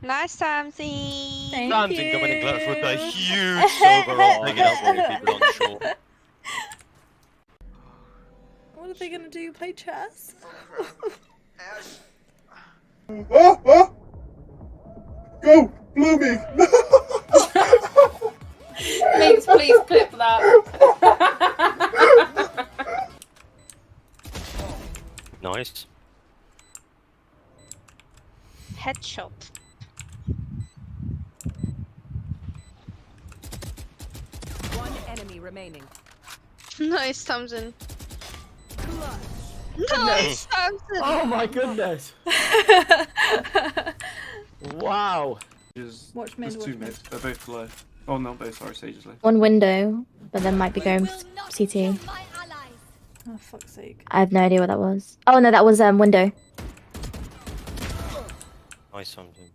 Nice, Samsy. Thank Samson you. coming in clutch with a huge silver roll, taking out all people on shore. What are they gonna do? Play chess? Oh! Go! Bloomy! Please clip that. Nice. Headshot. One enemy remaining. Nice, Samson. Nice, Samson. Oh my goodness! Wow! Watch mid, There's watch two mid. mid. They're both below. Oh, not both, sorry, Sage is low. One window, but then might be going CT. Oh, fuck's sake. I have no idea what that was. Oh no, that was window. Nice Samson.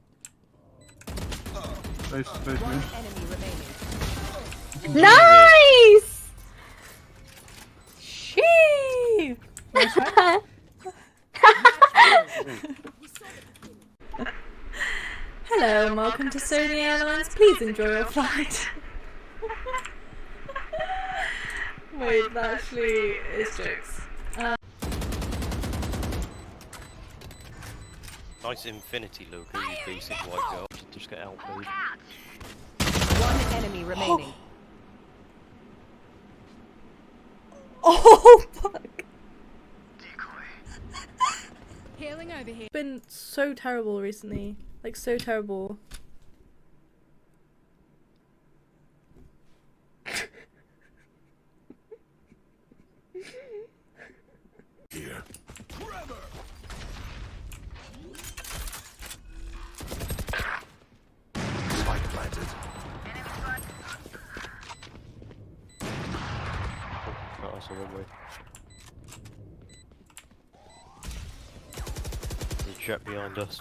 Both mid. Enemy remaining. Nice! Shee! Hello and welcome to Sony Airlines. Please enjoy your flight. Wait, that actually is jokes. Nice infinity look, you basic white girl. Just get outplayed. One enemy remaining. Oh fuck! Healing over here. It's been so terrible recently. Like so terrible. Here. Spike planted. Oh, that's a wrong way. There's a jet behind us.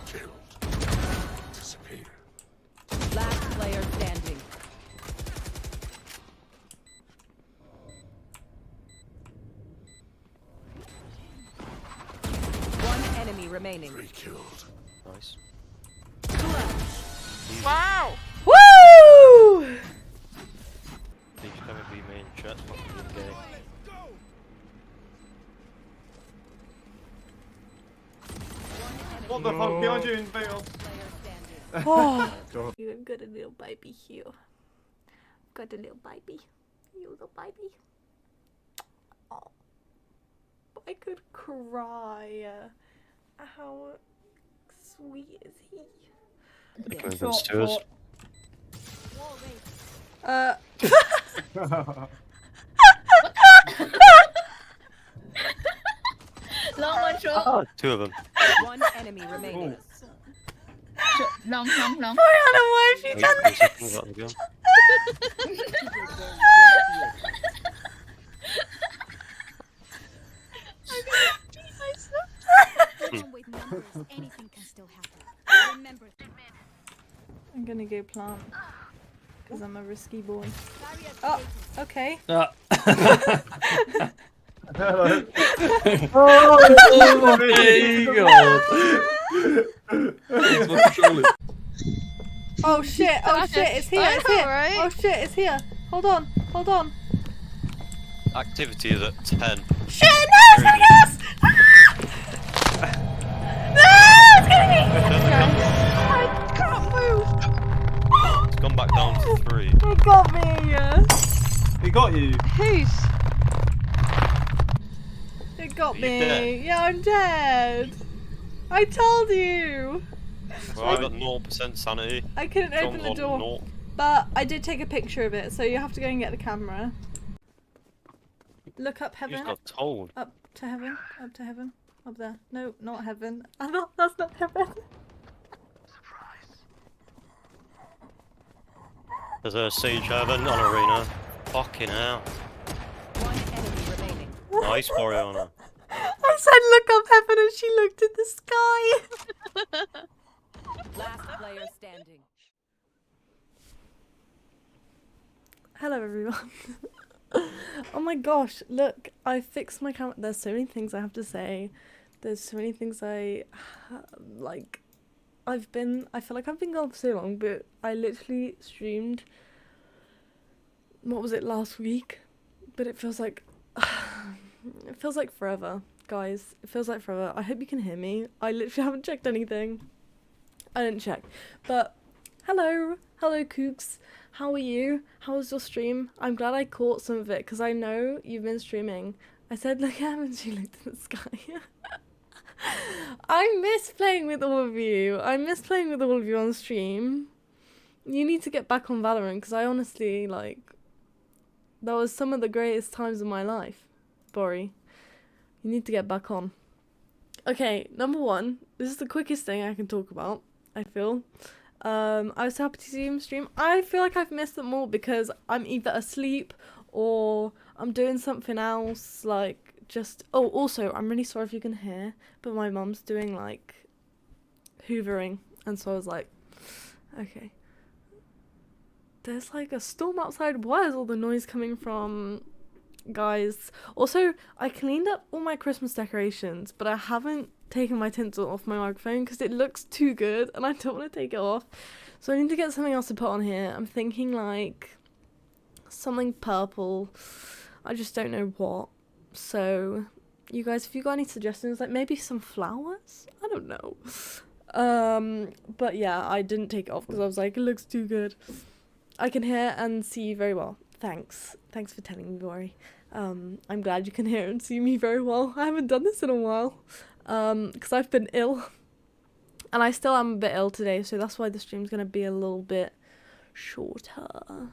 Killed. Disappear. Last player standing. One enemy remaining. 3 killed. Nice. Wow. Woo! He's coming to be main chat, not being gay. What the fuck? Behind you in Vale. Oh, God. you've got a little baby here. Got a little baby. You little baby. Oh, I could cry. How sweet is he? Movements to us. Long one short. Oh, two of them. One enemy remaining. Long. Brianna, why have you done Wait, 2 seconds, this? got the gun. With numbers, anything can still happen. Remember. I'm gonna go plant. Because I'm a risky boy. Oh, okay. Oh Oh shit, oh shit, it's here, it's here. Alright. Oh shit, it's here. Hold on, hold on. Activity is at 10. Shit, no, it's gonna get us! No, it's gonna I can't move. It's gone back down to 3. It got me. He got you. Who's? It got Are you me. dead? Yeah, I'm dead. I told you. Well, I got 0% sanity. I couldn't open John's the on door. 0. But I did take a picture of it, so you have to go and get the camera. Look up You just heaven. got told. Up to heaven. Up to heaven. Up there. No, not heaven. That's not heaven. There's a Sage Heaven on Arena. Fucking hell. One enemy remaining. Nice, Boreana. I said look up heaven and she looked at the sky. Last player standing. Hello everyone. Oh my gosh, look, I fixed my camera. There's so many things I have to say. There's so many things like. I feel like I've been gone for so long, but I literally streamed. What was it, last week? But it feels like forever, guys. It feels like forever. I hope you can hear me. I literally haven't checked anything. I didn't check, but hello, Kooks. How are you? How was your stream? I'm glad I caught some of it because I know you've been streaming. I said look at him and she looked at the sky. I miss playing with all of you. I miss playing with all of you on stream. You need to get back on Valorant because I honestly, like, that was some of the greatest times of my life. Bori, you need to get back on. Okay, number one. This is the quickest thing I can talk about, I feel. I was happy to see him stream. I feel like I've missed them all because I'm either asleep or I'm doing something else, like, oh, also, I'm really sorry if you can hear, but my mum's doing, like, hoovering, and so I was like, okay. There's, like, a storm outside. Why is all the noise coming from, guys? Also, I cleaned up all my Christmas decorations, but I haven't taken my tinsel off my microphone because it looks too good, and I don't want to take it off, so I need to get something else to put on here. I'm thinking, like, something purple. I just don't know what. So, you guys, if you got any suggestions, like maybe some flowers? I don't know. But yeah, I didn't take it off because I was like, it looks too good. I can hear and see you very well. Thanks. Thanks for telling me, Bori. I'm glad you can hear and see me very well. I haven't done this in a while. Because I've been ill. And I still am a bit ill today, so that's why the stream's going to be a little bit shorter.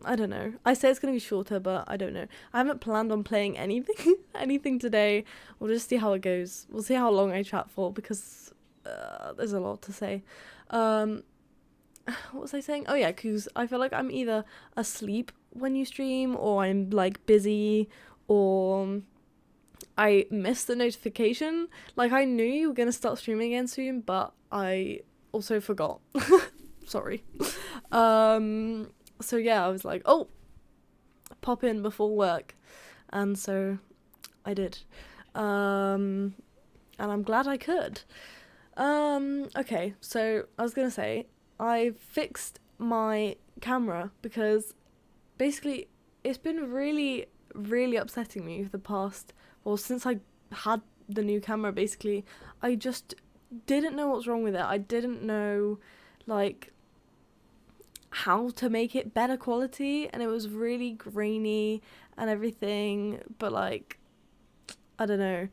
I don't know. I say it's going to be shorter, but I don't know. I haven't planned on playing anything today. We'll just see how it goes. We'll see how long I chat for because there's a lot to say. What was I saying? Oh yeah, because I feel like I'm either asleep when you stream or I'm like busy or I missed the notification. Like I knew you were going to start streaming again soon, but I also forgot. Sorry. So yeah, I was like, oh, pop in before work. And so I did. And I'm glad I could. Okay, so I was going to say, I fixed my camera because basically it's been really, really upsetting me for the past, well, since I had the new camera, basically. I just didn't know what's wrong with it. I didn't know, like, how to make it better quality, and it was really grainy and everything, but like I don't know.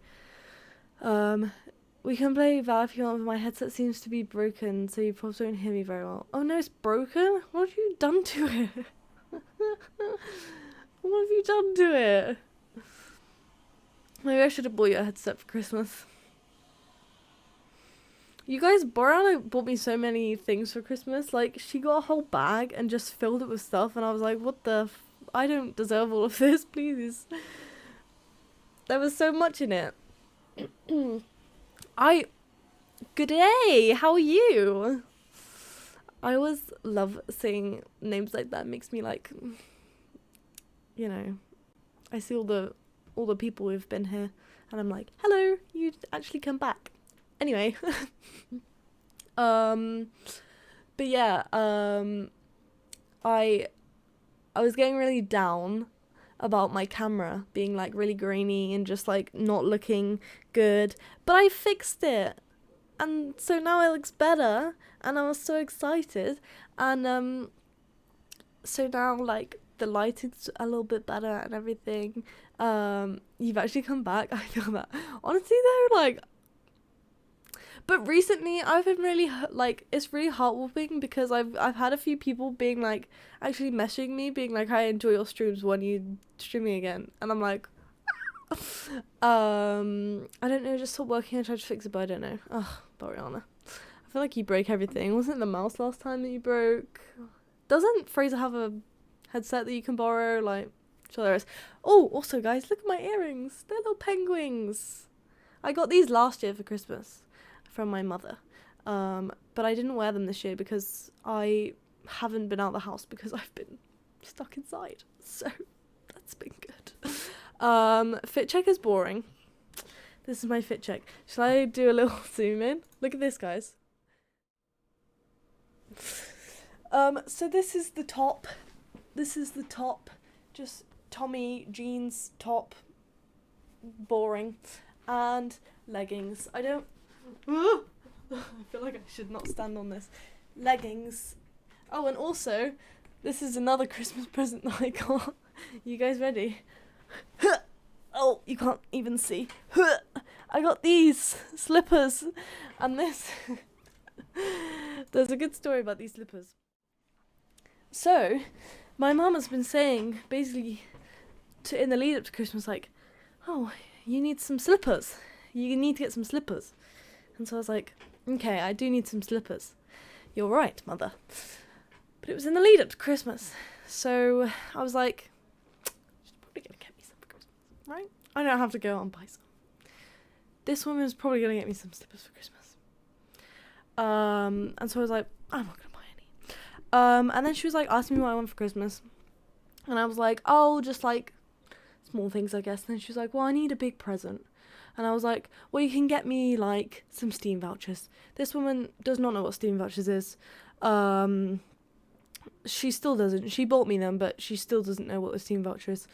We can play Val if you want, but my headset seems to be broken, so you probably don't hear me very well. Oh no, it's broken? What have you done to it? What have you done to it? Maybe I should have bought you a headset for Christmas. You guys, Boriana bought me so many things for Christmas. Like, she got a whole bag and just filled it with stuff. And I was like, what the I don't deserve all of this, please. There was so much in it. Good day! How are you? I always love saying names like that. It makes me like, you know, I see all the people who've been here. And I'm like, hello, you actually come back. Anyway, but yeah, I was getting really down about my camera being like really grainy and just like not looking good, but I fixed it, and so now it looks better, and I was so excited, and so now like the lighting's a little bit better and everything. You've actually come back. I feel that honestly though, like. But recently, I've been really, like, it's really heart-warming because I've had a few people being, like, actually messaging me, being like, I enjoy your streams when you streaming again. And I'm like, I don't know, just stop working and try to fix it, but I don't know. Ugh, Boriana. I feel like you break everything. Wasn't it the mouse last time that you broke? Doesn't Fraser have a headset that you can borrow? Like, sure there is. Oh, also, guys, look at my earrings. They're little penguins. I got these last year for Christmas. From my mother, but I didn't wear them this year because I haven't been out of the house because I've been stuck inside, so that's been good. Fit check is boring. This is my fit check. Shall I do a little zoom in? Look at this, guys. So this is the top. This is the top. Just Tommy jeans top. Boring. And leggings. I don't... I feel like I should not stand on this. Leggings. Oh, and also, this is another Christmas present that I got. You guys ready? Oh, you can't even see. I got these slippers. And this... There's a good story about these slippers. So, my mum has been saying, basically, in the lead up to Christmas, like, oh, you need some slippers. You need to get some slippers. And so I was like, okay, I do need some slippers. You're right, mother. But it was in the lead up to Christmas. So I was like, she's probably going to get me some for Christmas, right? I don't have to go out and buy some. This woman's probably going to get me some slippers for Christmas. And so I was like, I'm not going to buy any. And then she was like, asking me what I want for Christmas. And I was like, oh, just like small things, I guess. And then she was like, well, I need a big present. And I was like, well, you can get me like some Steam vouchers. This woman does not know what Steam vouchers is. She still doesn't. She bought me them, but she still doesn't know what the Steam voucher is.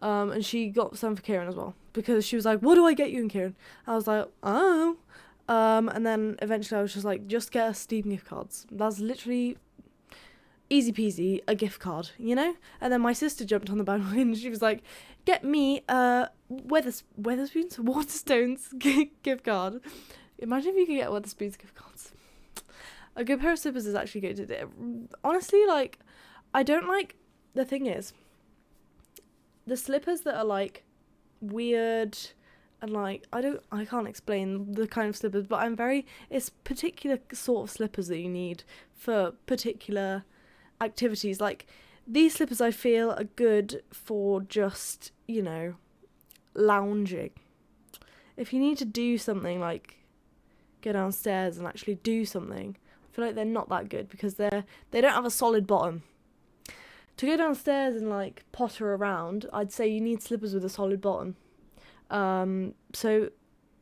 And she got some for Kieran as well, because she was like, what do I get you and Kieran? I was like, oh. And then eventually I was just like, just get us Steam gift cards. That's literally easy peasy, a gift card, you know? And then my sister jumped on the bandwagon and she was like, get me Waterstones gift card. Imagine if you could get Wetherspoons gift cards. A good pair of slippers is actually good. Honestly, like, I don't like... The thing is, the slippers that are, like, weird and, like, I can't explain the kind of slippers, but it's particular sort of slippers that you need for particular activities. Like, these slippers I feel are good for just, you know, lounging. If you need to do something, like go downstairs and actually do something, I feel like they're not that good because they don't have a solid bottom. To go downstairs and like potter around, I'd say you need slippers with a solid bottom. So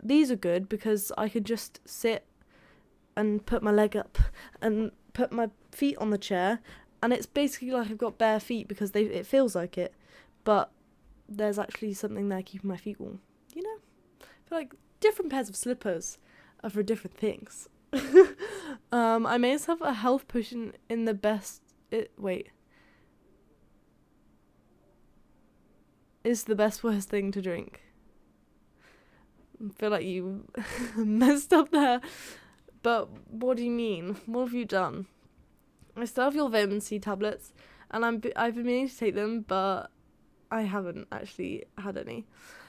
these are good because I could just sit and put my leg up and put my feet on the chair, and it's basically like I've got bare feet because it feels like it, but there's actually something there keeping my feet warm, you know? I feel like different pairs of slippers are for different things. I made myself a health potion in the best... Is the best worst thing to drink? I feel like you messed up there. But what do you mean? What have you done? I still have your vitamin C tablets, and I've been meaning to take them, but I haven't actually had any.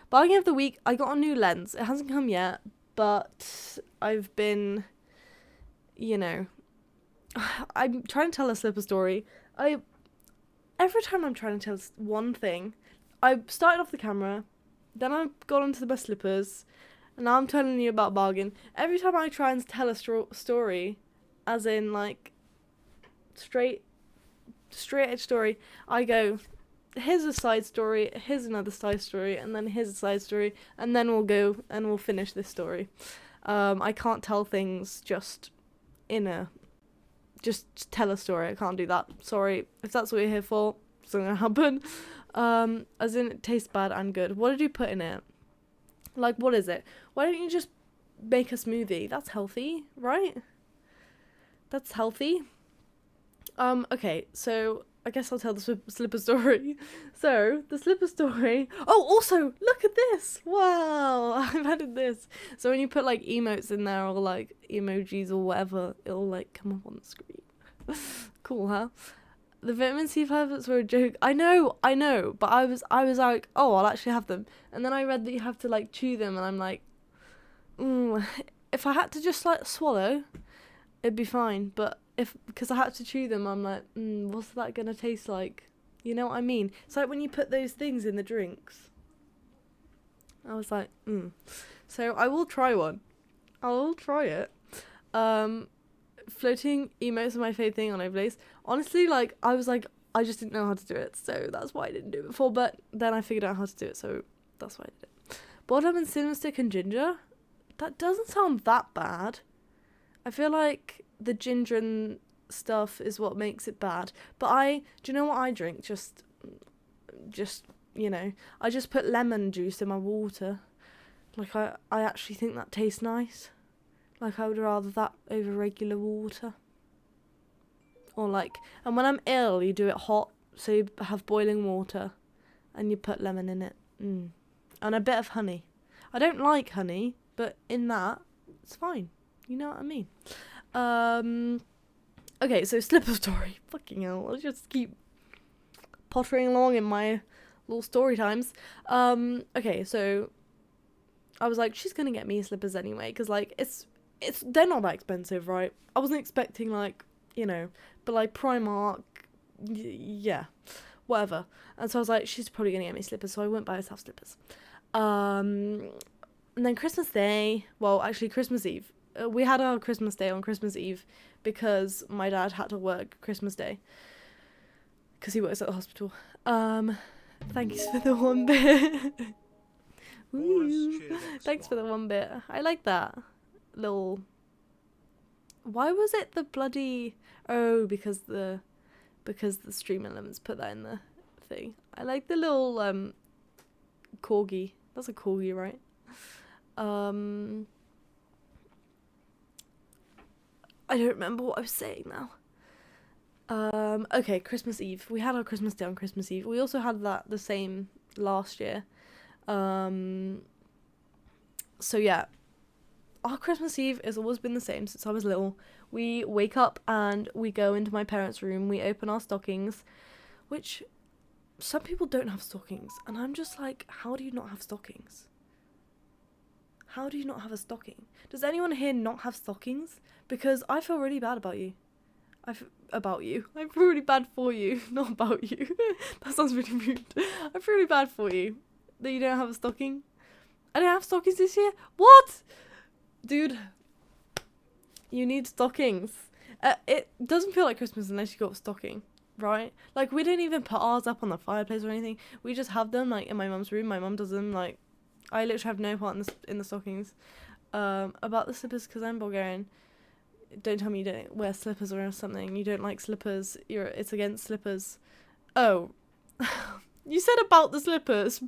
Bargain of the week, I got a new lens. It hasn't come yet, but I've been, you know, I'm trying to tell a slipper story. Every time I'm trying to tell one thing, I started off the camera, then I got onto my slippers, and now I'm telling you about Bargain. Every time I try and tell a story, as in like straight edge story, I go, here's a side story, here's another side story, and then here's a side story, and then we'll go and we'll finish this story. I can't tell things just tell a story. I can't do that. Sorry if that's what you're here for. It's not gonna happen. As in, it tastes bad and good. What did you put in it? Like, what is it? Why don't you just make a smoothie? That's healthy, right? That's healthy. Okay, so I guess I'll tell the slipper story. So, the slipper story... Oh, also, look at this! Wow, I've added this. So when you put, like, emotes in there or, like, emojis or whatever, it'll, like, come up on the screen. Cool, huh? The vitamin C tablets were a joke. I know, but I was like, oh, I'll actually have them. And then I read that you have to, like, chew them, and I'm like, if I had to just, like, swallow, it'd be fine. But because I had to chew them, I'm like, what's that gonna taste like? You know what I mean? It's like when you put those things in the drinks. I was like, So I will try one. I will try it. Floating emotes are my favourite thing on overlays. Honestly, like, I was like, I just didn't know how to do it, so that's why I didn't do it before, but then I figured out how to do it, so that's why I did it. Lemon, cinnamon stick, and ginger. That doesn't sound that bad. I feel like the ginger and stuff is what makes it bad. But do you know what I drink? Just you know, I just put lemon juice in my water. Like I actually think that tastes nice. Like I would rather that over regular water. Or like, and when I'm ill, you do it hot, so you have boiling water, and you put lemon in it, and a bit of honey. I don't like honey, but in that, it's fine. You know what I mean? Okay, so slipper story. Fucking hell, I'll just keep pottering along in my little story times. Okay, so I was like, she's gonna get me slippers anyway, because like they're not that expensive, right? I wasn't expecting like, you know, but like Primark, yeah, whatever. And so I was like, she's probably gonna get me slippers, so I went buy herself slippers. And then Christmas Day, well, actually Christmas Eve. We had our Christmas Day on Christmas Eve because my dad had to work Christmas Day because he works at the hospital. Thanks for the 1 bit. Ooh, thanks for the 1 bit. I like that little. Why was it the bloody? Oh, because the stream elements put that in the thing. I like the little corgi. That's a corgi, right? I don't remember what I was saying now. Okay, Christmas Eve. We had our Christmas Day on Christmas Eve. We also had that the same last year. So yeah, our Christmas Eve has always been the same since I was little. We wake up and we go into my parents' room. We open our stockings, which some people don't have stockings. And I'm just like, how do you not have stockings? How do you not have a stocking? Does anyone here not have stockings? Because I feel really bad about you. I feel really bad for you, not about you. That sounds really rude. I feel really bad for you that you don't have a stocking. I don't have stockings this year? What? Dude, you need stockings. It doesn't feel like Christmas unless you got a stocking, right? Like, we don't even put ours up on the fireplace or anything. We just have them, like, in my mum's room. My mum does them, like, I literally have no part in the stockings. About the slippers, because I'm Bulgarian. Don't tell me you don't wear slippers or something. You don't like slippers. It's against slippers. Oh. You said about the slippers,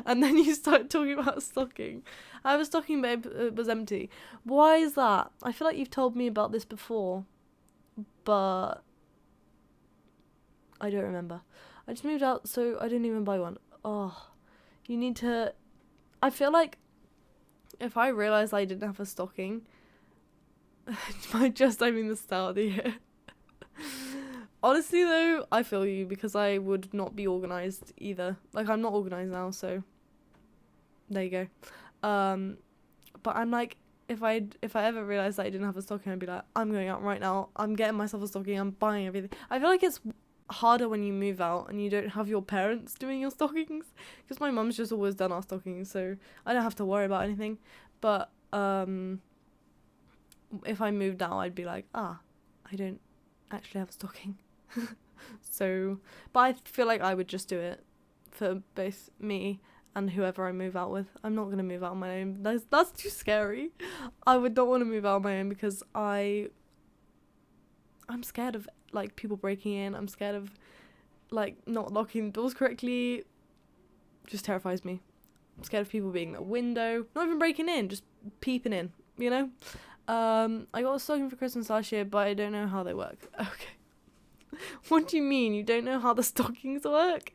and then you started talking about a stocking. I have a stocking, but it was empty. Why is that? I feel like you've told me about this before, but I don't remember. I just moved out, so I didn't even buy one. Oh, you need to. I feel like if I realised I didn't have a stocking, by just I mean the start of the year. Honestly though, I feel you, because I would not be organised either. Like, I'm not organised now, so there you go. But I'm like, if I ever realised that I didn't have a stocking, I'd be like, I'm going out right now, I'm getting myself a stocking, I'm buying everything. I feel like it's harder when you move out and you don't have your parents doing your stockings, because my mum's just always done our stockings, so I don't have to worry about anything. But if I moved out, I'd be like, I don't actually have a stocking. So, but I feel like I would just do it for both me and whoever I move out with. I'm not gonna move out on my own. That's too scary. I would not want to move out on my own because I'm scared of like people breaking in. I'm scared of like not locking the doors correctly. Just terrifies me. I'm scared of people being in the window, not even breaking in, just peeping in, you know? I got a stocking for Christmas last year, but I don't know how they work. Okay. What do you mean you don't know how the stockings work?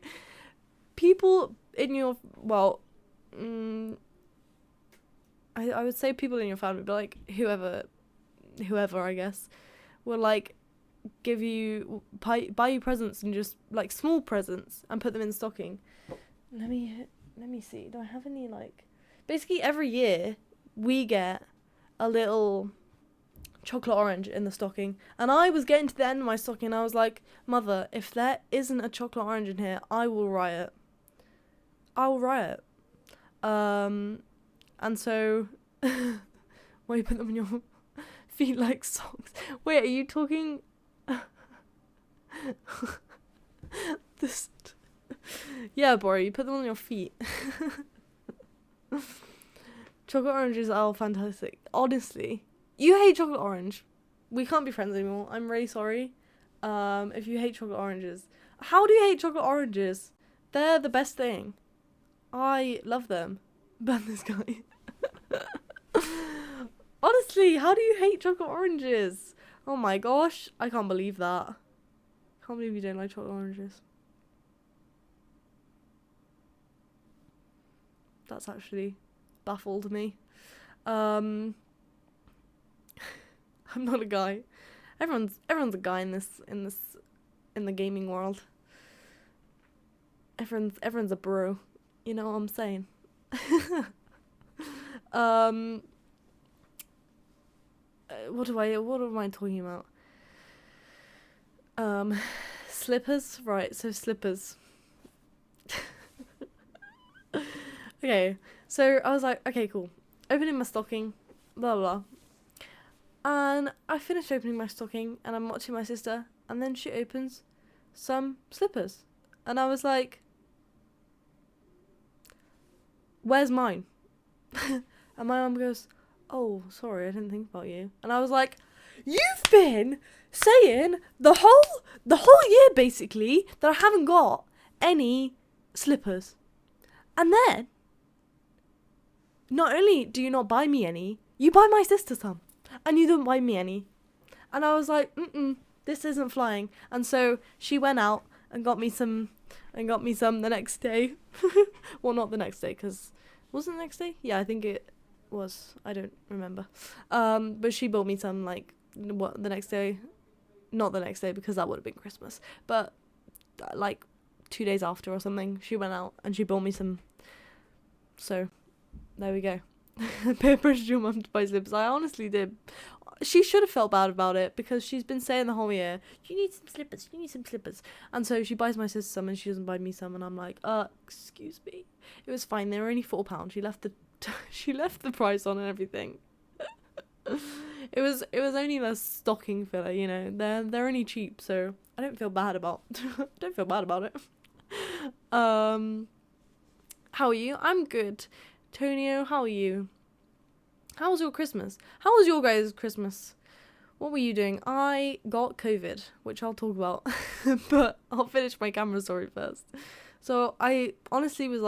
People in your, well, I would say people in your family, but like whoever I guess, will like give you, buy you presents, and just like small presents, and put them in the stocking. Let me see, do I have any, like, basically every year we get a little chocolate orange in the stocking, and I was getting to the end of my stocking and I was like, Mother, if there isn't a chocolate orange in here, I will riot. And so why you put them on your feet like socks? Wait, are you talking this? Yeah, Bori, you put them on your feet. Chocolate oranges are fantastic. Honestly, you hate chocolate orange. We can't be friends anymore. I'm really sorry. If you hate chocolate oranges, how do you hate chocolate oranges? They're the best thing. I love them. Ban this guy. Honestly, how do you hate chocolate oranges? Oh my gosh, I can't believe that. Can't believe you don't like chocolate oranges. That's actually baffled me. I'm not a guy. Everyone's a guy in the gaming world. Everyone's a bro. You know what I'm saying? What am I talking about? Slippers, right? So slippers. Okay, so I was like, okay, cool. Opening my stocking, blah blah. And I finished opening my stocking, and I'm watching my sister, and then she opens some slippers, and I was like, "Where's mine?" And my mum goes, "Oh, sorry, I didn't think about you." And I was like, "You've been saying the whole year basically that I haven't got any slippers, and then not only do you not buy me any, you buy my sister some, and you don't buy me any." And I was like, this isn't flying. And so she went out and got me some the next day. Well, not the next day, because was it the next day? Yeah, I think it was. I don't remember. But she bought me some the next day, not the next day because that would have been Christmas, but 2 days after or something. She went out and she bought me some. So there we go. Peer pressured your mum to buy slippers. I honestly did. She should have felt bad about it because she's been saying the whole year, "You need some slippers, you need some slippers." And so she buys my sister some and she doesn't buy me some, and I'm like, excuse me. It was fine. They were only £4. She left the price on and everything. It was only the stocking filler, you know. They're only cheap, so I don't feel bad about it. How are you? I'm good. Tonio, how are you? How was your Christmas? How was your guys' Christmas? What were you doing? I got COVID, which I'll talk about, but I'll finish my camera story first. So I honestly was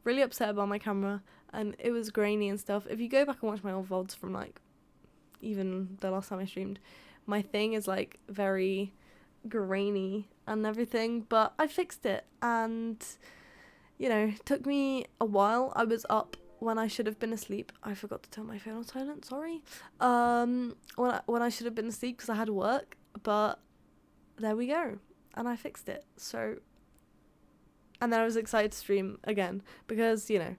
really upset about my camera, and it was grainy and stuff. If you go back and watch my old VODs from even the last time I streamed, my thing is very grainy and everything, but I fixed it, and it took me a while. I was up when I should have been asleep. I forgot to turn my phone on silent, sorry. When I should have been asleep because I had work, but there we go, and I fixed it. So, and then I was excited to stream again because you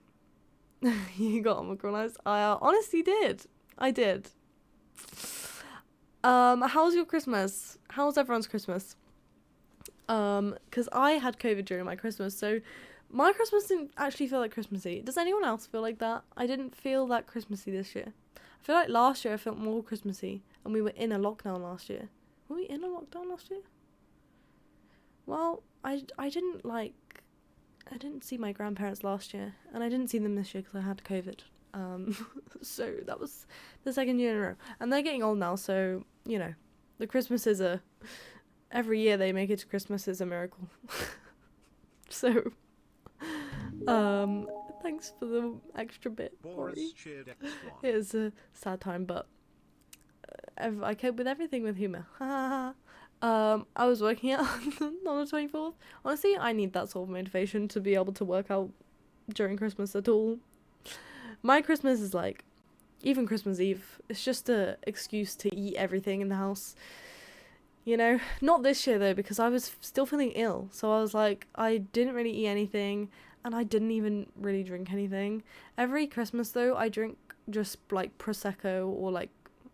got Omicron. I honestly did. I did. How was your Christmas? How was everyone's Christmas? Because I had COVID during my Christmas, so my Christmas didn't actually feel like Christmassy. Does anyone else feel like that? I didn't feel that Christmassy this year. I feel like last year I felt more Christmassy, and we were in a lockdown last year. Were we in a lockdown last year? Well, I didn't see my grandparents last year, and I didn't see them this year because I had COVID. So that was the second year in a row, and they're getting old now, so the Christmases are every year they make it to Christmas is a miracle. So thanks for the extra bit. It is a sad time, but I cope with everything with humor. I was working out on the 24th. Honestly, I need that sort of motivation to be able to work out during Christmas at all. My Christmas is even Christmas Eve, it's just a excuse to eat everything in the house. Not this year though, because I was still feeling ill. So I was I didn't really eat anything, and I didn't even really drink anything. Every Christmas though, I drink just Prosecco or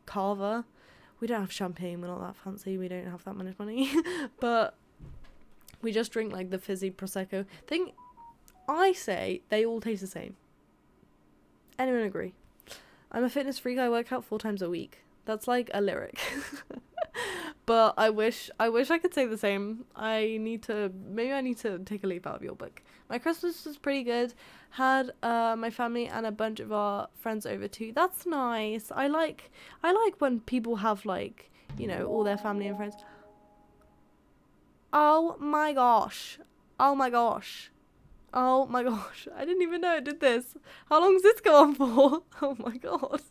Cava. We don't have champagne, we're not that fancy, we don't have that much money. But we just drink the fizzy Prosecco thing. I say they all taste the same. Anyone agree? I'm a fitness freak, I work out 4 times a week. That's a lyric. But I wish I could say the same. Maybe I need to take a leaf out of your book. My Christmas was pretty good. Had my family and a bunch of our friends over too. That's nice. I like when people have, like, you know, all their family and friends. Oh my gosh. Oh my gosh. Oh my gosh. I didn't even know it did this. How long does this go on for? Oh my god.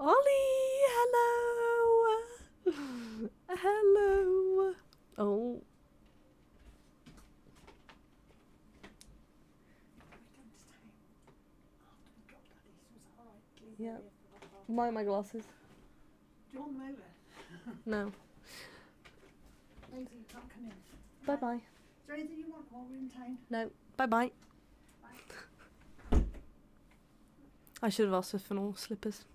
Ollie, hello. Hello. Oh. Yeah. Mind my glasses. Do you want them over? No. Lindsay, you can't come in. Bye bye. Is there anything you want while we're in town? No. Bye bye. I should have asked for no slippers.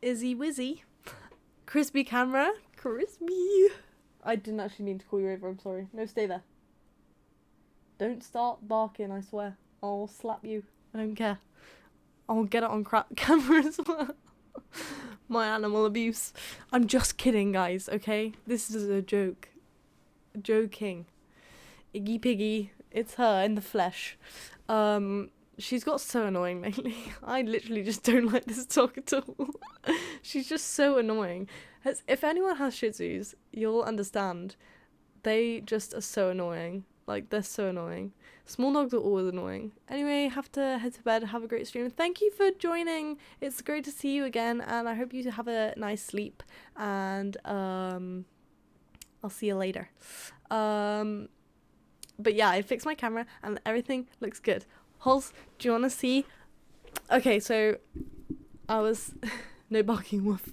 Izzy Wizzy. Crispy camera. Crispy. I didn't actually mean to call you over, I'm sorry. No, stay there. Don't start barking, I swear. I'll slap you. I don't care. I'll get it on camera as well. My animal abuse. I'm just kidding, guys, okay? This is a joke. Joking. Iggy Piggy. It's her in the flesh. She's got so annoying lately. I literally just don't like this dog at all. She's just so annoying. If anyone has Shih Tzus, you'll understand. They just are so annoying. Like, they're so annoying. Small dogs are always annoying. Anyway, have to head to bed. Have a great stream. Thank you for joining. It's great to see you again, and I hope you have a nice sleep. And I'll see you later. But yeah, I fixed my camera, and everything looks good. Hols, do you want to see? Okay, so I was no barking wolf.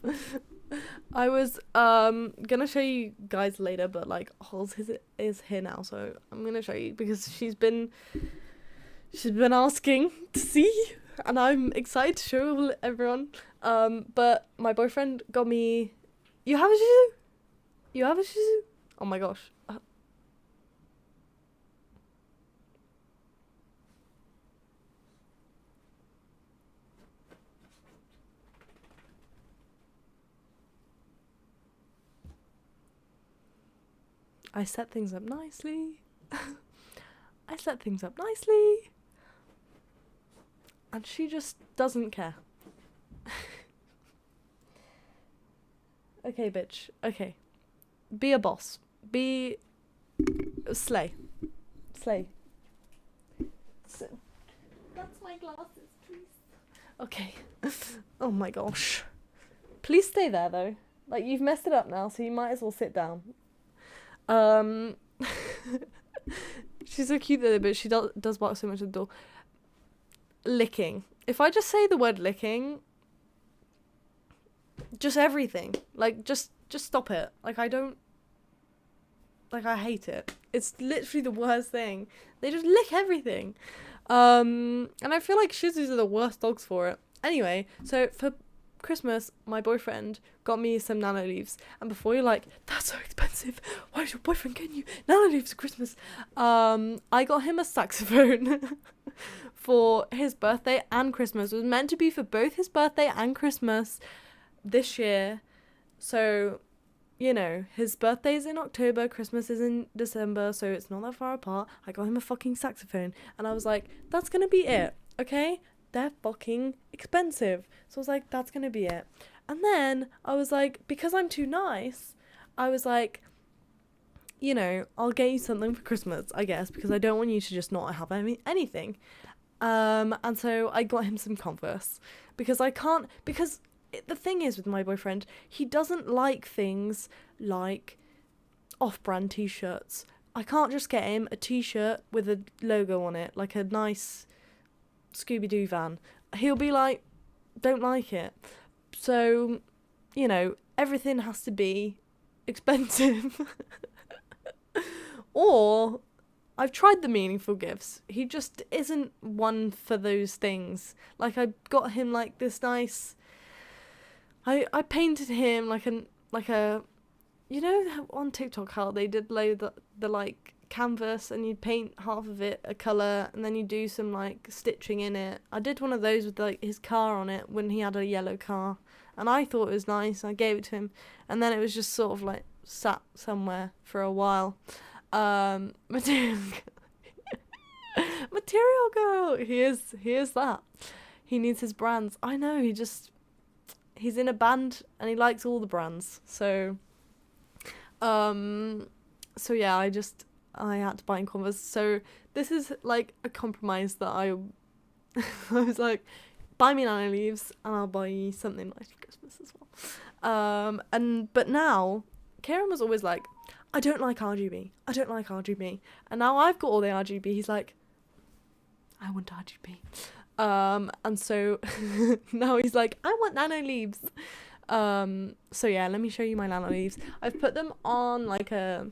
I was gonna show you guys later, but like Hols is here now, so I'm gonna show you because she's been asking to see, and I'm excited to show everyone. But my boyfriend got me. You have a Shih Tzu? You have a Shih Tzu? Oh my gosh. I set things up nicely. I set things up nicely. And she just doesn't care. Okay, bitch. Okay. Be a boss. Be... Slay. Slay. So, that's my glasses, please. Okay. Oh my gosh. Please stay there, though. Like, you've messed it up now, so you might as well sit down. She's so cute though, but she does bark so much at the door. Licking. If I just say the word licking, just everything. Like, just stop it. Like, I hate it. It's literally the worst thing. They just lick everything. And I feel like Shih Tzus are the worst dogs for it. Anyway, so for Christmas, my boyfriend got me some nano leaves, and before you're like, that's so expensive, why is your boyfriend getting you nano leaves for Christmas? I got him a saxophone for his birthday and Christmas. It was meant to be for both his birthday and Christmas this year, so you know, his birthday's in October, Christmas is in December, so it's not that far apart. I got him a fucking saxophone, and I was like, that's gonna be it, okay? They're fucking expensive. So I was like, that's gonna be it. And then I was like, because I'm too nice, I was like, you know, I'll get you something for Christmas, I guess, because I don't want you to just not have anything. And so I got him some Converse, because the thing is with my boyfriend, he doesn't like things like off-brand t-shirts. I can't just get him a t-shirt with a logo on it, like a nice Scooby-Doo van. He'll be like, don't like it. So, you know, everything has to be expensive. Or I've tried the meaningful gifts. He just isn't one for those things. Like, I got him like this nice, I painted him like a, you know, on TikTok how they did like the like canvas and you'd paint half of it a colour and then you do some like stitching in it. I did one of those with like his car on it when he had a yellow car, and I thought it was nice. I gave it to him, and then it was just sort of like sat somewhere for a while. Material Material Girl. He is that. He needs his brands. I know. He's in a band and he likes all the brands. So yeah, I had to buy in Converse. So this is like a compromise that I was like, buy me Nano Leaves and I'll buy you something nice for Christmas as well. But now Kieran was always like, I don't like RGB. I don't like RGB. And now I've got all the RGB. He's like, I want RGB. And so now he's like, I want Nano Leaves. So yeah, let me show you my Nano Leaves. I've put them on like a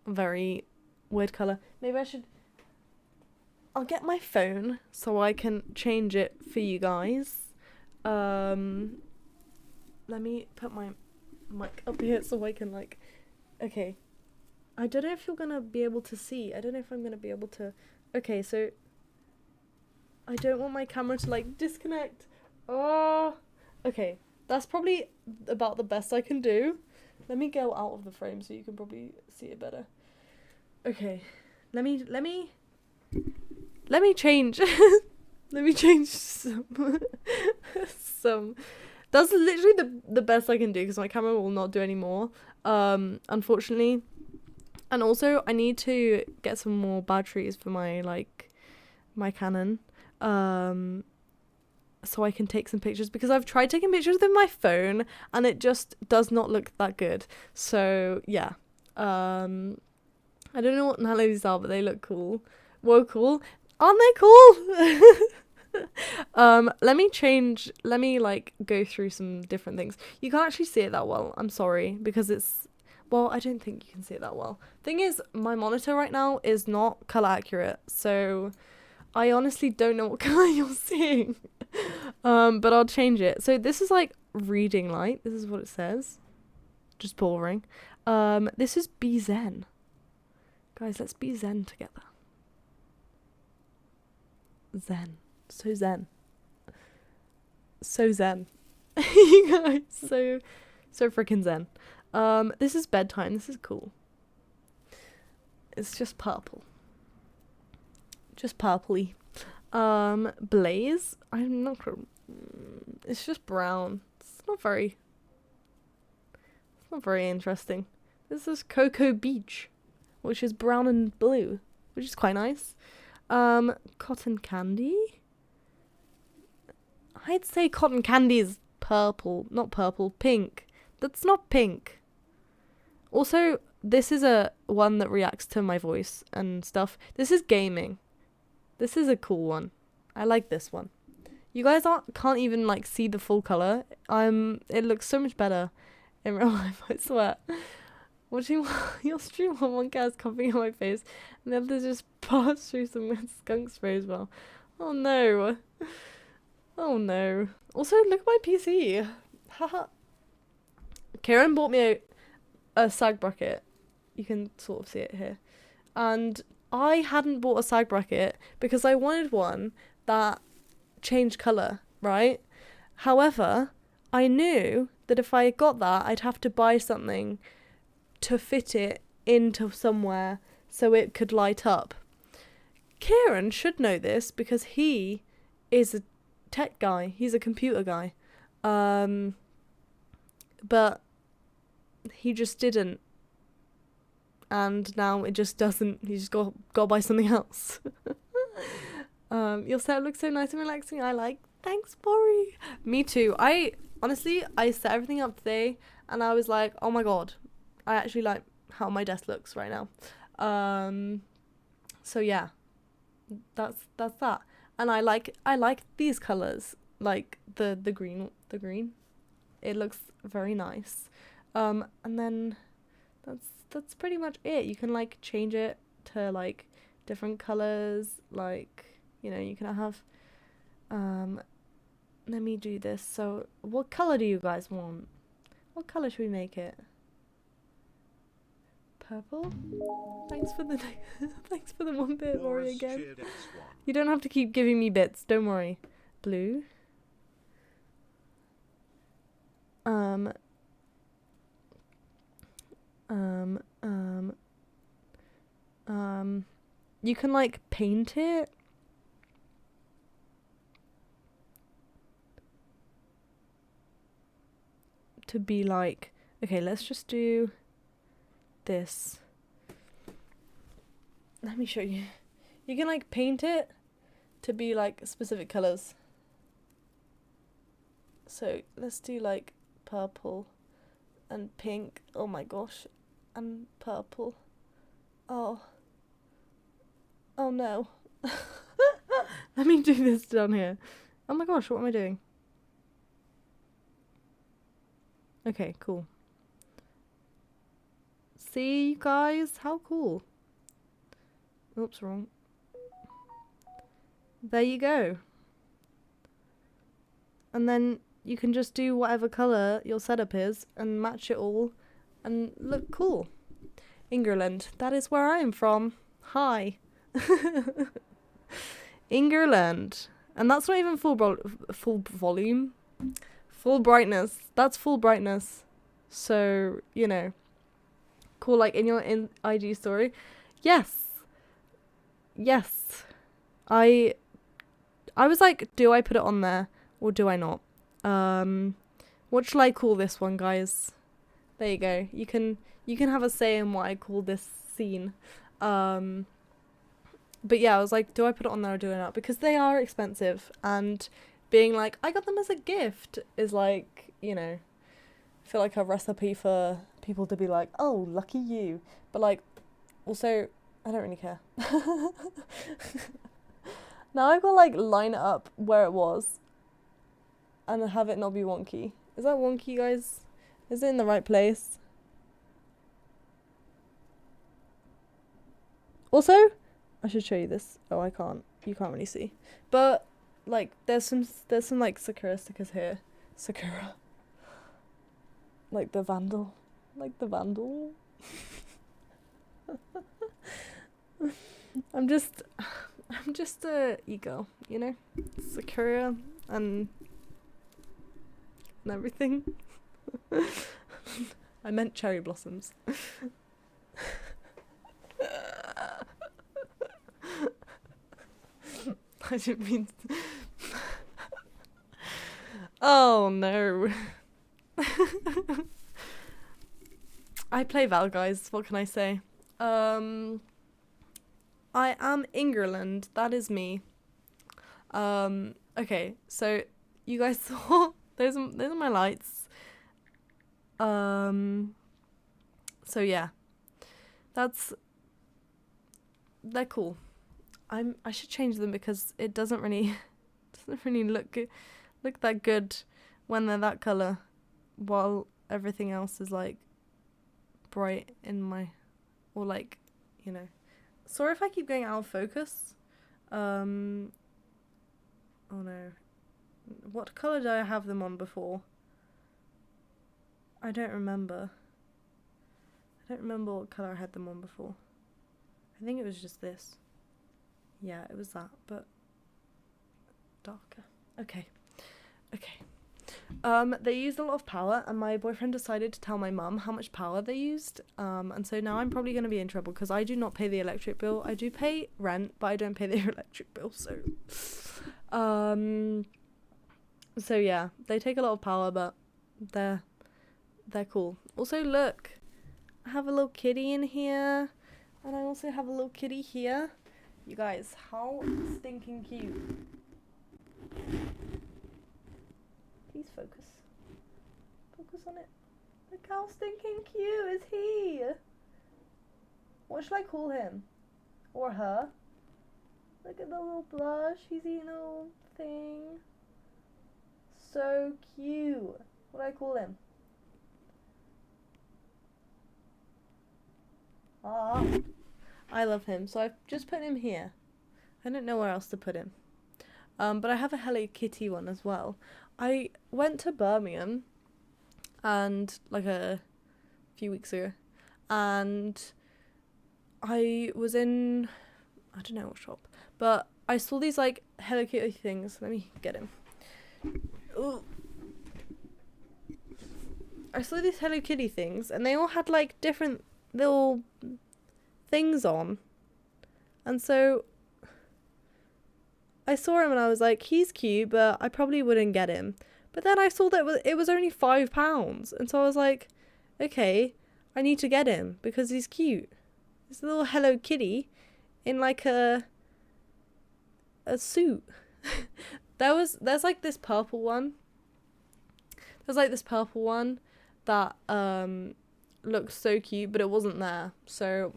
very weird colour. Maybe I'll get my phone so I can change it for you guys. Let me put my mic up here so I can like, okay. I don't know if you're gonna be able to see. I don't know if I'm gonna be able to. Okay, so I don't want my camera to like disconnect. Oh, okay. That's probably about the best I can do. Let me go out of the frame so you can probably see it better. Okay, let me change. Let me change some. That's literally the best I can do because my camera will not do any more. Unfortunately. And also I need to get some more batteries for my Canon. So I can take some pictures because I've tried taking pictures with my phone and it just does not look that good. So yeah. I don't know what nanos are, but they look cool. Whoa, cool. Aren't they cool? Let me like go through some different things. You can't actually see it that well. I'm sorry because well, I don't think you can see it that well. Thing is, my monitor right now is not color accurate, so I honestly don't know what color you're seeing. But I'll change it. So this is like reading light. This is what it says. Just boring. This is be zen. Guys, let's be zen together. Zen. So zen. So zen. You guys, so freaking zen. This is bedtime. This is cool. It's just purple. Just purpley. Blaze. I'm not sure. It's just brown. It's not very interesting. This is Cocoa Beach, which is brown and blue, which is quite nice. Cotton Candy. I'd say Cotton Candy is purple, not purple, pink. That's not pink. Also, this is a one that reacts to my voice and stuff. This is gaming. This is a cool one. I like this one. You guys can't even like see the full color. It looks so much better in real life, I swear. Watching your stream while one cat's coughing in my face and the other just passed through some skunk spray as well. Oh no. Oh no. Also, look at my PC. Haha. Kieran bought me a sag bracket. You can sort of see it here. And I hadn't bought a sag bracket because I wanted one that changed colour, right? However, I knew that if I got that, I'd have to buy something to fit it into somewhere so it could light up. Kieran should know this because he is a tech guy. He's a computer guy. But he just didn't. And now it just doesn't. He just got to buy something else. Your set looks so nice and relaxing. I like. Thanks, Bori. Me too. I set everything up today and I was like, oh my god, I actually like how my desk looks right now. So yeah, that's that. And I like these colors, like the green. It looks very nice. And then that's pretty much it. You can like change it to like different colors, like, you know, you can have let me do this. So what color do you guys want? What color should we make it? Purple? Thanks for the thanks for the 1 bit, Rory, again. You don't have to keep giving me bits, don't worry. Blue. You can like paint it. To be like, okay, let's just do this. Let me show you. You can like paint it to be like specific colors. So let's do like purple and pink. Oh my gosh. And purple. Oh no. Let me do this down here. Oh my gosh, what am I doing? Okay, cool. See, you guys? How cool. Oops, wrong. There you go. And then you can just do whatever colour your setup is and match it all and look cool. England, that is where I am from. Hi. England. And that's not even full volume. Full brightness. That's full brightness. So, you know. Cool, like in your IG story. Yes. Yes. I was like, do I put it on there or do I not? What shall I call this one, guys? There you go. You can have a say in what I call this scene. But yeah, I was like, do I put it on there or do I not? Because they are expensive, and being like, I got them as a gift is like, you know, I feel like a recipe for people to be like, oh, lucky you. But like, also, I don't really care. Now I've got to like line it up where it was and have it not be wonky. Is that wonky, guys? Is it in the right place? Also, I should show you this. Oh, I can't. You can't really see. But like, there's some like Sakura stickers here. Sakura. Like the vandal. Like the vandal. I'm just a ego, you know? Sakura and everything. I meant cherry blossoms. I didn't mean. Oh no. I play Val, guys. What can I say? I am England. That is me. Okay, so you guys saw those are my lights. So yeah, they're cool. I should change them because it doesn't really look that good when they're that color, while everything else is like bright in my, or like, you know. Sorry if I keep going out of focus. Oh no. What colour did I have them on before? I don't remember. I don't remember what colour I had them on before. I think it was just this. Yeah, it was that, but darker. Okay. Okay. They used a lot of power, and my boyfriend decided to tell my mum how much power they used. And so now I'm probably going to be in trouble because I do not pay the electric bill. I do pay rent, but I don't pay the electric bill. So yeah, they take a lot of power, but they're cool. Also, look, I have a little kitty in here, and I also have a little kitty here. You guys, how stinking cute. Please focus. Focus on it. Look how stinking cute is he. What should I call him? Or her? Look at the little blush. He's eating a little thing. So cute. What do I call him? Ah. I love him, so I've just put him here. I don't know where else to put him. But I have a Hello Kitty one as well. I went to Birmingham and like a few weeks ago, and I was in, I don't know what shop, but I saw these like Hello Kitty things. Let me get him. Ooh. I saw these Hello Kitty things, and they all had like different little things on, and so I saw him and I was like, he's cute, but I probably wouldn't get him. But then I saw that it was only £5, and so I was like, okay, I need to get him because he's cute. It's a little Hello Kitty in like a suit. There's like this purple one. There's like this purple one that looks so cute, but it wasn't there. So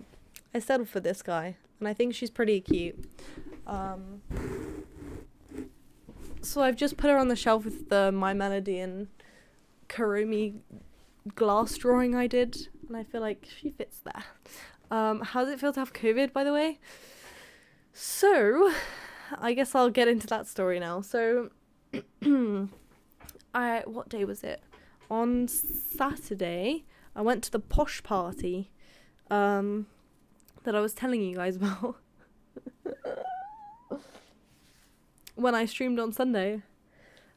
I settled for this guy, and I think she's pretty cute. So I've just put her on the shelf with the My Melody and Kurumi glass drawing I did, and I feel like she fits there. How does it feel to have COVID, by the way? So I guess I'll get into that story now. So what day was it? On Saturday, I went to the posh party that I was telling you guys about when I streamed on Sunday.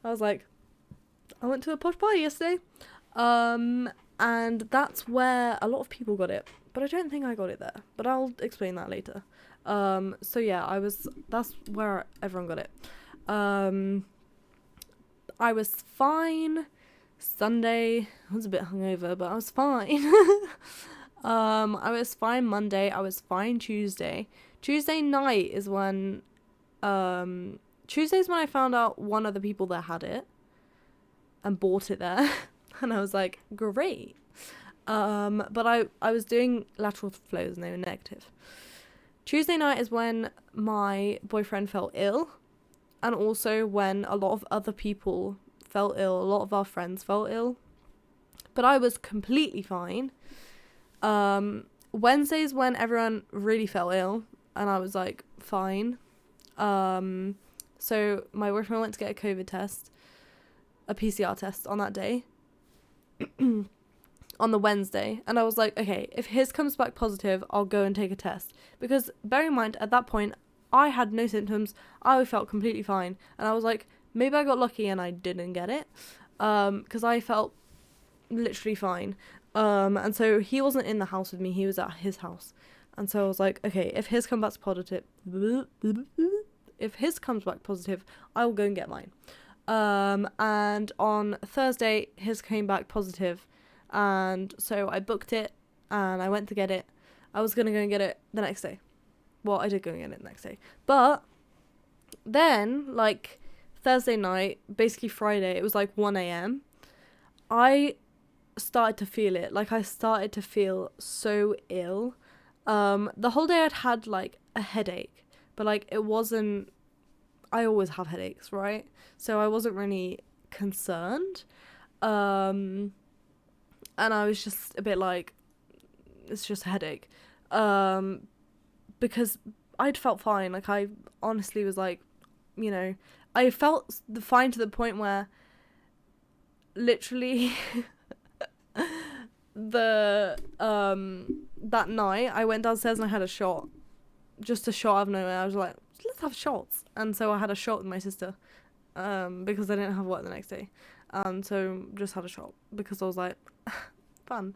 I was like, I went to a posh party yesterday, and that's where a lot of people got it, but I don't think I got it there, but I'll explain that later. So yeah, that's where everyone got it. I was fine. Sunday, I was a bit hungover, but I was fine. I was fine Monday, I was fine Tuesday. Tuesday night is when, Tuesday's when I found out one of the people that had it and bought it there. And I was like, great. But I was doing lateral flows and they were negative. Tuesday night is when my boyfriend fell ill, and also when a lot of other people fell ill, a lot of our friends fell ill, but I was completely fine. Wednesday's when everyone really fell ill, and I was like, fine. So my boyfriend went to get a COVID test, a PCR test on that day, on the Wednesday, and I was like, okay, if his comes back positive, I'll go and take a test, because bear in mind, at that point, I had no symptoms, I felt completely fine, and I was like, maybe I got lucky and I didn't get it, because I felt literally fine, and so he wasn't in the house with me, he was at his house, and so I was like, okay, if his comes back positive, I will go and get mine. And on Thursday, his came back positive, and so I booked it, and I went to get it. I was gonna go and get it the next day. Well, I did go and get it the next day, but then, like, Thursday night, basically Friday, it was like 1 a.m. I started to feel it. Like, I started to feel so ill. The whole day I'd had, like, a headache, but, like, it wasn't, I always have headaches, right? So I wasn't really concerned. And I was just a bit like, it's just a headache. Because I'd felt fine. Like, I honestly was like, you know, I felt fine to the point where literally that night I went downstairs and I had a shot. Just a shot out of nowhere. I was like, let's have shots. And so I had a shot with my sister, because I didn't have work the next day. So just had a shot because I was like, fun.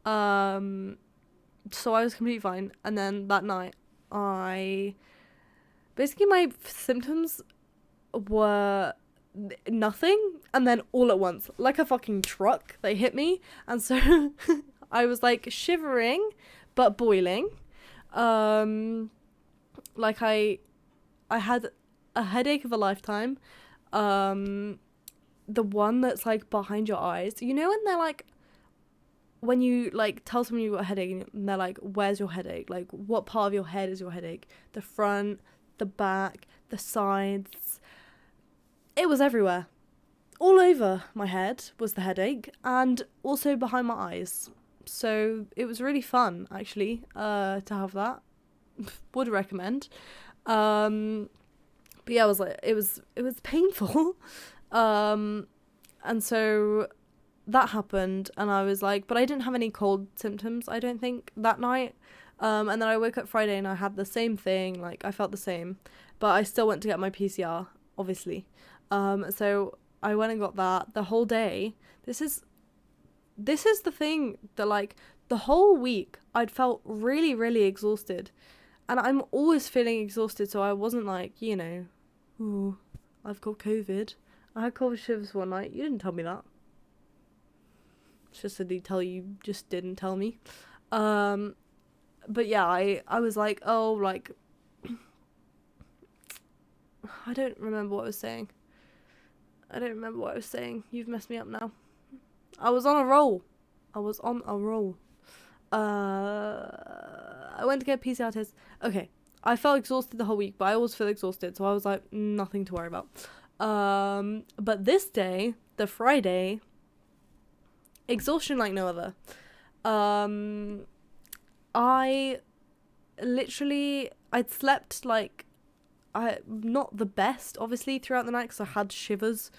So I was completely fine. And then that night, basically my symptoms were nothing, and then all at once, like a fucking truck, they hit me. And so I was like shivering, but boiling. Like I had a headache of a lifetime. The one that's like behind your eyes, you know, when they're like, when you like tell someone you got a headache and they're like, where's your headache? Like, what part of your head is your headache? The front, the back, the sides. It was everywhere. All over my head was the headache, and also behind my eyes. So it was really fun, actually, to have that. Would recommend. But yeah, it was painful. And so that happened, and I was like, but I didn't have any cold symptoms, I don't think, that night. And then I woke up Friday and I had the same thing, like I felt the same, but I still went to get my PCR, obviously. So I went and got that the whole day. This is the thing that, like, the whole week I'd felt really, really exhausted, and I'm always feeling exhausted, so I wasn't like, you know, ooh, I've got COVID. I had cold shivers one night. You didn't tell me that. It's just a detail you just didn't tell me. But yeah, I was like, oh, like, I don't remember what I was saying. You've messed me up now. I was on a roll. I went to get a PCR test. Okay, I felt exhausted the whole week, but I always feel exhausted, so I was like, nothing to worry about. But this day, the Friday, exhaustion like no other. I'd slept like, not the best, obviously, throughout the night, because I had shivers,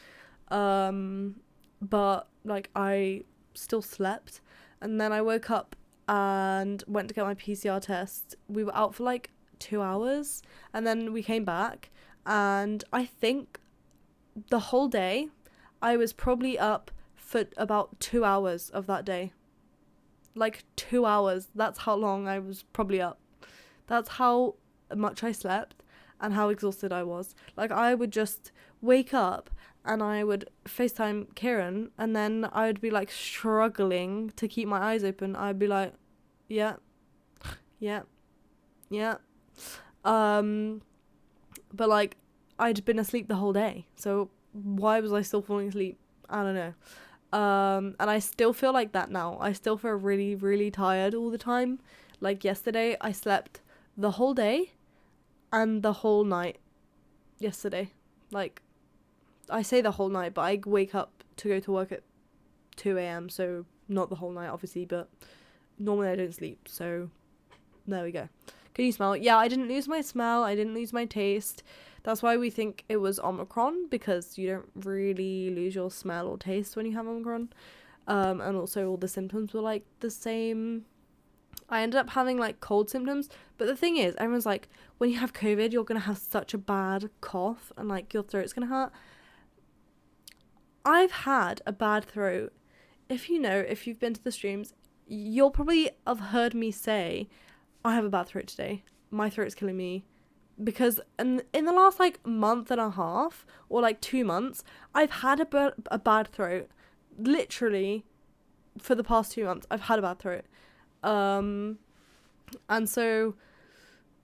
but like I still slept. And then I woke up and went to get my PCR test. We were out for like 2 hours, and then we came back, and I think the whole day I was probably up for about 2 hours of that day. Like 2 hours. That's how long I was probably up. That's how much I slept and how exhausted I was. Like, I would just wake up and I would FaceTime Kieran, and then I would be like struggling to keep my eyes open. I'd be like, yeah. But like, I'd been asleep the whole day, so why was I still falling asleep? I don't know. And I still feel like that now. I still feel really, really tired all the time. Like yesterday, I slept the whole day and the whole night yesterday. Like, I say the whole night, but I wake up to go to work at 2 a.m, so not the whole night, obviously, but normally I don't sleep, so there we go. Can you smell it? Yeah, I didn't lose my smell, I didn't lose my taste. That's why we think it was Omicron, because you don't really lose your smell or taste when you have Omicron. And also all the symptoms were like the same. I ended up having like cold symptoms, but the thing is, everyone's like, when you have COVID, you're gonna have such a bad cough and like your throat's gonna hurt. I've had a bad throat. If you've been to the streams, you'll probably have heard me say, I have a bad throat today. My throat's killing me. Because in the last like month and a half, or like 2 months, I've had a bad throat. Literally, for the past 2 months, I've had a bad throat. And so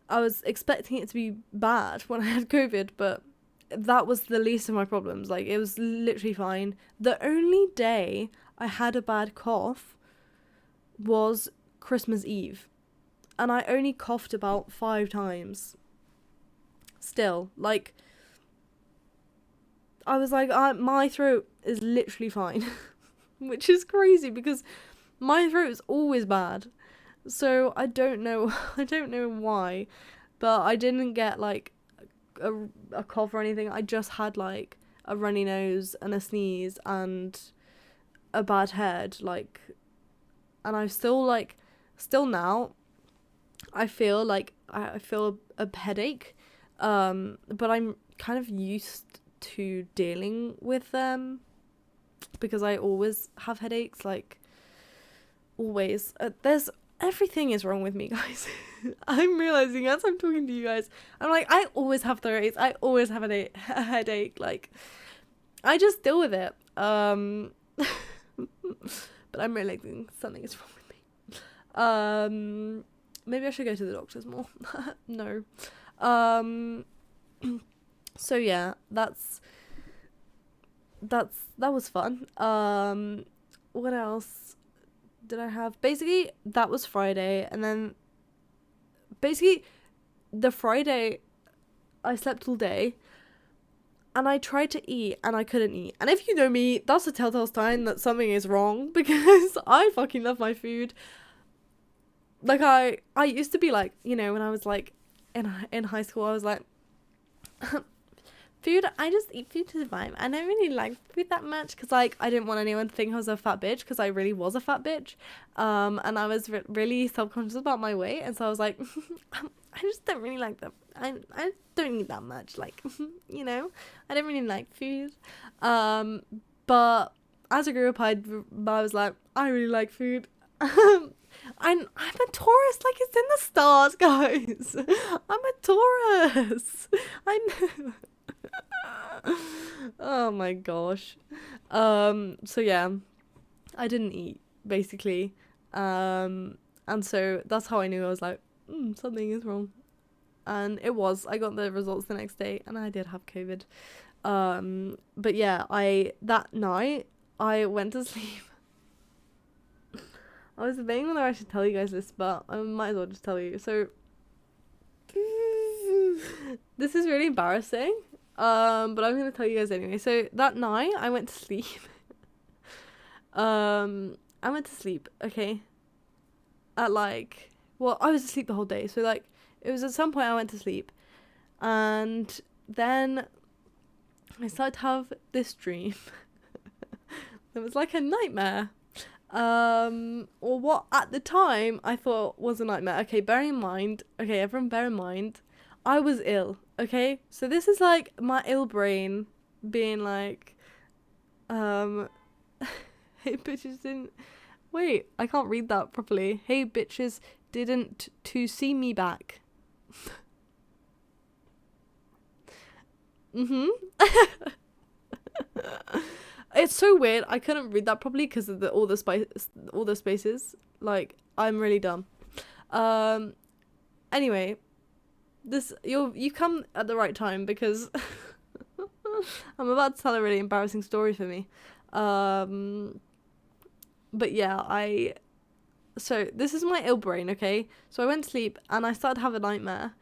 I was expecting it to be bad when I had COVID, but that was the least of my problems. Like, it was literally fine. The only day I had a bad cough was Christmas Eve, and I only coughed about 5 times. Still, like, I was like, my throat is literally fine. Which is crazy, because my throat is always bad. So I don't know why, but I didn't get like a cough or anything. I just had like a runny nose and a sneeze and a bad head, like, and I still now I feel like I feel a headache, but I'm kind of used to dealing with them because I always have headaches, like, always. Everything is wrong with me, guys. I'm realizing as I'm talking to you guys, I'm like, I always have throat, I always have a headache, like, I just deal with it. But I'm realizing something is wrong with me. Maybe I should go to the doctors more. No. So yeah, that was fun. What else did I have? Basically, that was Friday, and then basically the Friday I slept all day and I tried to eat and I couldn't eat. And if you know me, that's a telltale sign that something is wrong, because I fucking love my food. Like, I used to be like, you know, when I was like in high school, I was like, Food, I just eat food to survive. I don't really like food that much because, like, I didn't want anyone to think I was a fat bitch because I really was a fat bitch. And I was really self-conscious about my weight. And so I was like, I just don't really like that. I don't eat that much. Like, you know, I don't really like food. But as I grew up, I was like, I really like food. I'm a Taurus, like it's in the stars, guys. I'm a Taurus. I know. Oh my gosh. So yeah, I didn't eat basically. And so that's how I knew. I was like, something is wrong. And it was. I got the results the next day, and I did have COVID. But yeah, that night I went to sleep. I was debating whether I should tell you guys this, but I might as well just tell you. So this is really embarrassing. But I'm gonna tell you guys anyway. So that night I went to sleep. I went to sleep, okay. At like, well, I was asleep the whole day. So like, it was at some point I went to sleep, and then I started to have this dream. It was like a nightmare. Or what at the time I thought was a nightmare. Okay, everyone bear in mind, I was ill, okay? So this is like my ill brain being like, hey bitches didn't, wait, I can't read that properly. Hey bitches didn't to see me back. It's so weird. I couldn't read that properly because of all the spaces. Like, I'm really dumb. Anyway, you come at the right time because I'm about to tell a really embarrassing story for me. But yeah, so this is my ill brain, okay? So I went to sleep and I started to have a nightmare.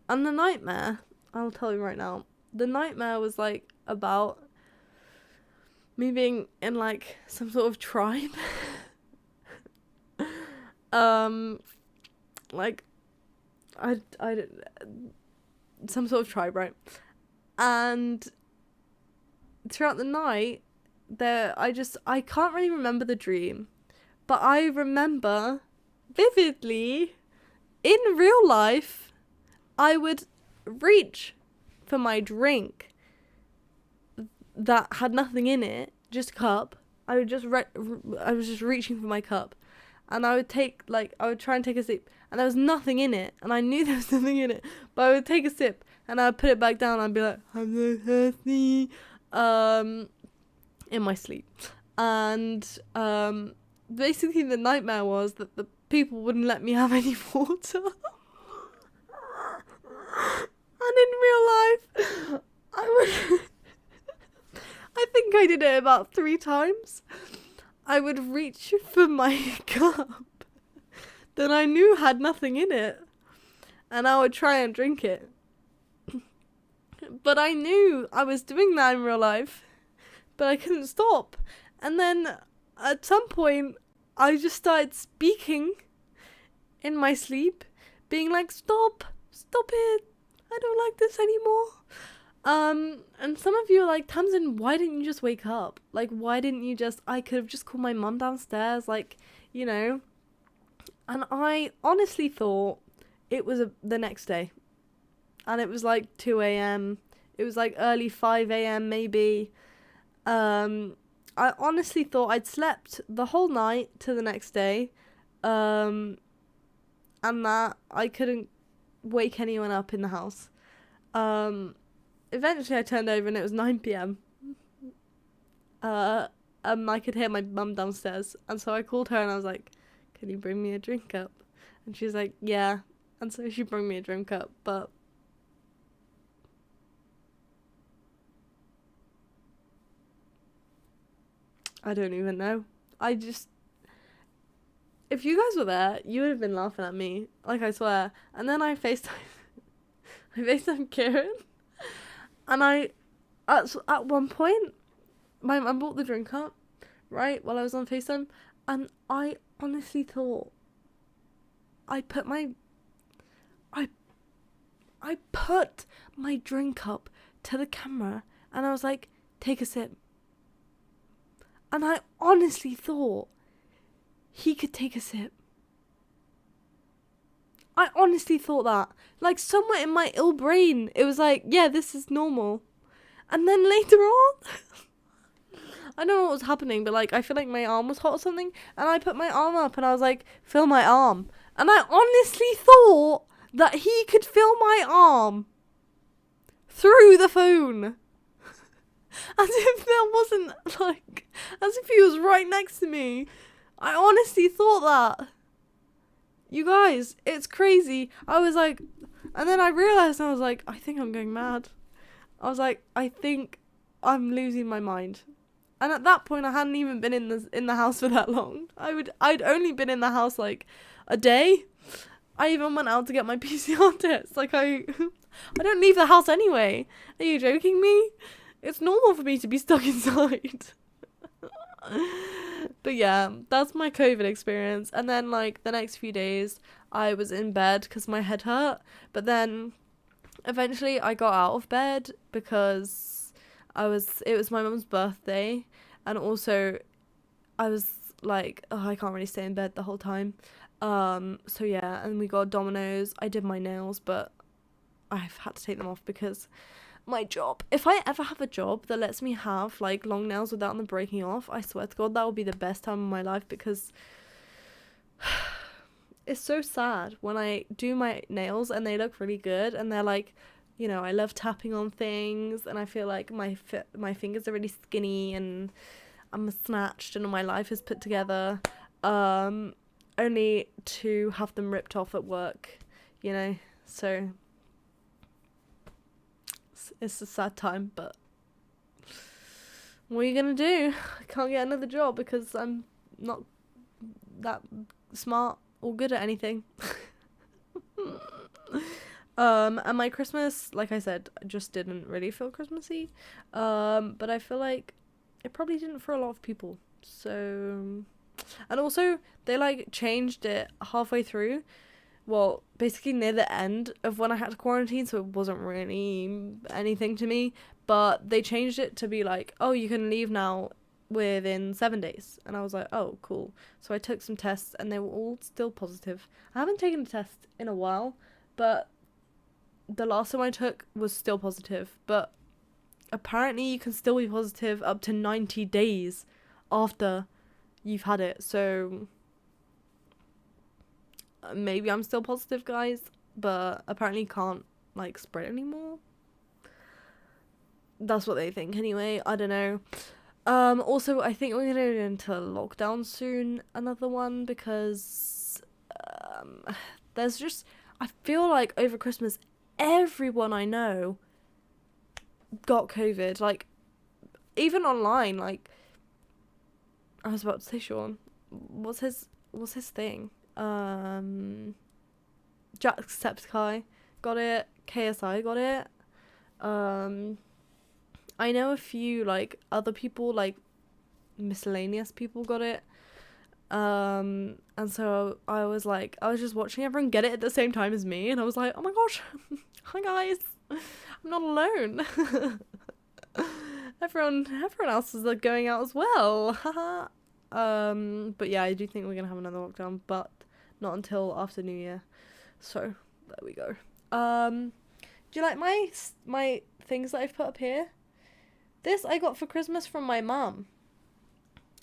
And the nightmare, I'll tell you right now, the nightmare was like about me being in like some sort of tribe. Like I some sort of tribe, right? And throughout the night I can't really remember the dream, but I remember vividly in real life I would reach for my drink that had nothing in it, just a cup. I was just reaching for my cup, and I would try and take a sip, and there was nothing in it, and I knew there was nothing in it, but I would take a sip, and I'd put it back down, and I'd be like, I'm so thirsty, in my sleep, and basically the nightmare was that the people wouldn't let me have any water, and in real life, I think I did it about 3 times. I would reach for my cup that I knew had nothing in it, and I would try and drink it. But I knew I was doing that in real life, but I couldn't stop. And then at some point, I just started speaking in my sleep, being like, stop it, I don't like this anymore. And some of you are like, Tamsin, why didn't you just wake up? Like, why didn't you I could have just called my mum downstairs, like, you know. And I honestly thought it was the next day. And it was like 2 a.m. It was like early 5 a.m. maybe. I honestly thought I'd slept the whole night to the next day. And that I couldn't wake anyone up in the house. Eventually I turned over and it was 9 p.m. I could hear my mum downstairs, and so I called her and I was like, can you bring me a drink up? And she's like, yeah. And so she brought me a drink up, but I don't even know. If you guys were there, you would have been laughing at me, like, I swear. And then I FaceTimed Kieran. And at one point, my mum brought the drink up, right, while I was on FaceTime, and I honestly thought I put my drink up to the camera and I was like, take a sip. And I honestly thought he could take a sip. I honestly thought that. Like, somewhere in my ill brain, it was like, yeah, this is normal. And then later on, I don't know what was happening, but like, I feel like my arm was hot or something. And I put my arm up and I was like, feel my arm. And I honestly thought that he could feel my arm through the phone. As if there wasn't, like, as if he was right next to me. I honestly thought that. You guys, it's crazy. I was like, and then I realised, I was like, I think I'm going mad. I was like, I think I'm losing my mind. And at that point, I hadn't even been in the house for that long. I'd only been in the house like a day. I even went out to get my PCR test. Like, I don't leave the house anyway. Are you joking me? It's normal for me to be stuck inside. But yeah, that's my COVID experience. And then like the next few days, I was in bed because my head hurt. But then eventually I got out of bed because it was my mum's birthday. And also I was like, oh, I can't really stay in bed the whole time. So yeah, and we got Domino's. I did my nails, but I've had to take them off because my job, if I ever have a job that lets me have like long nails without them breaking off, I swear to God, that will be the best time of my life, because it's so sad when I do my nails and they look really good and they're like, you know, I love tapping on things and I feel like my fingers are really skinny and I'm snatched and my life is put together, only to have them ripped off at work, you know. So it's a sad time, but what are you gonna do? I can't get another job because I'm not that smart or good at anything. And my Christmas, like I said, just didn't really feel Christmassy. But I feel like it probably didn't for a lot of people. So, and also they like changed it halfway through. Well, basically near the end of when I had to quarantine, so it wasn't really anything to me. But they changed it to be like, oh, you can leave now within 7 days. And I was like, oh, cool. So I took some tests and they were all still positive. I haven't taken a test in a while, but the last one I took was still positive. But apparently you can still be positive up to 90 days after you've had it. So maybe I'm still positive, guys, but apparently can't like spread anymore. That's what they think anyway. I don't know. Also, I think we're gonna go into lockdown soon, another one, because there's just, I feel like over Christmas everyone I know got COVID. Like, even online, like, I was about to say Sean, what's his thing? Jacksepticeye got it, KSI got it. I know a few like other people, like miscellaneous people got it. And so I was just watching everyone get it at the same time as me, and I was like, oh my gosh, hi guys, I'm not alone. everyone else is like going out as well. Haha. But yeah, I do think we're gonna have another lockdown, but not until after New Year. So there we go. Do you like my things that I've put up here? This I got for Christmas from my mum.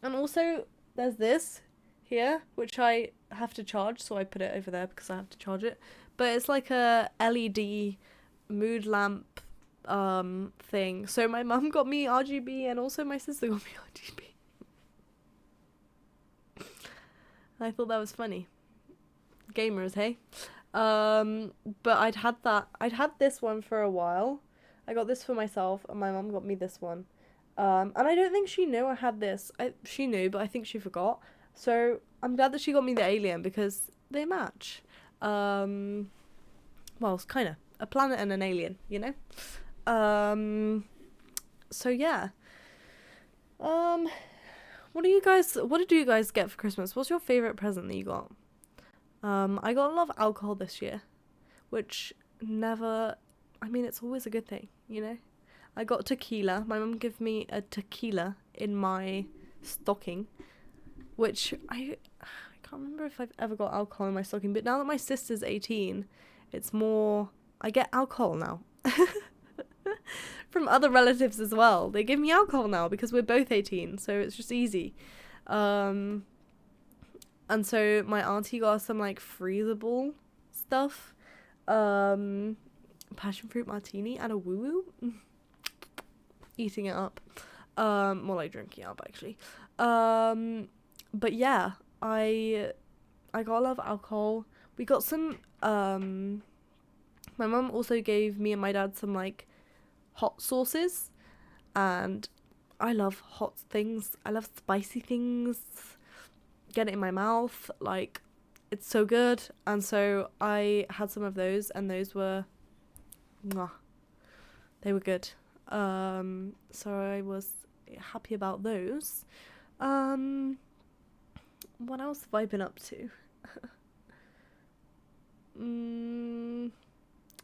And also there's this here, which I have to charge, so I put it over there because I have to charge it. But it's like a LED mood lamp thing. So my mum got me RGB and also my sister got me RGB. I thought that was funny. Gamers, hey? But I'd had this one for a while. I got this for myself and my mum got me this one. And I don't think she knew I had this. She knew, but I think she forgot. So I'm glad that she got me the alien because they match. Well, it's kind of a planet and an alien, you know? So yeah. What did you guys get for Christmas? What's your favorite present that you got? I got a lot of alcohol this year, which it's always a good thing, you know? I got tequila. My mum gave me a tequila in my stocking, which I can't remember if I've ever got alcohol in my stocking, but now that my sister's 18, it's more, I get alcohol now. From other relatives as well. They give me alcohol now because we're both 18, so it's just easy. And so my auntie got us some like freezable stuff. Passion fruit martini and a woo woo. Eating it up. More like drinking it up actually. But yeah, I got a lot of alcohol. We got some my mum also gave me and my dad some like hot sauces, and I love hot things. I love spicy things. Get it in my mouth, like it's so good. And so I had some of those, and those were mwah, they were good. So I was happy about those. What else have I been up to?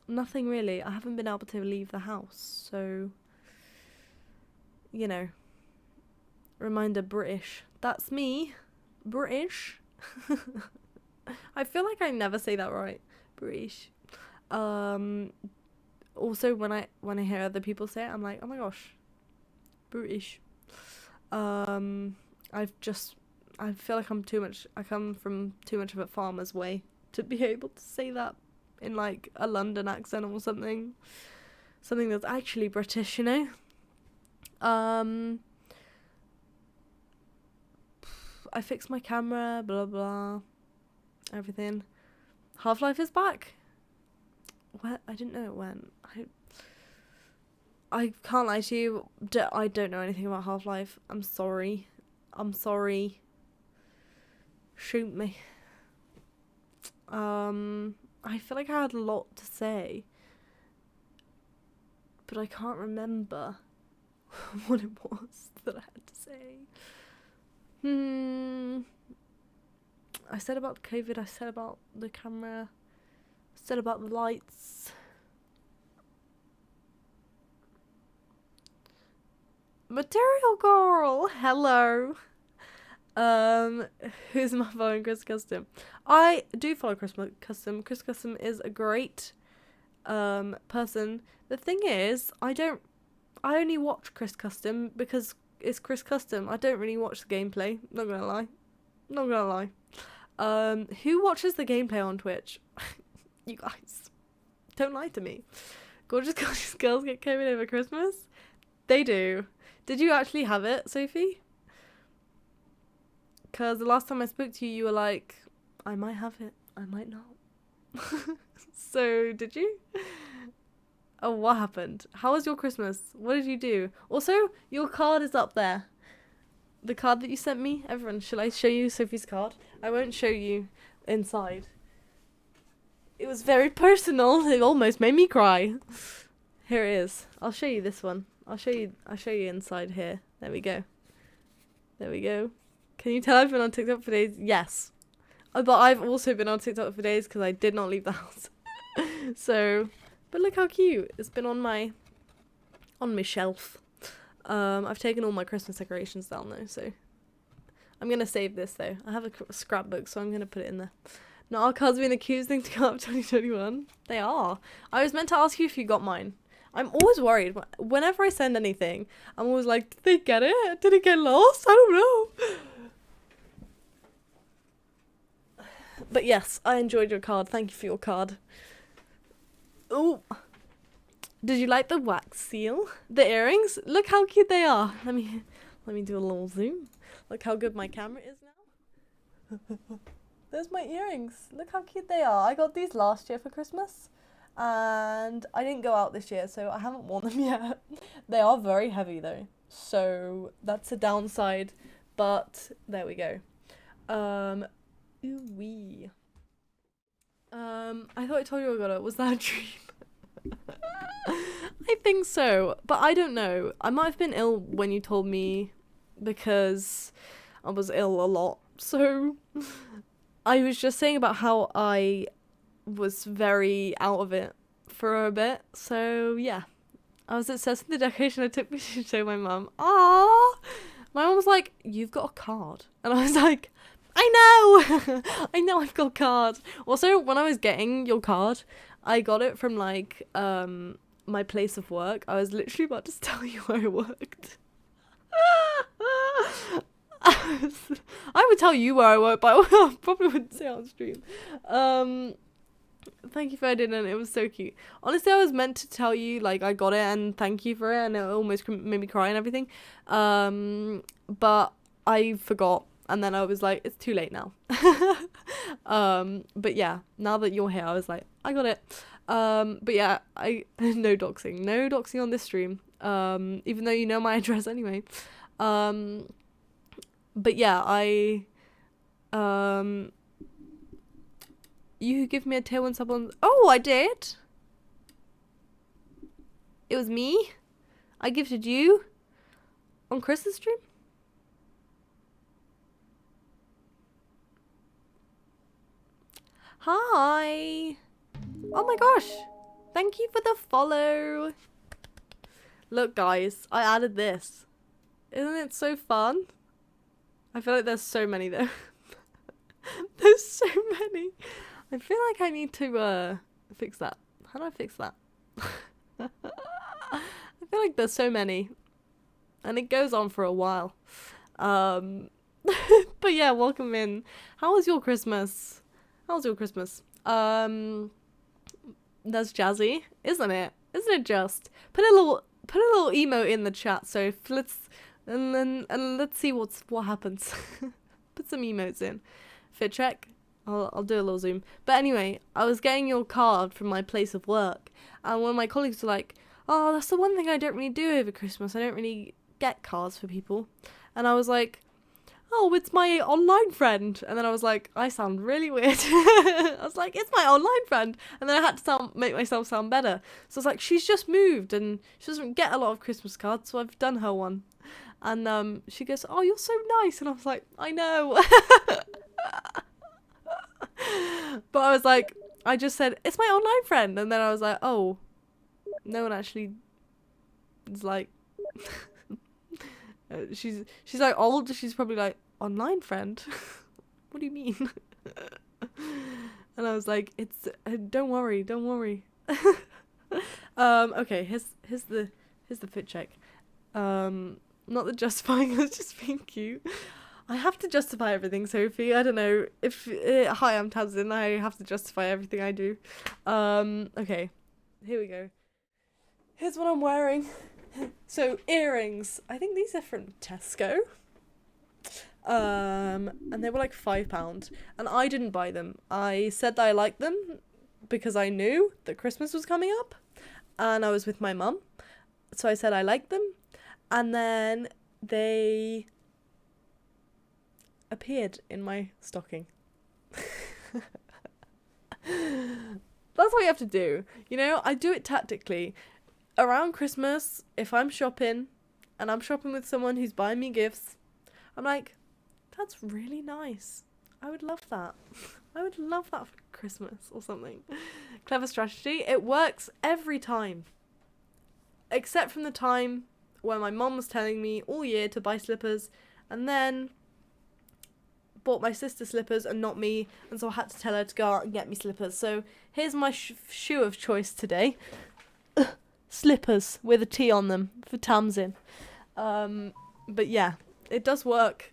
Nothing really. I haven't been able to leave the house, so you know. Reminder, British. That's me. British. I feel like I never say that right. British. Also when I hear other people say it, I'm like, oh my gosh, British. I feel like I come from too much of a farmer's way to be able to say that in like a London accent or something that's actually British, you know. I fixed my camera, blah blah, everything. Half-Life is back. What? I didn't know it went. I can't lie to you. I don't know anything about Half-Life. I'm sorry. Shoot me. I feel like I had a lot to say, but I can't remember what it was that I had to say. I said about COVID, I said about the camera, I said about the lights. Material Girl, hello. Who's my following Chris Custom? I do follow Chris Custom. Chris Custom is a great person. The thing is, I only watch Chris Custom because it's Chris Custom. I don't really watch the gameplay, not gonna lie. Who watches the gameplay on Twitch? You guys, don't lie to me. Gorgeous girls get COVID over Christmas? They do. Did you actually have it, Sophie? Because the last time I spoke to you, you were like, I might have it, I might not. So, did you? Oh, what happened? How was your Christmas? What did you do? Also, your card is up there. The card that you sent me. Everyone, shall I show you Sophie's card? I won't show you inside. It was very personal. It almost made me cry. Here it is. I'll show you this one. I'll show you inside here. There we go. Can you tell I've been on TikTok for days? Yes. But I've also been on TikTok for days because I did not leave the house. So, but look how cute. It's been on my shelf. I've taken all my Christmas decorations down though, so I'm gonna save this though. I have a scrapbook, so I'm gonna put it in there. Not our cards being accused thing to come up 2021. They are. I was meant to ask you if you got mine. I'm always worried. Whenever I send anything, I'm always like, did they get it? Did it get lost? I don't know. But yes, I enjoyed your card. Thank you for your card. Oh, did you like the wax seal? The earrings? Look how cute they are. Let me do a little zoom. Look how good my camera is now. There's my earrings. Look how cute they are. I got these last year for Christmas. And I didn't go out this year, so I haven't worn them yet. They are very heavy though, so that's a downside, but there we go. Ooh-wee. I thought I told you I got it. Was that a dream? I think so, but I don't know. I might have been ill when you told me because I was ill a lot, so I was just saying about how I was very out of it for a bit, so yeah, I was obsessed with the decoration. I took me to show my mum. Aww. My mum was like, "You've got a card," and I was like, "I know, I know, I've got a card." Also, when I was getting your card, I got it from like my place of work. I was literally about to tell you where I worked. I would tell you where I work, but I probably wouldn't say on stream. Thank you for editing it. It was so cute. Honestly, I was meant to tell you, like, I got it and thank you for it, and it almost made me cry and everything. But I forgot, and then I was like, it's too late now. But yeah, now that you're here, I was like, I got it. But yeah, no doxing on this stream. Even though you know my address anyway. But yeah, you give me a tier 1 sub on... Oh, I did? It was me? I gifted you? On Chris's stream? Hi! Oh my gosh! Thank you for the follow! Look guys, I added this. Isn't it so fun? I feel like there's so many though. There's so many. I feel like I need to fix that. How do I fix that? I feel like there's so many. And it goes on for a while. But yeah, welcome in. How was your Christmas? How was your Christmas? That's jazzy, isn't it? Isn't it just? Put a little emote in the chat, so let's see what happens. Put some emotes in. Fit check. I'll do a little zoom. But anyway, I was getting your card from my place of work, and one of my colleagues were like, "Oh, that's the one thing I don't really do over Christmas. I don't really get cards for people." And I was like, "Oh, it's my online friend." And then I was like, I sound really weird. I was like, "It's my online friend." And then I had to make myself sound better. So I was like, "She's just moved and she doesn't get a lot of Christmas cards, so I've done her one." And she goes, "Oh, you're so nice." And I was like, "I know." But I was like, I just said, "It's my online friend." And then I was like, oh, no one actually is like, she's like old. She's probably like, online friend? What do you mean? And I was like, it's, don't worry. Okay, here's the fit check. Not the justifying, it's just being cute. I have to justify everything, Sophie. I don't know if hi, I'm Tamsin. I have to justify everything I do. Okay, here we go. Here's what I'm wearing. So earrings. I think these are from Tesco. And they were like £5, and I didn't buy them. I said that I liked them because I knew that Christmas was coming up, and I was with my mum, so I said I liked them, and then they appeared in my stocking. That's what you have to do. You know, I do it tactically. Around Christmas, if I'm shopping and I'm shopping with someone who's buying me gifts, I'm like, that's really nice. I would love that. I would love that for Christmas or something. Clever strategy. It works every time. Except from the time where my mom was telling me all year to buy slippers, and then bought my sister slippers and not me, and so I had to tell her to go out and get me slippers. So here's my shoe of choice today. Slippers with a T on them for Tamsin. But yeah, it does work.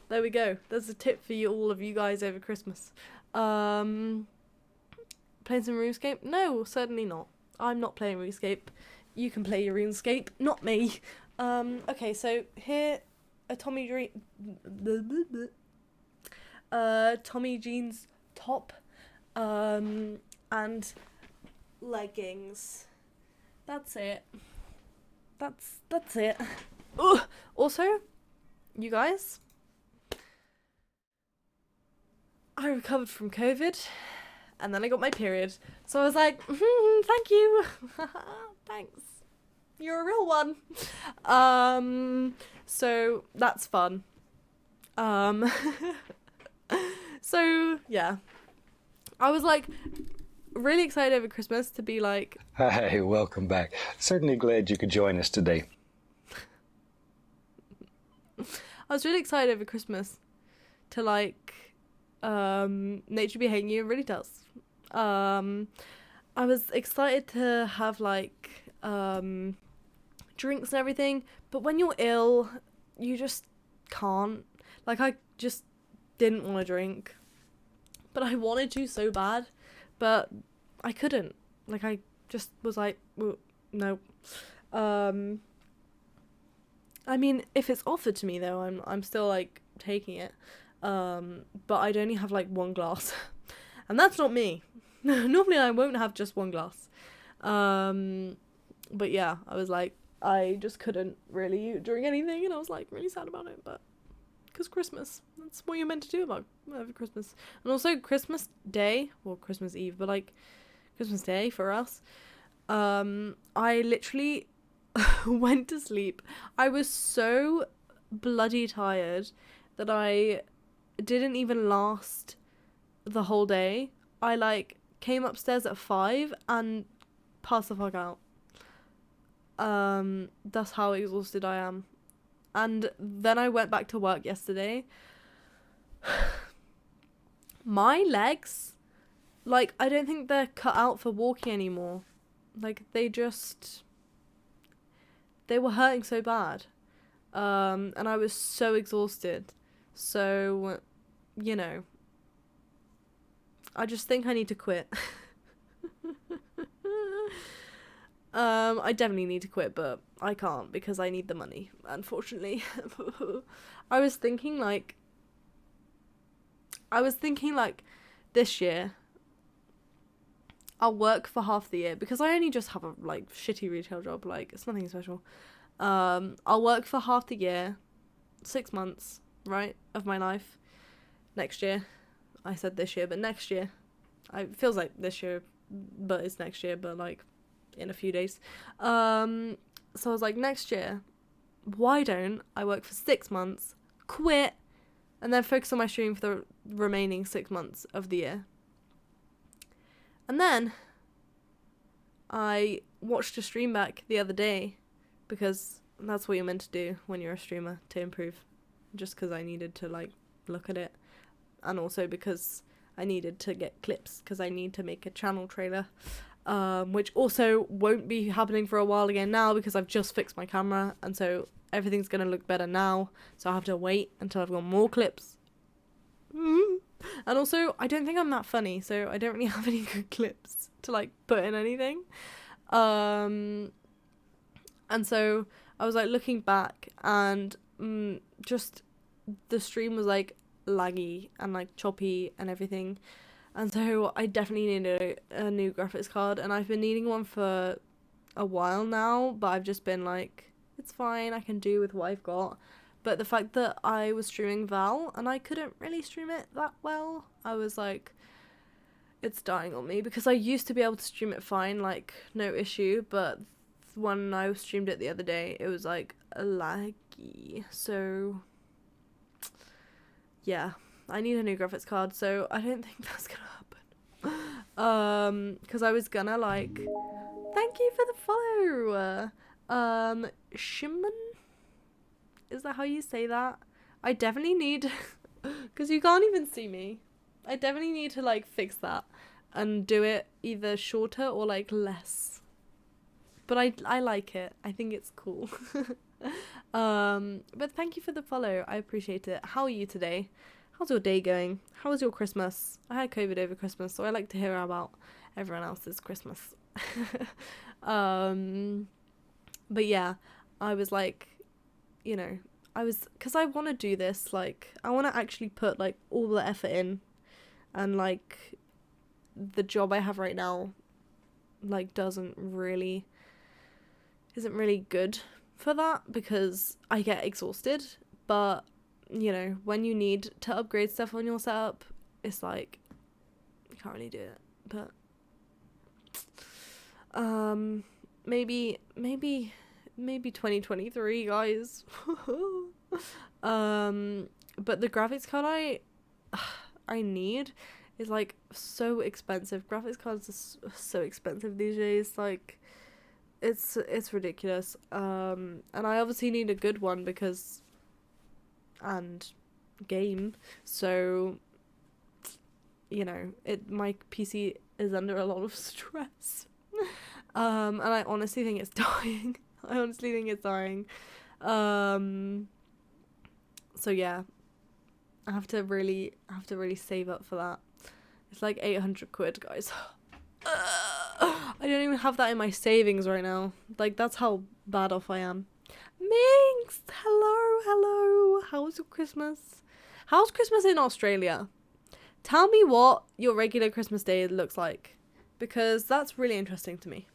There we go. There's a tip for you, all of you guys over Christmas. Playing some RuneScape? No, certainly not. I'm not playing RuneScape. You can play your RuneScape, not me. Okay, so here a Tommy Jeans top, and leggings. That's it. That's it. Ugh. Also, you guys, I recovered from COVID, and then I got my period. So I was like, thank you. Thanks. You're a real one. So that's fun. So yeah, I was like really excited over Christmas to be like, Hi, welcome back. Certainly glad you could join us today. I was really excited over Christmas to like nature be hating you. It really does. I was excited to have like drinks and everything, but when you're ill, you just can't. Like, I just didn't want to drink, but I wanted to so bad, but I couldn't. Like, I just was like, no. I mean, if it's offered to me though, I'm still like taking it. But I'd only have like one glass, and that's not me. Normally I won't have just one glass. But yeah, I was like, I just couldn't really drink anything, and I was like really sad about it. But because Christmas, that's what you're meant to do about over Christmas. And also Christmas Day, well, Christmas Eve, but like Christmas Day for us, I literally went to sleep. I was so bloody tired that I didn't even last the whole day. I like came upstairs at 5 and passed the fuck out. That's how exhausted I am. And then I went back to work yesterday. My legs, like, I don't think they're cut out for walking anymore. Like, they were hurting so bad. And I was so exhausted. So, you know, I just think I need to quit. I definitely need to quit, but I can't because I need the money, unfortunately. I was thinking like this year I'll work for half the year because I only just have a like shitty retail job, like it's nothing special. I'll work for half the year, 6 months, right, of my life next year. I said this year, but next year. It feels like this year, but it's next year, but like in a few days. So I was like, next year, why don't I work for 6 months, quit, and then focus on my stream for the remaining 6 months of the year. And then I watched a stream back the other day because that's what you're meant to do when you're a streamer, to improve. Just because I needed to like look at it, and also because I needed to get clips because I need to make a channel trailer, which also won't be happening for a while again now because I've just fixed my camera, and so everything's gonna look better now, so I have to wait until I've got more clips. And also I don't think I'm that funny, so I don't really have any good clips to like put in anything. And so I was like looking back, and just the stream was like laggy and like choppy and everything, and so I definitely needed a new graphics card, and I've been needing one for a while now, but I've just been like, it's fine, I can do with what I've got. But the fact that I was streaming Val and I couldn't really stream it that well, I was like, it's dying on me, because I used to be able to stream it fine, like no issue, but when I streamed it the other day, it was like laggy. So yeah, I need a new graphics card, so I don't think that's gonna happen. Because I was gonna like, thank you for the follow, Shimon? Is that how you say that? I definitely need, because you can't even see me, I definitely need to like fix that and do it either shorter or like less. But I like it. I think it's cool. But thank you for the follow. I appreciate it. How are you today? How's your day going? How was your Christmas? I had COVID over Christmas, so I like to hear about everyone else's Christmas. But yeah, I was like, you know, because I want to do this, like, I want to actually put like all the effort in, and like the job I have right now like isn't really good for that, because I get exhausted. But you know, when you need to upgrade stuff on your setup, it's like you can't really do it. But maybe 2023, guys. But the graphics card I need is like so expensive. Graphics cards are so expensive these days. Like, it's ridiculous. And I obviously need a good one because, and game. So, you know, my PC is under a lot of stress. And I honestly think it's dying. So yeah, I have to really save up for that. It's like 800 quid, guys. I don't even have that in my savings right now. Like, that's how bad off I am. Minx, hello. How's your Christmas? How's Christmas in Australia? Tell me what your regular Christmas day looks like, because that's really interesting to me.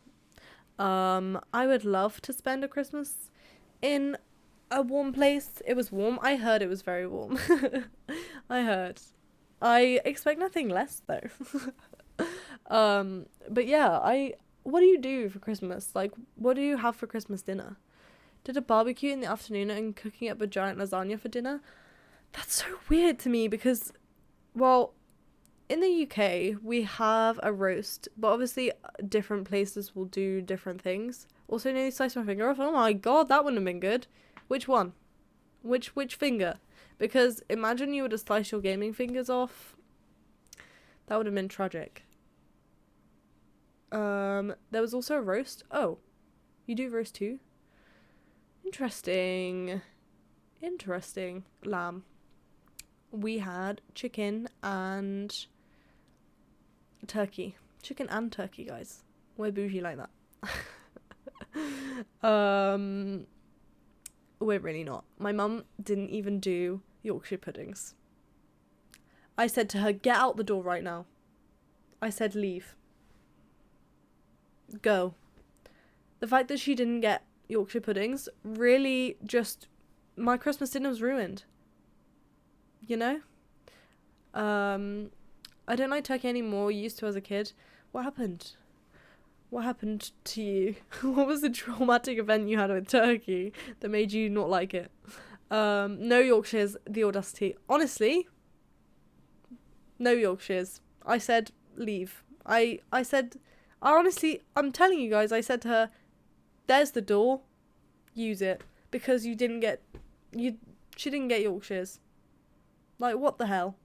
I would love to spend a Christmas in a warm place. It was warm. I heard it was very warm. I heard. I expect nothing less though. But yeah, what do you do for Christmas? Like, what do you have for Christmas dinner? Did a barbecue in the afternoon and cooking up a giant lasagna for dinner? That's so weird to me because, well, in the UK, we have a roast, but obviously different places will do different things. Also, nearly sliced my finger off. Oh my god, that wouldn't have been good. Which one? Which finger? Because imagine you were to slice your gaming fingers off. That would have been tragic. There was also a roast. Oh, you do roast too? Interesting. Lamb. We had chicken and turkey. Chicken and turkey, guys. We're bougie like that. We're really not. My mum didn't even do Yorkshire puddings. I said to her, get out the door right now. I said, leave. Go. The fact that she didn't get Yorkshire puddings really just... my Christmas dinner was ruined. You know? I don't like turkey anymore. Used to as a kid. What happened? What happened to you? What was the traumatic event you had with turkey that made you not like it? No Yorkshires, the audacity. Honestly, no Yorkshires. I said leave. I said, I'm telling you guys, I said to her, there's the door, use it. Because she didn't get Yorkshires. Like, what the hell?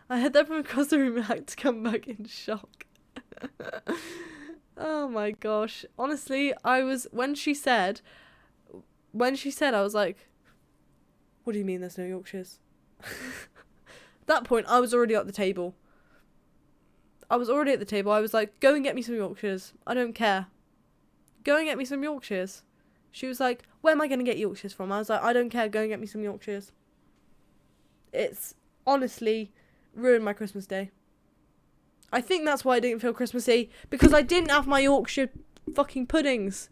I heard that from across the room and had to come back in shock. Oh my gosh. Honestly, when she said, I was like, what do you mean there's no Yorkshires? At that point, I was already at the table. I was like, go and get me some Yorkshires. I don't care. Go and get me some Yorkshires. She was like, where am I going to get Yorkshires from? I was like, I don't care. Go and get me some Yorkshires. It's honestly ruined my Christmas day. I think that's why I didn't feel Christmassy, because I didn't have my Yorkshire fucking puddings.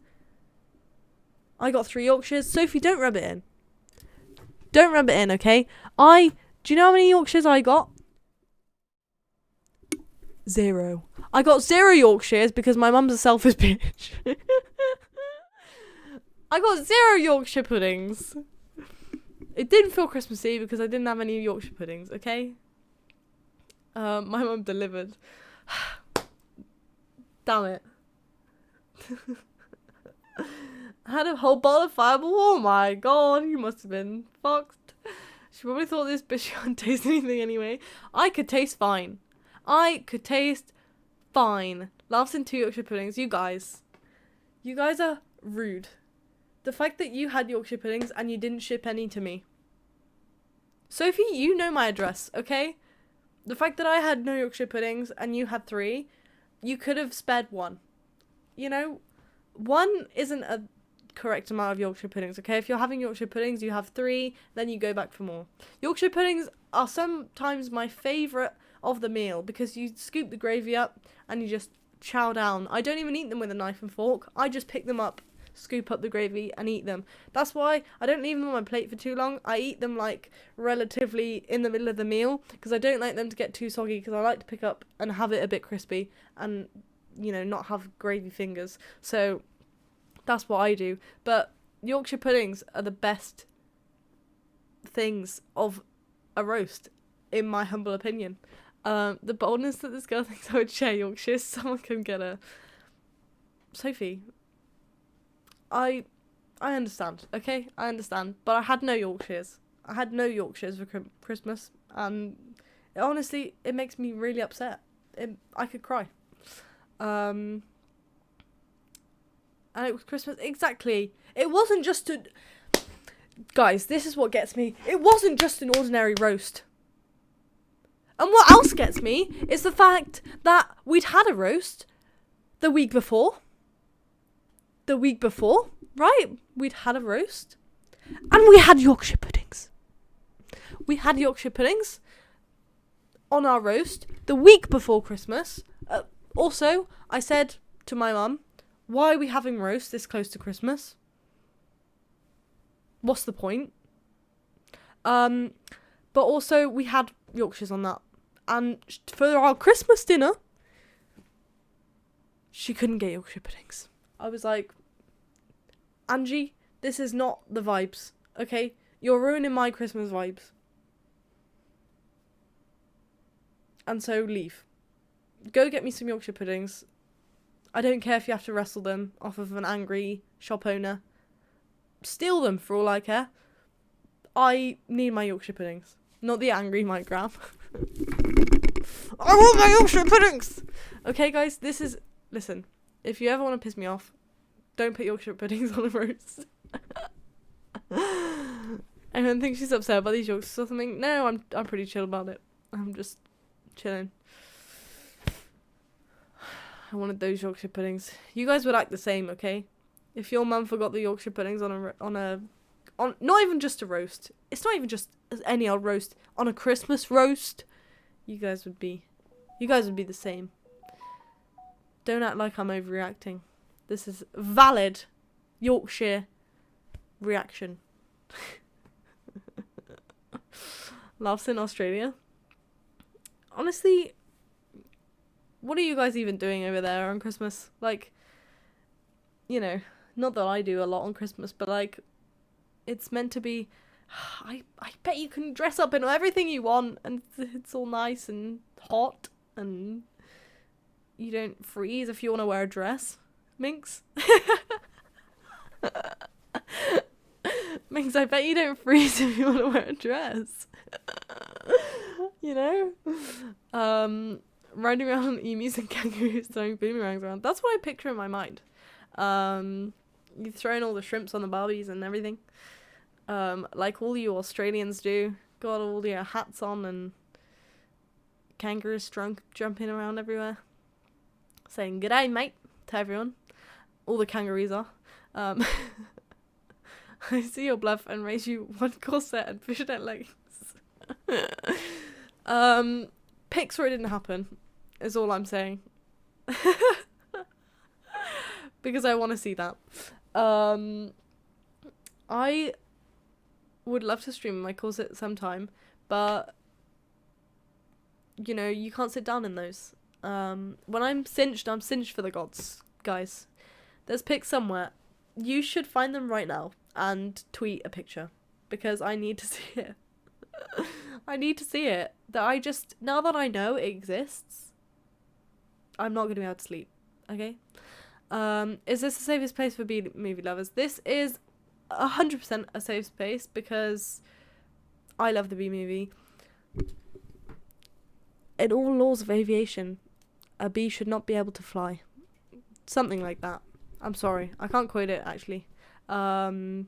I got 3 Yorkshires. Sophie, don't rub it in. Don't rub it in, okay? Do you know how many Yorkshires I got? 0. I got 0 Yorkshires because my mum's a selfish bitch. I got 0 Yorkshire puddings. It didn't feel Christmassy because I didn't have any Yorkshire puddings, okay? My mum delivered. Damn it. I had a whole bottle of Fireball. Oh my god, you must have been fucked. She probably thought this bitch can't taste anything anyway. I could taste fine. Laughs in 2 Yorkshire puddings. You guys are rude. The fact that you had Yorkshire puddings and you didn't ship any to me. Sophie, you know my address, okay? The fact that I had no Yorkshire puddings and you had 3, you could have spared 1. You know, 1 isn't a correct amount of Yorkshire puddings, okay? If you're having Yorkshire puddings, you have 3, then you go back for more. Yorkshire puddings are sometimes my favourite of the meal because you scoop the gravy up and you just chow down. I don't even eat them with a knife and fork. I just pick them up, scoop up the gravy and eat them. That's why I don't leave them on my plate for too long. I eat them like relatively in the middle of the meal because I don't like them to get too soggy, because I like to pick up and have it a bit crispy and, you know, not have gravy fingers. So that's what I do. But Yorkshire puddings are the best things of a roast, in my humble opinion. The boldness that this girl thinks I would share Yorkshire, someone can get her. Sophie, I understand, okay? I understand. But I had no Yorkshires. I had no Yorkshires for Christmas. And honestly, it makes me really upset. I could cry. And it was Christmas. Exactly. It wasn't just a... Guys, this is what gets me. It wasn't just an ordinary roast. And what else gets me is the fact that we'd had a roast the week before. The week before, right? We'd had a roast. And we had Yorkshire puddings. We had Yorkshire puddings on our roast the week before Christmas. Also, I said to my mum, why are we having roast this close to Christmas? What's the point? But also, we had Yorkshires on that. And for our Christmas dinner, she couldn't get Yorkshire puddings. I was like, Angie, this is not the vibes, okay? You're ruining my Christmas vibes. And so leave. Go get me some Yorkshire puddings. I don't care if you have to wrestle them off of an angry shop owner. Steal them for all I care. I need my Yorkshire puddings. Not the angry Mike Graham. I want my Yorkshire puddings! Okay, guys, this is... Listen, if you ever want to piss me off, don't put Yorkshire puddings on a roast. I don't think she's upset about these Yorkshires or something. No, I'm pretty chill about it. I'm just chilling. I wanted those Yorkshire puddings. You guys would act the same, okay? If your mum forgot the Yorkshire puddings on not even just a roast. It's not even just any old roast. On a Christmas roast, you guys would be the same. Don't act like I'm overreacting. This is valid Yorkshire reaction. Laughs in Australia. Honestly, what are you guys even doing over there on Christmas? Like, you know, not that I do a lot on Christmas, but like, it's meant to be... I bet you can dress up in everything you want, and it's all nice and hot, and you don't freeze if you want to wear a dress. Minx? Minx, I bet you don't freeze if you want to wear a dress. You know? Riding around on emus and kangaroos throwing boomerangs around. That's what I picture in my mind. You've thrown all the shrimps on the barbies and everything. Like all you Australians do. Got all your hats on and kangaroos jumping around everywhere. Saying g'day mate to everyone. All the kangaroos are. I see your bluff and raise you one corset and fishnet leggings. Pics where it didn't happen is all I'm saying. Because I want to see that. I would love to stream in my corset sometime, but you know, you can't sit down in those. When I'm cinched for the gods, guys. There's pics somewhere. You should find them right now and tweet a picture, because I need to see it. I need to see it. Now that I know it exists, I'm not going to be able to sleep. Okay? Is this the safest place for B-movie lovers? This is 100% a safe space, because I love the B-movie. In all laws of aviation, a bee should not be able to fly. Something like that. I'm sorry. I can't quote it, actually. I'll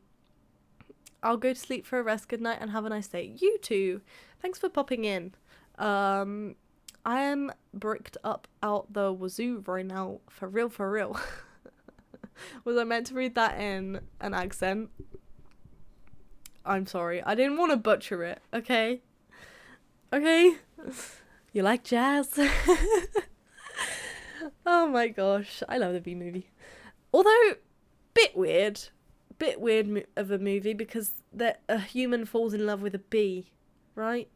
go to sleep for a rest. Good night and have a nice day. You too. Thanks for popping in. I am bricked up out the wazoo right now. For real, for real. Was I meant to read that in an accent? I'm sorry. I didn't want to butcher it, okay? Okay? You like jazz? Oh my gosh. I love the B-movie. Although, bit weird of a movie, because a human falls in love with a bee, right?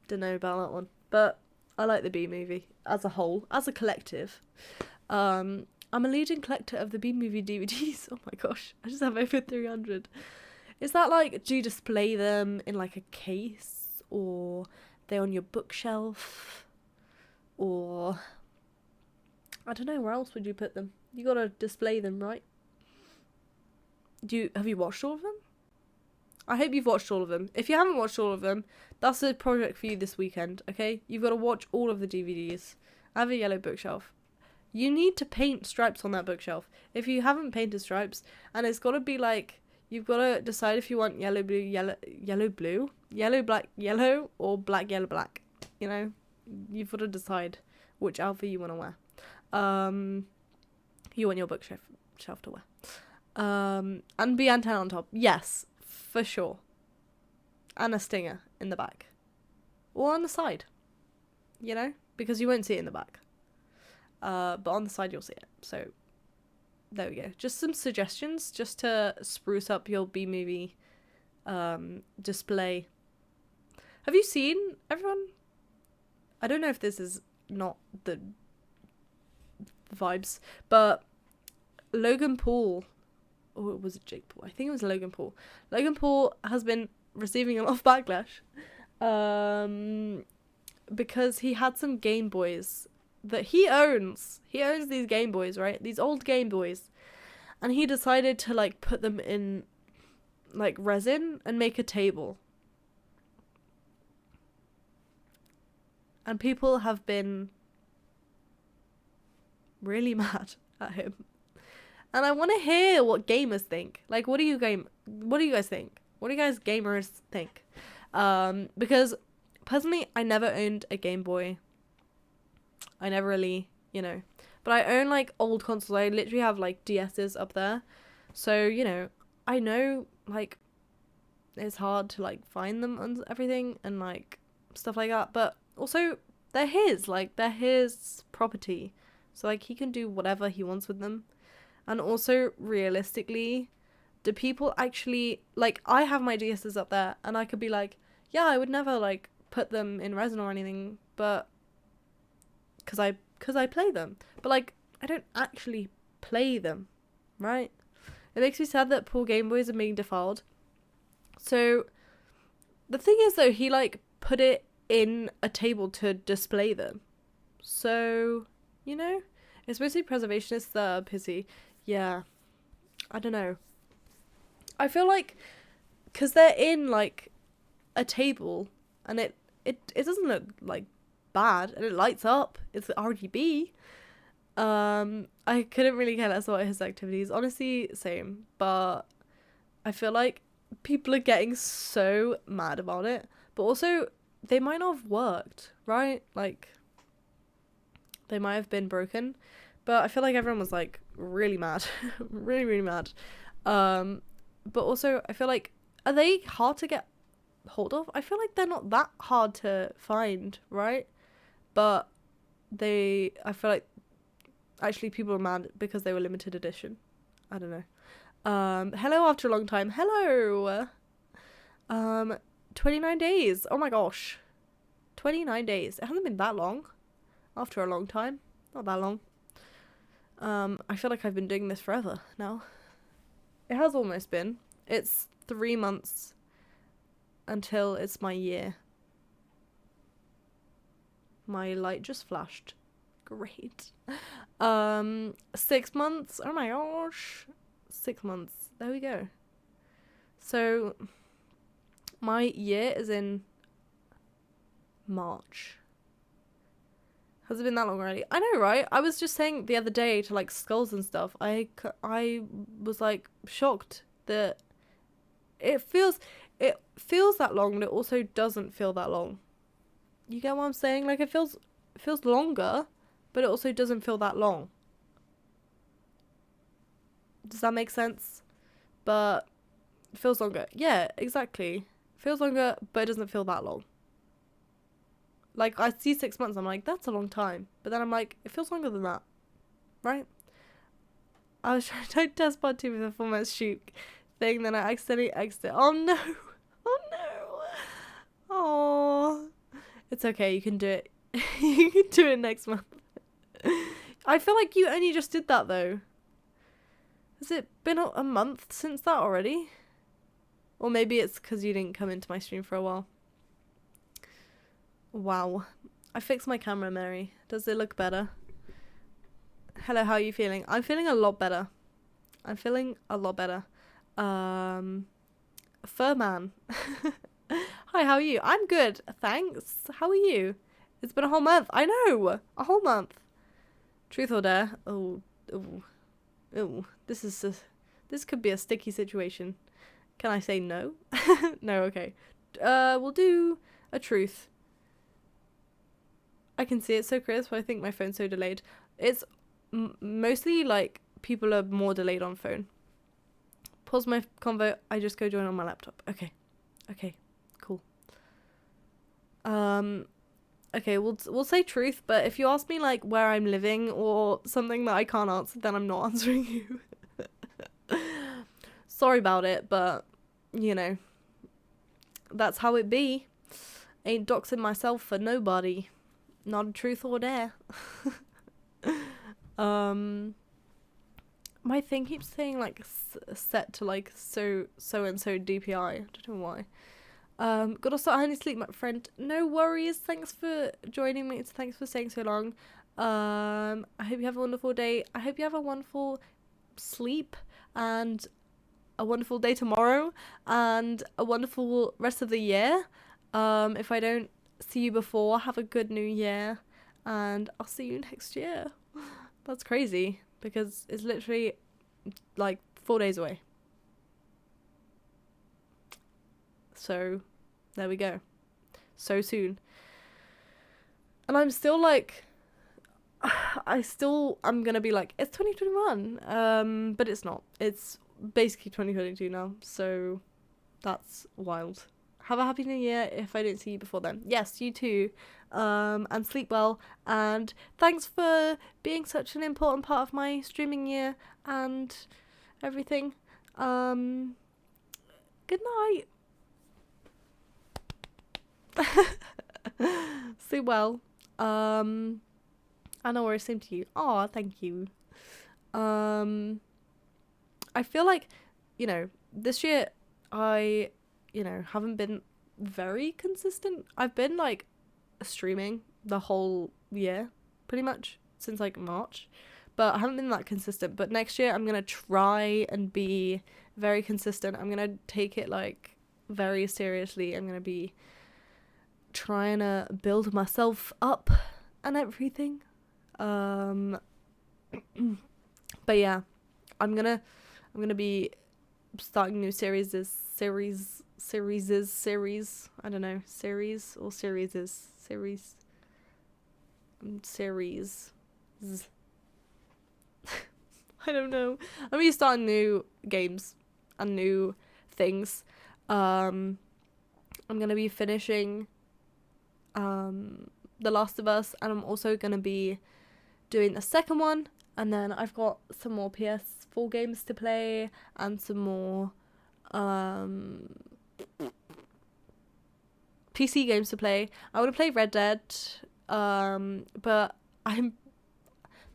Don't know about that one, but I like the B-movie as a whole, as a collective. I'm a leading collector of the B-movie DVDs. Oh my gosh, I just have over 300. Is that like, do you display them in like a case, or they're on your bookshelf, or I don't know, where else would you put them? You gotta display them, right? Have you watched all of them? I hope you've watched all of them. If you haven't watched all of them, that's a project for you this weekend, okay? You've got to watch all of the DVDs. I have a yellow bookshelf. You need to paint stripes on that bookshelf. If you haven't painted stripes, and it's got to be like, you've got to decide if you want yellow, blue, yellow, black, yellow, or black, yellow, black. You know? You've got to decide which outfit you want to wear. You want your bookshelf to wear. And be antenna on top. Yes, for sure. And a stinger in the back. Or on the side. You know? Because you won't see it in the back. But on the side you'll see it. So, there we go. Just some suggestions just to spruce up your B-movie display. Have you seen, everyone? I don't know if this is not the vibes, but Logan Paul, or was it Jake Paul? I think it was Logan Paul. Logan Paul has been receiving a lot of backlash because he had some Game Boys that he owns. He owns these Game Boys, right? These old Game Boys. And he decided to like put them in like resin and make a table. And people have been really mad at him. And I want to hear what gamers think. Like, what do you guys think? What do you guys gamers think? Because personally, I never owned a Game Boy. I never really, you know. But I own like old consoles. I literally have like DS's up there. So, you know, I know like it's hard to like find them and everything and like stuff like that. But also they're his property. So like he can do whatever he wants with them. And also realistically, do people actually like, I have my DS's up there and I could be like, yeah, I would never like put them in resin or anything, but because I play them. But like I don't actually play them, right? It makes me sad that poor Game Boys are being defiled. So the thing is though, he like put it in a table to display them. So, you know, it's mostly preservationists that are pissy. Yeah, I don't know. I feel like because they're in like a table and it doesn't look like bad and it lights up. It's RGB. I couldn't really care less about his activities. Honestly, same. But I feel like people are getting so mad about it. But also, they might not have worked, right? Like, they might have been broken. But I feel like everyone was like really mad. really, really mad. But also, I feel like, are they hard to get hold of? I feel like they're not that hard to find, right? But I feel like actually people are mad because they were limited edition. I don't know. Hello after a long time. Hello. 29 days. Oh my gosh. 29 days. It hasn't been that long. After a long time. Not that long. I feel like I've been doing this forever now. It has almost been. It's 3 months until it's my year. My light just flashed. Great. 6 months. Oh my gosh. 6 months. There we go. So, my year is in March. Has it been that long already? I know, right? I was just saying the other day to like skulls and stuff. I was like shocked that it feels that long, but it also doesn't feel that long. You get what I'm saying? Like it feels longer, but it also doesn't feel that long. Does that make sense? But it feels longer. Yeah, exactly. Feels longer, but it doesn't feel that long. Like, I see 6 months, I'm like, that's a long time. But then I'm like, it feels longer than that. Right? I was trying to type test part 2 with a 4 month shoot thing, then I accidentally exited. Oh no! Oh no! Oh. It's okay, you can do it. You can do it next month. I feel like you only just did that though. Has it been a month since that already? Or maybe it's because you didn't come into my stream for a while. Wow. I fixed my camera, Mary. Does it look better? Hello, how are you feeling? I'm feeling a lot better. I'm feeling a lot better. Furman. Hi, how are you? I'm good, thanks. How are you? It's been a whole month. I know! A whole month. Truth or dare? Oh, oh, oh. This could be a sticky situation. Can I say no? No, okay. We'll do a truth. I can see it so crisp, but I think my phone's so delayed. It's mostly like people are more delayed on phone. Pause my convo. I just go join on my laptop. Okay. Okay. Cool. Okay, we'll say truth, but if you ask me like where I'm living or something that I can't answer, then I'm not answering you. Sorry about it, but you know, that's how it be. Ain't doxing myself for nobody. Not a truth or dare. My thing keeps saying like set to like so and so DPI. I don't know why. Gotta start having sleep, my friend. No worries. Thanks for joining me. Thanks for staying so long. I hope you have a wonderful day. I hope you have a wonderful sleep and a wonderful day tomorrow and a wonderful rest of the year. If I don't see you before, have a good new year and I'll see you next year. That's crazy because it's literally like 4 days away. So there we go. So soon. And I'm still like, I'm gonna be like, it's 2021. But it's not. It's basically 2022 now. So that's wild. Have a happy new year if I don't see you before then. Yes, you too. And sleep well. And thanks for being such an important part of my streaming year and everything. Good night. Sleep well. And I'll always same to you. Aw, thank you. I feel like, you know, this year I, you know, haven't been very consistent. I've been like streaming the whole year pretty much since like March, but I haven't been that consistent. But next year I'm gonna try and be very consistent. I'm gonna take it like very seriously. I'm gonna be trying to build myself up and everything. But yeah, I'm gonna be starting new series. I don't know, series or series. I don't know. I'm gonna be starting new games and new things. I'm gonna be finishing The Last of Us, and I'm also gonna be doing the second one, and then I've got some more PS4 games to play and some more PC games to play. I want to play Red Dead, but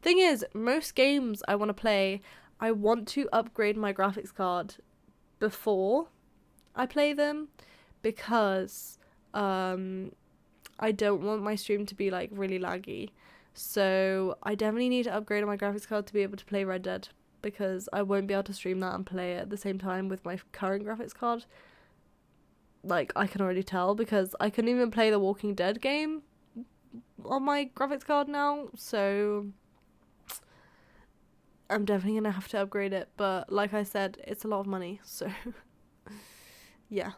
thing is, most games I want to play, I want to upgrade my graphics card before I play them, because I don't want my stream to be like really laggy. So I definitely need to upgrade my graphics card to be able to play Red Dead, because I won't be able to stream that and play it at the same time with my current graphics card. Like, I can already tell, because I couldn't even play the Walking Dead game on my graphics card now, so I'm definitely gonna have to upgrade it. But like I said, it's a lot of money, so yeah.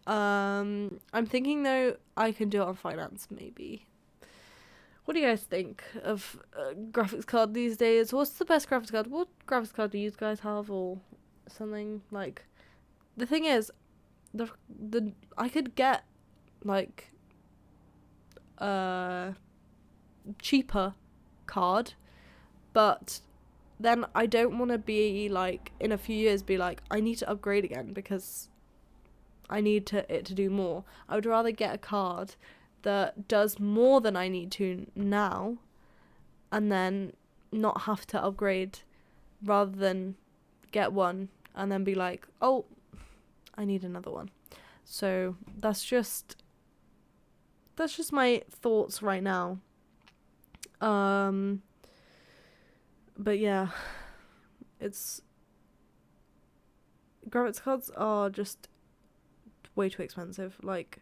I'm thinking though I can do it on finance maybe. What do you guys think of graphics card these days? What's the best graphics card? What graphics card do you guys have, or something? Like, the thing is, I could get like cheaper card, but then I don't want to be like in a few years be like I need to upgrade again because I need it to do more. I would rather get a card that does more than I need to now, and then not have to upgrade, rather than get one and then be like, oh, I need another one. So that's just that's just my thoughts right now. But yeah, it's graphics cards are just way too expensive. Like,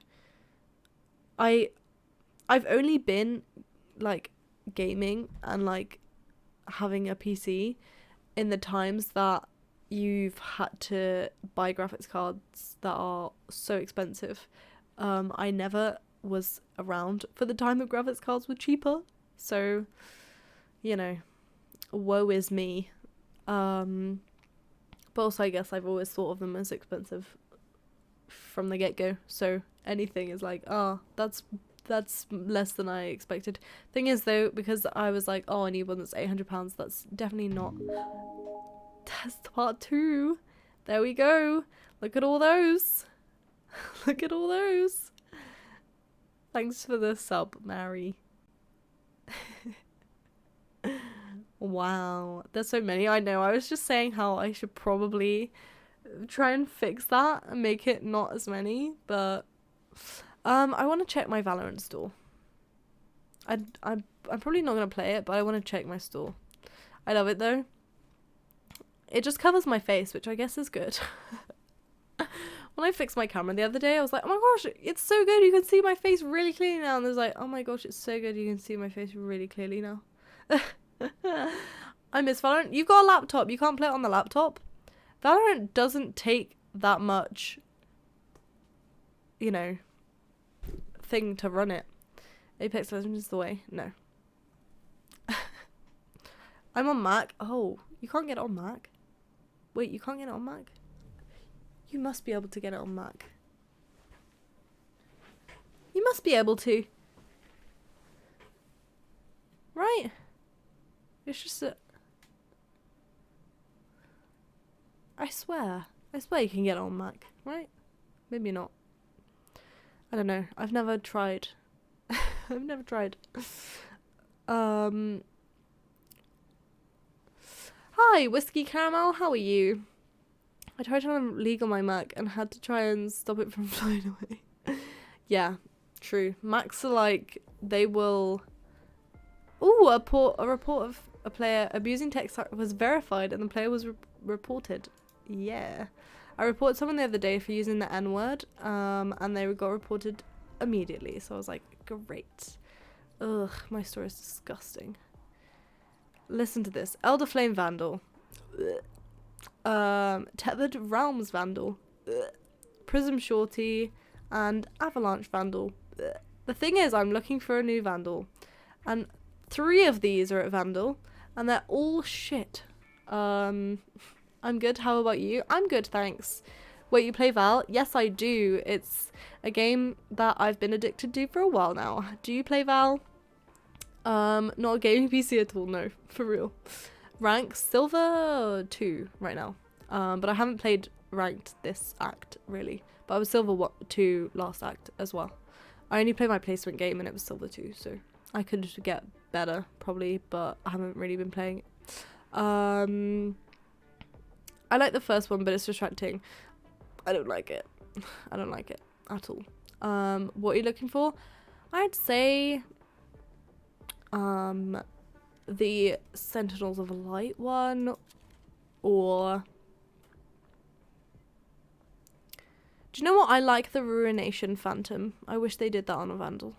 I've only been like gaming and like having a PC in the times that you've had to buy graphics cards that are so expensive. I never was around for the time that graphics cards were cheaper, so you know, woe is me. But also I guess I've always thought of them as expensive from the get-go, so anything is like, oh, that's less than I expected. Thing is though, because I was like, oh, I need one that's £800, that's definitely not. That's part 2. There we go. Look at all those. Look at all those. Thanks for the sub, Mary. Wow, there's so many. I know, I was just saying how I should probably try and fix that and make it not as many, but I want to check my Valorant store. I'm probably not going to play it, but I want to check my store. I love it though. It just covers my face, which I guess is good. When I fixed my camera the other day, I was like, oh my gosh, it's so good, you can see my face really clearly now. And there's like, oh my gosh, it's so good, you can see my face really clearly now. I miss Valorant. You've got a laptop, you can't play it on the laptop. Valorant doesn't take that much, you know, thing to run it. Apex Legends is the way. No. I'm on Mac. Oh, you can't get it on Mac? Wait, you can't get it on Mac? You must be able to get it on Mac. You must be able to. Right? It's just a... I swear you can get it on Mac, right? Maybe not. I don't know. I've never tried. I've never tried. Hi, Whiskey Caramel, how are you? I tried to run League on my Mac and had to try and stop it from flying away. Yeah, true. Macs are like, they will... Ooh, a report of a player abusing text was verified and the player was reported. Yeah. I reported someone the other day for using the N-word, and they got reported immediately. So I was like, great. Ugh, my story is disgusting. Listen to this. Elder Flame Vandal. Tethered Realms Vandal. Prism Shorty. And Avalanche Vandal. The thing is, I'm looking for a new Vandal. And 3 of these are at Vandal. And they're all shit. I'm good. How about you? I'm good, thanks. Wait, you play Val? Yes, I do. It's a game that I've been addicted to for a while now. Do you play Val? Not a gaming PC at all, no. For real. Rank Silver 2 right now. But I haven't played ranked this act, really. But I was Silver 2 last act as well. I only played my placement game and it was Silver 2, so I could get better, probably, but I haven't really been playing it. I like the first one, but it's distracting. I don't like it. I don't like it at all. What are you looking for? I'd say the Sentinels of Light one, or do you know what? I like the Ruination Phantom. I wish they did that on a Vandal.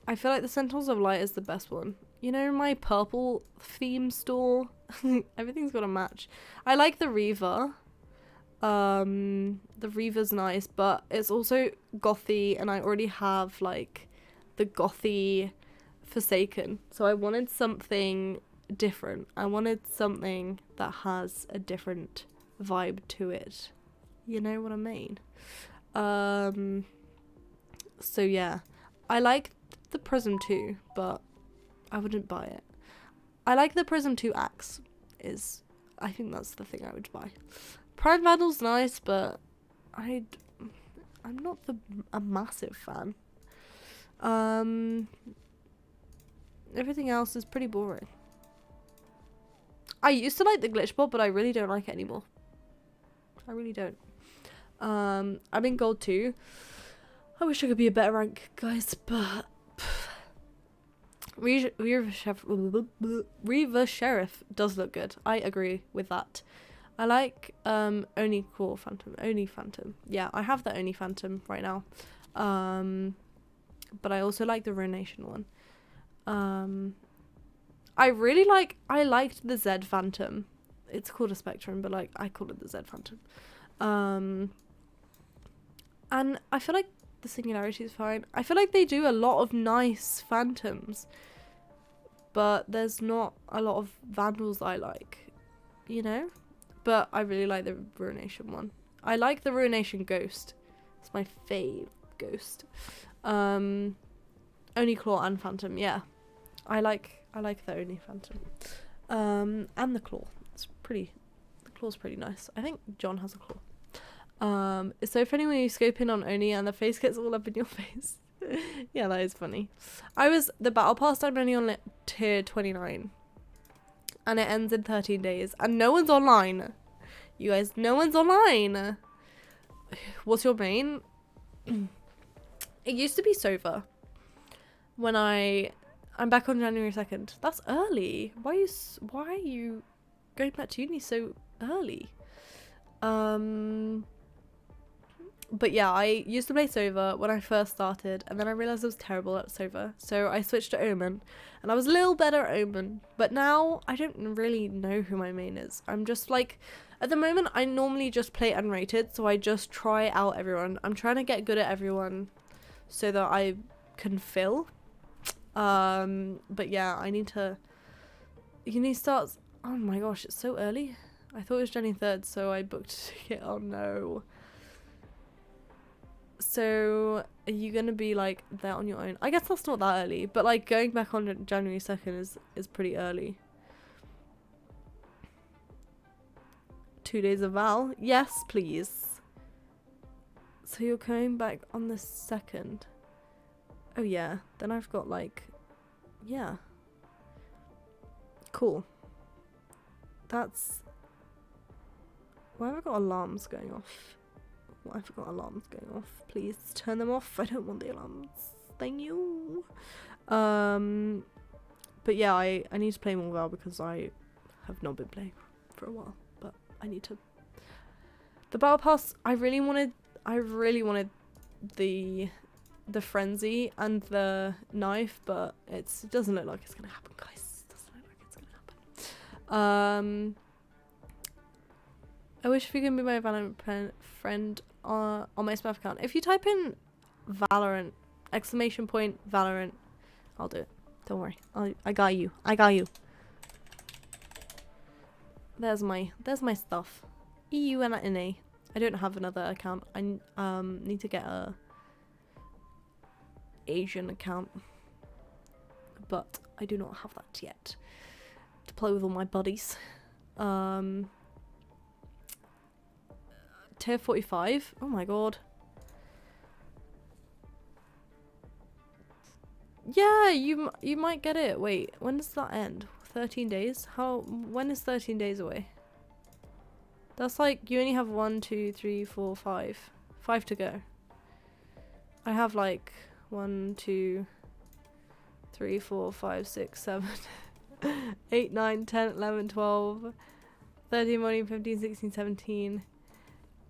I feel like the Sentinels of Light is the best one. You know, my purple theme store? Everything's got a match. I like the Reaver. The Reaver's nice, but it's also gothy, and I already have, like, the gothy Forsaken. So I wanted something different. I wanted something that has a different vibe to it. You know what I mean? So yeah. I like the Prism 2, but I wouldn't buy it. I like the Prism 2 Axe. I think that's the thing I would buy. Prime Vandal's nice, but I'm not a massive fan. Everything else is pretty boring. I used to like the glitch bot, but I really don't like it anymore. I really don't. I'm in Gold 2. I wish I could be a better rank, guys, but Reaver Sheriff does look good. I agree with that. I like Oni Core Phantom. Oni Phantom. Yeah, I have the Oni Phantom right now. But I also like the Ruination one. I liked the Z Phantom. It's called a Spectrum, but like I call it the Z Phantom. And I feel like the Singularity is fine. I feel like they do a lot of nice Phantoms, but there's not a lot of Vandals I like, you know? But I really like the Ruination one. I like the Ruination Ghost. It's my fave ghost. Oni Claw and Phantom, yeah. I like the Oni Phantom. And the Claw. The Claw's pretty nice. I think John has a Claw. It's so funny when you scope in on Oni and the face gets all up in your face. Yeah, that is funny. The battle pass, I'm only on tier 29. And it ends in 13 days. And no one's online. You guys, no one's online. What's your main? It used to be Sova. When I'm back on January 2nd. That's early. Why are you going back to uni so early? But yeah, I used to play Sova when I first started, and then I realised I was terrible at Sova, so I switched to Omen, and I was a little better at Omen, but now I don't really know who my main is. I'm just like, at the moment, I normally just play unrated, so I just try out everyone. I'm trying to get good at everyone so that I can fill. But yeah, uni starts, oh my gosh, it's so early. I thought it was January 3rd, so I booked a ticket. Oh no. So, are you gonna be like there on your own? I guess that's not that early, but like going back on January 2nd is pretty early. 2 days of Val? Yes, please. So you're coming back on the 2nd? Oh yeah, then I've got like, yeah. Cool. Why have I got alarms going off? Why have I got alarms going off? Please turn them off. I don't want the alarms. Thank you. But yeah, I need to play more Val because I have not been playing for a while. But I need to. The battle pass. I really wanted the frenzy and the knife, but it doesn't look like it's gonna happen, guys. It doesn't look like it's gonna happen. I wish if you could be my Valorant friend on my Smurf account. If you type in Valorant, ! Valorant, I'll do it. Don't worry. I got you. I got you. There's my stuff. EU and NA. I don't have another account. I need to get a Asian account, but I do not have that yet to play with all my buddies. Tier 45. Oh my god. Yeah, you might get it. Wait, when does that end? 13 days? When is 13 days away? That's like, you only have 1, 2, 3, 4, 5. 5 to go. I have like 1, 2, 3, 4, 5, 6, 7, 8, 9, 10, 11, 12, 13, 14, 15, 16, 17,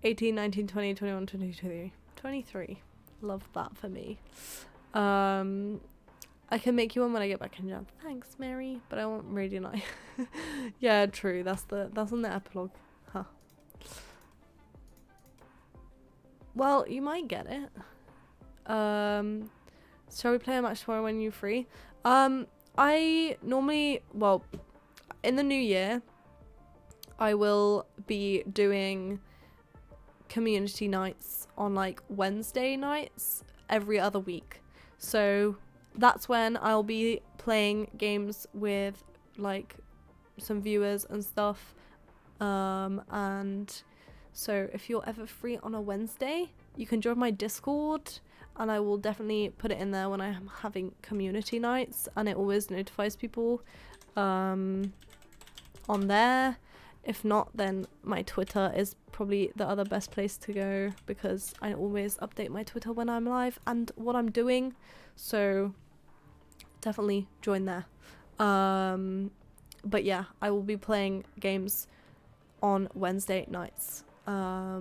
18, 19, 20, 21, 22, 23. 23. Love that for me. I can make you one when I get back in Jan. Thanks, Mary. But I want Radio Night. Yeah, true. That's on the epilogue. Huh. Well, you might get it. Shall we play a match tomorrow when you're free? I normally, well, in the new year, I will be doing community nights on like Wednesday nights every other week. So that's when I'll be playing games with like some viewers and stuff. And so if you're ever free on a Wednesday, you can join my Discord, and I will definitely put it in there when I'm having community nights, and it always notifies people on there. If not, then my Twitter is probably the other best place to go, because I always update my Twitter when I'm live and what I'm doing. So definitely join there. But yeah, I will be playing games on Wednesday nights. I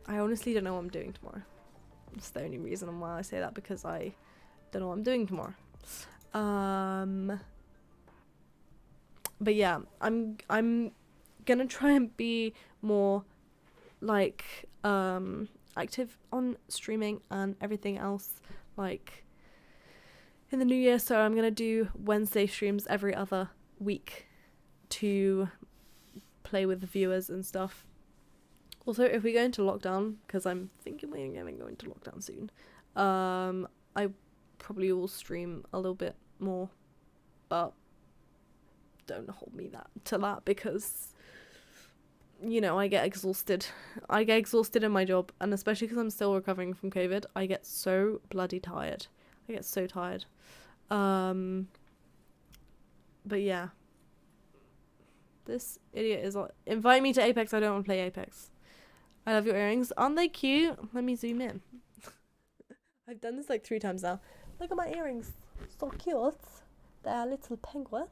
honestly don't know what I'm doing tomorrow. That's the only reason why I say that, because I don't know what I'm doing tomorrow. But yeah, I'm gonna try and be more like active on streaming and everything else like in the new year. So I'm gonna do Wednesday streams every other week to play with the viewers and stuff. Also, if we go into lockdown, because I'm thinking we're gonna go into lockdown soon, I probably will stream a little bit more, but don't hold me to that, because you know, I get exhausted in my job, and especially because I'm still recovering from COVID, I get so bloody tired. I get so tired. But yeah, this idiot is invite me to Apex. I don't want to play Apex. I love your earrings. Aren't they cute? Let me zoom in. I've done this like 3 times now. Look at my earrings. So cute. They're little penguins.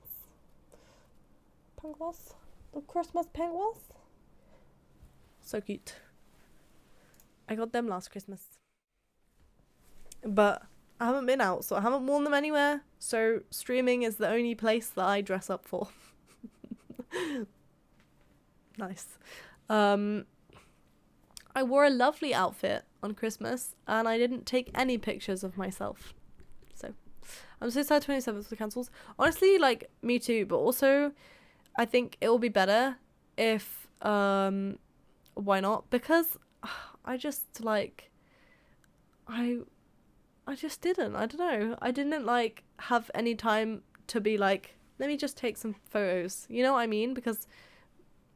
Penguins. The Christmas penguins. So cute. I got them last Christmas. But I haven't been out, so I haven't worn them anywhere. So streaming is the only place that I dress up for. Nice. I wore a lovely outfit on Christmas, and I didn't take any pictures of myself. So I'm so sad 27th was cancelled. Honestly, like, me too, but also I think it will be better if why not? Because I just like I just didn't. I don't know. I didn't like have any time to be like, let me just take some photos. You know what I mean? Because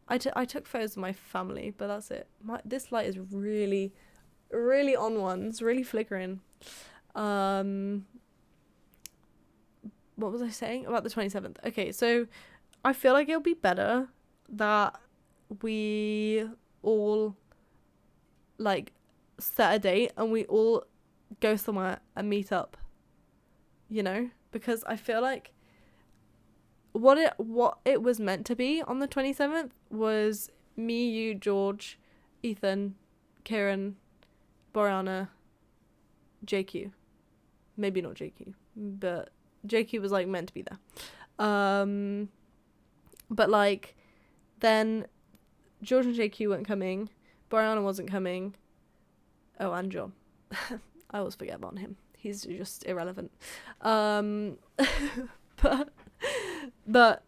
I took photos of my family, but that's it. This light is really, really on one. It's really flickering. What was I saying about the 27th? Okay, so I feel like it'll be better that we all like set a date and we all go somewhere and meet up, you know, because I feel like what it was meant to be on the 27th was me, you, George, Ethan, Kieran, Boriana, JQ. Maybe not JQ, but JQ was like meant to be there. But like then George and JQ weren't coming, Boriana wasn't coming. Oh, and John. I always forget about him. He's just irrelevant. But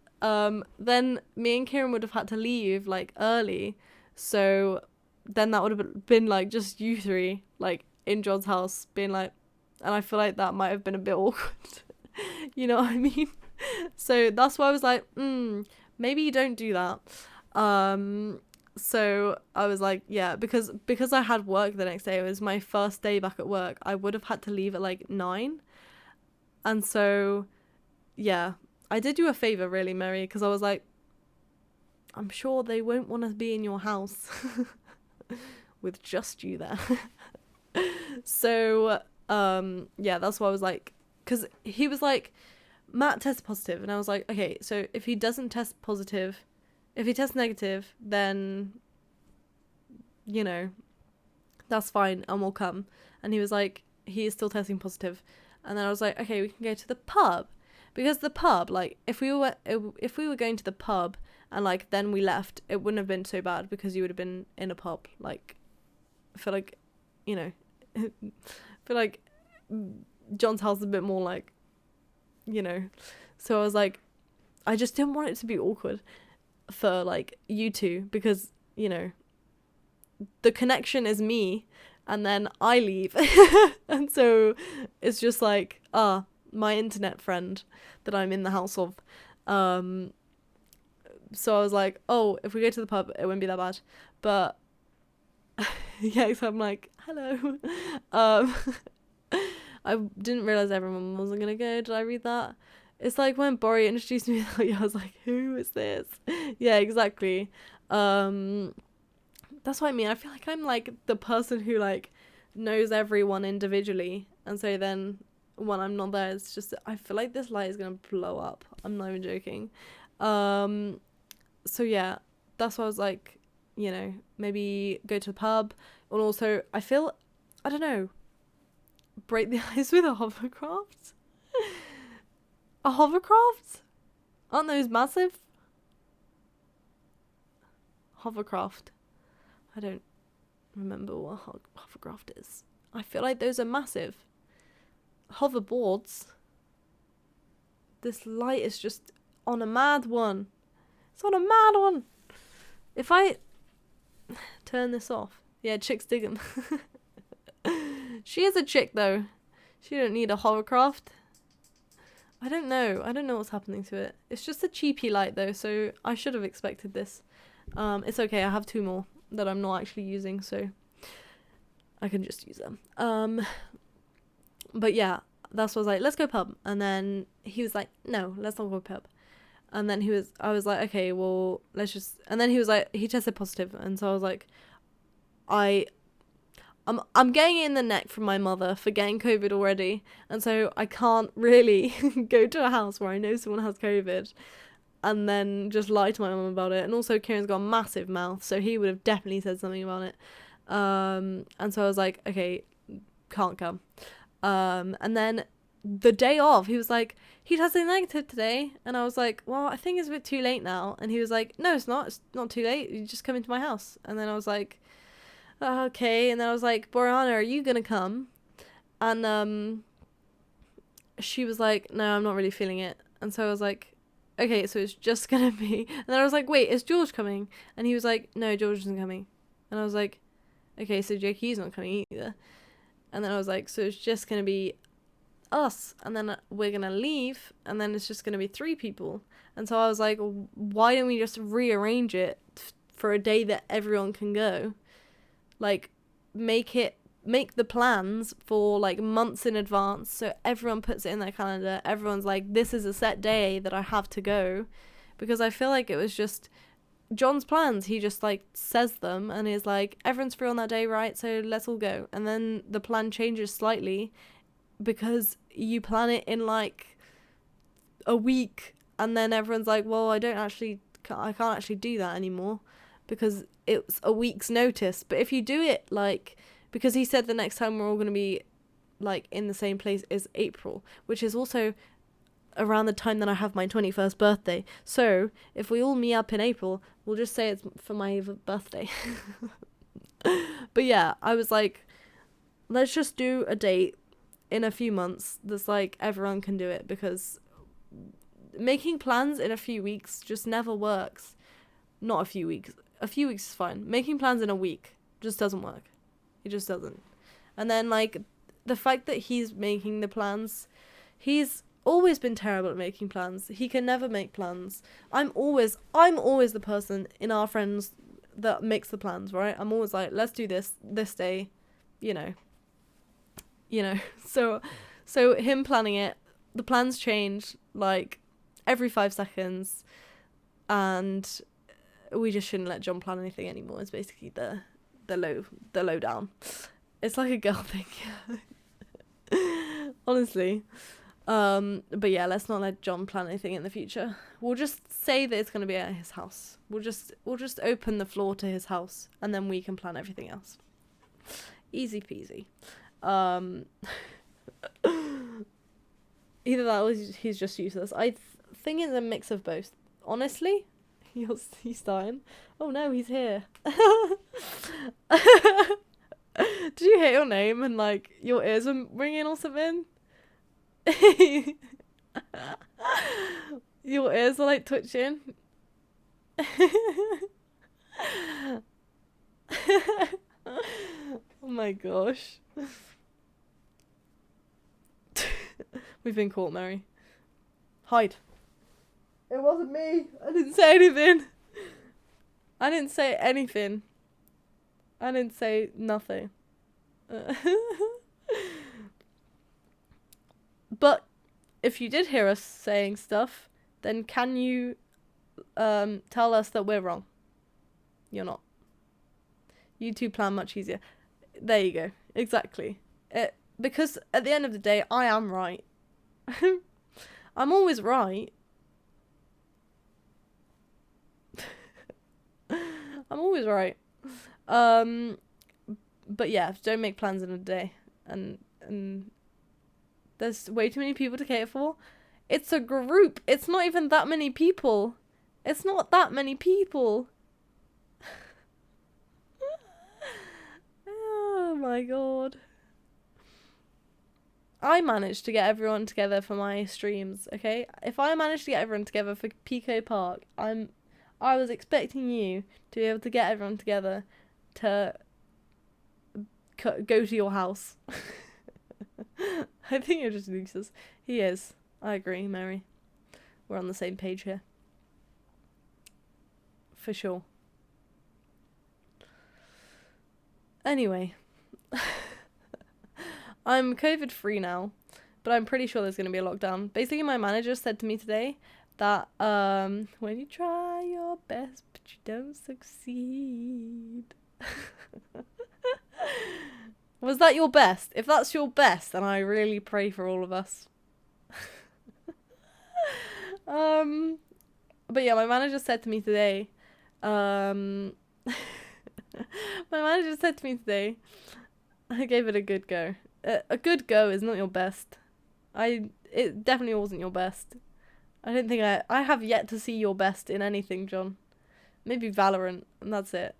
then me and Kieran would have had to leave like early, so then that would have been like just you three like in John's house being like, and I feel like that might have been a bit awkward. You know what I mean? So that's why I was like, maybe you don't do that. So I was like, yeah, because I had work the next day. It was my first day back at work. I would have had to leave at like 9, and so yeah, I did you a favor really, Mary, because I was like, I'm sure they won't want to be in your house with just you there. So yeah, that's why I was like, because he was like, Matt tested positive, and I was like, okay, so if he doesn't test positive, if he tests negative, then, you know, that's fine, and we'll come. And he was like, he is still testing positive. And then I was like, okay, we can go to the pub. Because the pub, like, if we were going to the pub and, like, then we left, it wouldn't have been so bad, because you would have been in a pub. Like, I feel like, you know, I feel like John's house is a bit more, like, you know. So I was like, I just didn't want it to be awkward for like you two, because, you know, the connection is me and then I leave. And so it's just like my internet friend that I'm in the house of. So I was like, oh, if we go to the pub it wouldn't be that bad. But yeah, so I'm like, hello. I didn't realize everyone wasn't gonna go. Did I read that? It's like when Bori introduced me, I was like, who is this? Yeah, exactly. That's what I mean. I feel like I'm like the person who like knows everyone individually, and so then when I'm not there, it's just, I feel like this light is gonna blow up. I'm not even joking. So yeah, that's why I was like, you know, maybe go to the pub. And also, I feel, I don't know, break the ice with a hovercraft? A hovercraft? Aren't those massive? Hovercraft. I don't remember what a hovercraft is. I feel like those are massive. Hoverboards. This light is just on a mad one. It's on a mad one. If I turn this off. Yeah, chick's digging. She is a chick though. She don't need a hovercraft. I don't know what's happening to it. It's just a cheapy light though, so I should have expected this. It's okay, I have 2 more that I'm not actually using, so I can just use them. But yeah, that's what I was like, let's go pub. And then he was like, no, let's not go pub. And then I was like, okay, well, let's just, and then he was like, he tested positive, and so I was like, I'm getting it in the neck from my mother for getting COVID already, and so I can't really go to a house where I know someone has COVID and then just lie to my mum about it. And also Kieran's got a massive mouth, so he would have definitely said something about it. And so I was like, okay, can't come. And then the day of, he was like, he tested negative today, and I was like, well, I think it's a bit too late now. And he was like, no, it's not too late, you just come into my house. And then I was like, okay. And then I was like, Boriana, are you gonna come? And she was like, no, I'm not really feeling it. And so I was like, okay, so it's just gonna be, and then I was like, wait, is George coming? And he was like, no, George isn't coming. And I was like, okay, so JQ's not coming either. And then I was like, so it's just gonna be us, and then we're gonna leave, and then it's just gonna be 3 people. And so I was like, why don't we just rearrange it for a day that everyone can go? Like, make the plans for like months in advance, so everyone puts it in their calendar. Everyone's like, this is a set day that I have to go. Because I feel like it was just John's plans. He just like says them and is like, everyone's free on that day, right? So let's all go. And then the plan changes slightly because you plan it in like a week, and then everyone's like, well, I can't actually do that anymore because it's a week's notice. But if you do it like, because he said the next time we're all going to be like in the same place is April, which is also around the time that I have my 21st birthday. So if we all meet up in April, we'll just say it's for my birthday. But yeah, I was like, let's just do a date in a few months that's like everyone can do it, because making plans in a few weeks just never works. Not a few weeks. A few weeks is fine. Making plans in a week just doesn't work. It just doesn't. And then like the fact that he's making the plans, he's always been terrible at making plans. He can never make plans. I'm always the person in our friends that makes the plans, right? I'm always like, let's do this day, you know. So him planning it, the plans change like every 5 seconds, and we just shouldn't let John plan anything anymore. It's basically the low down. It's like a girl thing. Honestly. But yeah, let's not let John plan anything in the future. We'll just say that it's gonna be at his house. We'll just open the floor to his house, and then we can plan everything else. Easy peasy. Either that or he's just useless. I think it's a mix of both. Honestly, he's dying. Oh no, he's here. Did you hear your name and like your ears were ringing or something? Your ears are like twitching. Oh my gosh. We've been caught, Mary. Hide. It wasn't me. I didn't say anything. I didn't say anything. I didn't say nothing. But if you did hear us saying stuff, then can you tell us that we're wrong? You're not. You two plan much easier. There you go. Exactly. Because at the end of the day, I am right. I'm always right. I'm always right. But yeah, don't make plans in a day. And there's way too many people to cater for. It's a group. It's not even that many people. It's not that many people. Oh my god. I managed to get everyone together for my streams, okay? If I managed to get everyone together for Pico Park, I was expecting you to be able to get everyone together to go to your house. I think you're just Lucius. He is. I agree, Mary. We're on the same page here. For sure. Anyway. I'm COVID free now, but I'm pretty sure there's going to be a lockdown. Basically, my manager said to me today that when you try your best but you don't succeed. Was that your best? If that's your best, then I really pray for all of us. But yeah, my manager said to me today, my manager said to me today, I gave it a good go. A good go is not your best. It definitely wasn't your best. I don't think I have yet to see your best in anything, John. Maybe Valorant, and that's it.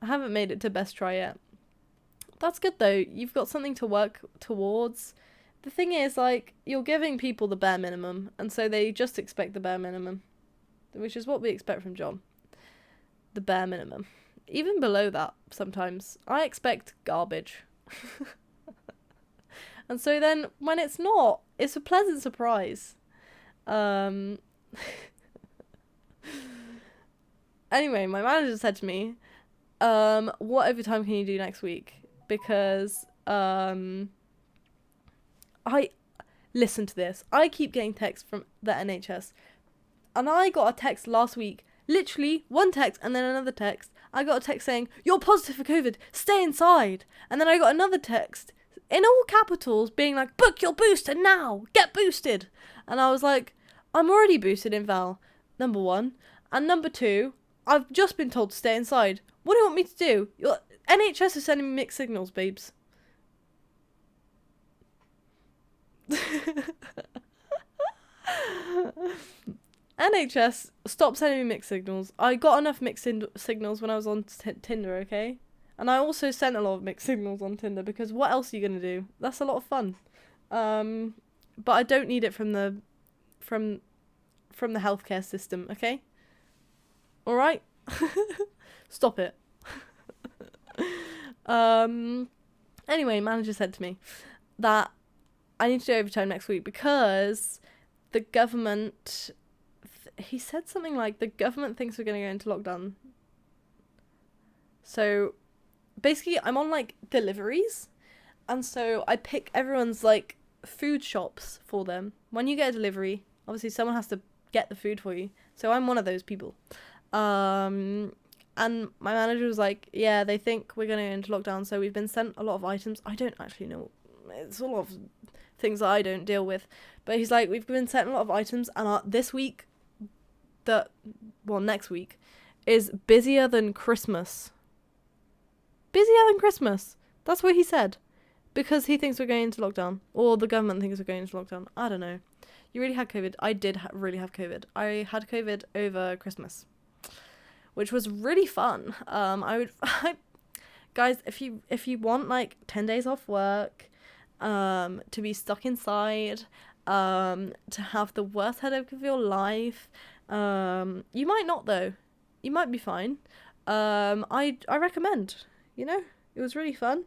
I haven't made it to best try yet. That's good though. You've got something to work towards. The thing is, like, you're giving people the bare minimum, and so they just expect the bare minimum, which is what we expect from John. The bare minimum. Even below that, sometimes. I expect garbage. And so then, when it's not, it's a pleasant surprise. Anyway, my manager said to me, what overtime can you do next week? Because, listen to this. I keep getting texts from the NHS. And I got a text last week. Literally, one text and then another text. I got a text saying, you're positive for COVID, stay inside. And then I got another text, in all capitals, being like, book your booster now, get boosted. And I was like, I'm already boosted in Val, number one. And number two, I've just been told to stay inside. What do you want me to do? Your NHS is sending me mixed signals, babes. NHS, stop sending me mixed signals. I got enough mixed signals when I was on Tinder, okay? And I also sent a lot of mixed signals on Tinder because what else are you gonna do? That's a lot of fun. But I don't need it from the healthcare system, okay? All right? Stop it. Anyway, manager said to me that I need to do overtime next week because the government... he said something like, the government thinks we're going to go into lockdown. So, basically, I'm on, like, deliveries. And so, I pick everyone's, like, food shops for them. When you get a delivery, obviously someone has to get the food for you. So, I'm one of those people. And my manager was like, yeah, they think we're going to go into lockdown. So, we've been sent a lot of items. I don't actually know. It's a lot of things that I don't deal with. But he's like, we've been sent a lot of items. And this week... next week is busier than Christmas. Busier than Christmas. That's what he said. Because he thinks we're going into lockdown. Or the government thinks we're going into lockdown. I don't know. You really had COVID. I did really have COVID. I had COVID over Christmas. Which was really fun. Guys, if you want like 10 days off work, to be stuck inside, to have the worst headache of your life, you might not though. You might be fine. I recommend. You know, it was really fun.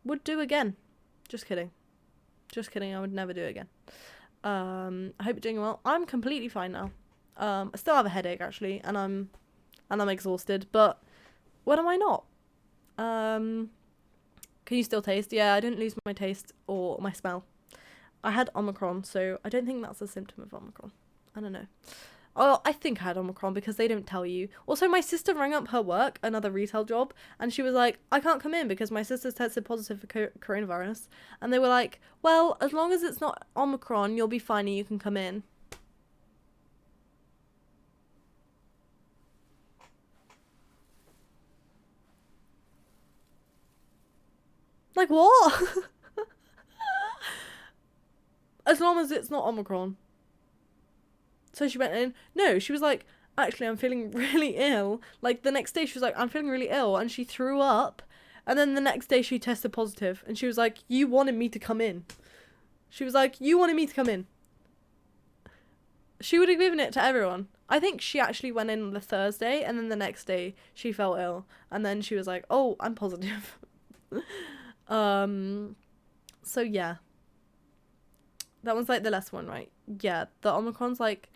Would do again. Just kidding. Just kidding. I would never do it again. I hope you're doing well. I'm completely fine now. I still have a headache actually, and I'm exhausted. But when am I not? Can you still taste? Yeah, I didn't lose my taste or my smell. I had Omicron, so I don't think that's a symptom of Omicron. I don't know. Oh, I think I had Omicron because they don't tell you. Also, my sister rang up her work, another retail job, and she was like, I can't come in because my sister's tested positive for coronavirus. And they were like, well, as long as it's not Omicron, you'll be fine and you can come in. Like, what? As long as it's not Omicron. So she went in. No, she was like, actually, I'm feeling really ill. Like, the next day she was like, I'm feeling really ill. And she threw up. And then the next day she tested positive. And she was like, you wanted me to come in. She was like, you wanted me to come in. She would have given it to everyone. I think she actually went in on the Thursday. And then the next day she felt ill. And then she was like, oh, I'm positive. So yeah. That one's like the less one, right? Yeah, the Omicron's like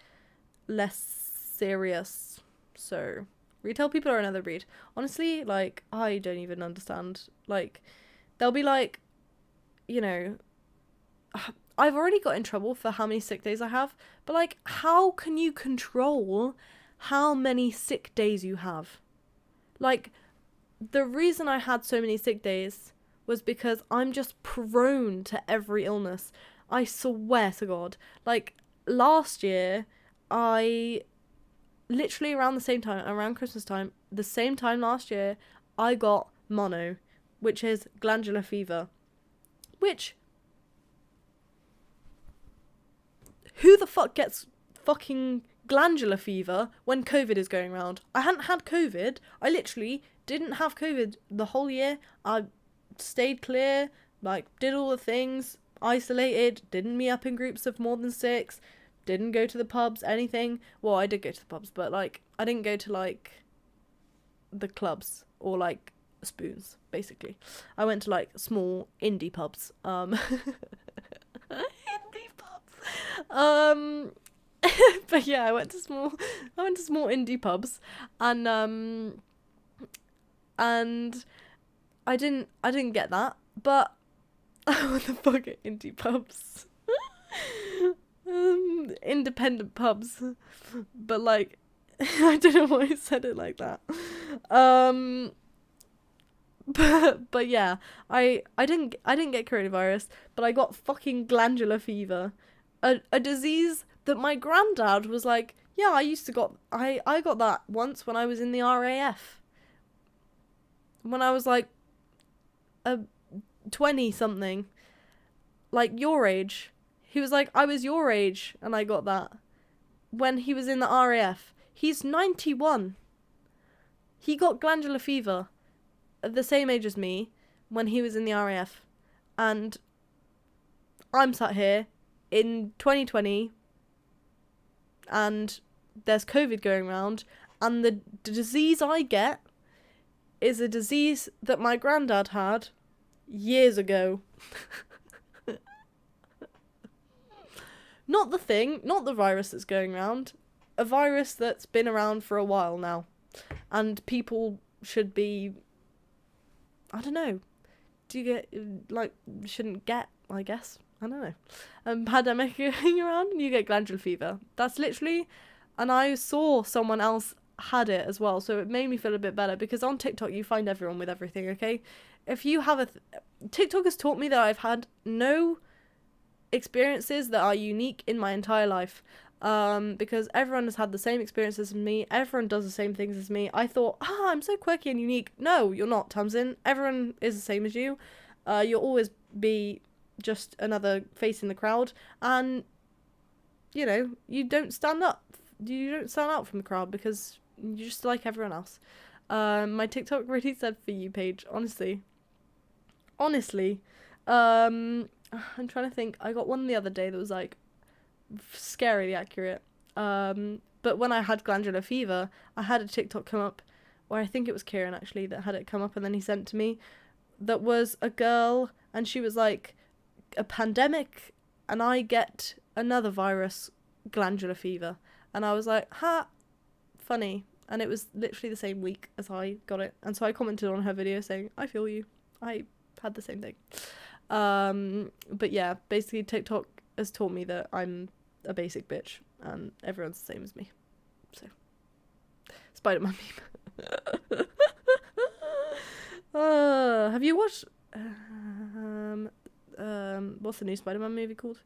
less serious. So retail people are another breed. Honestly, like, I don't even understand. Like, they'll be like, you know, I've already got in trouble for how many sick days I have, but like, how can you control how many sick days you have? Like, the reason I had so many sick days was because I'm just prone to every illness. I swear to God. Like, last year, I literally around the same time, around Christmas time, the same time last year, I got mono, which is glandular fever. Which, who the fuck gets fucking glandular fever when COVID is going around? I hadn't had COVID. I literally didn't have COVID the whole year. I stayed clear, like, did all the things, isolated, didn't meet up in groups of more than 6, didn't go to the pubs, anything. Well, I did go to the pubs, but like, I didn't go to like the clubs or like spoons, basically. I went to like small indie pubs. Indie pubs. But yeah, I went to small indie pubs, and I didn't get that, but what the fuck are indie pubs? Independent pubs, but like, I don't know why I said it like that. But yeah, I didn't get coronavirus, but I got fucking glandular fever, a disease that my granddad was like, yeah, I got that once when I was in the RAF. When I was like 20 something, like your age. He was like, I was your age and I got that when he was in the RAF. He's 91. He got glandular fever at the same age as me when he was in the RAF, and I'm sat here in 2020 and there's COVID going around, and the disease I get is a disease that my granddad had years ago. Not the virus that's going around. A virus that's been around for a while now. And people should be, I don't know, shouldn't get, I guess. I don't know. Pandemic going around and you get glandular fever. That's literally, and I saw someone else had it as well, so it made me feel a bit better, because on TikTok you find everyone with everything, okay? If you have TikTok has taught me that I've had no experiences that are unique in my entire life, because everyone has had the same experiences as me, everyone does the same things as me. I thought, I'm so quirky and unique. No, you're not, Tamsin. Everyone is the same as you. You'll always be just another face in the crowd, and you know, you don't stand out from the crowd because you're just like everyone else. My TikTok really said for you, Paige, honestly. I'm trying to think. I got one the other day that was like scarily accurate. But when I had glandular fever, I had a TikTok come up, or I think it was Kieran actually that had it come up, and then he sent to me, that was a girl, and she was like, a pandemic, and I get another virus, glandular fever. And I was like, funny. And it was literally the same week as I got it. And so I commented on her video saying, I feel you. I had the same thing. But yeah, basically TikTok has taught me that I'm a basic bitch and everyone's the same as me. So, Spider-Man meme. Have you watched what's the new Spider-Man movie called?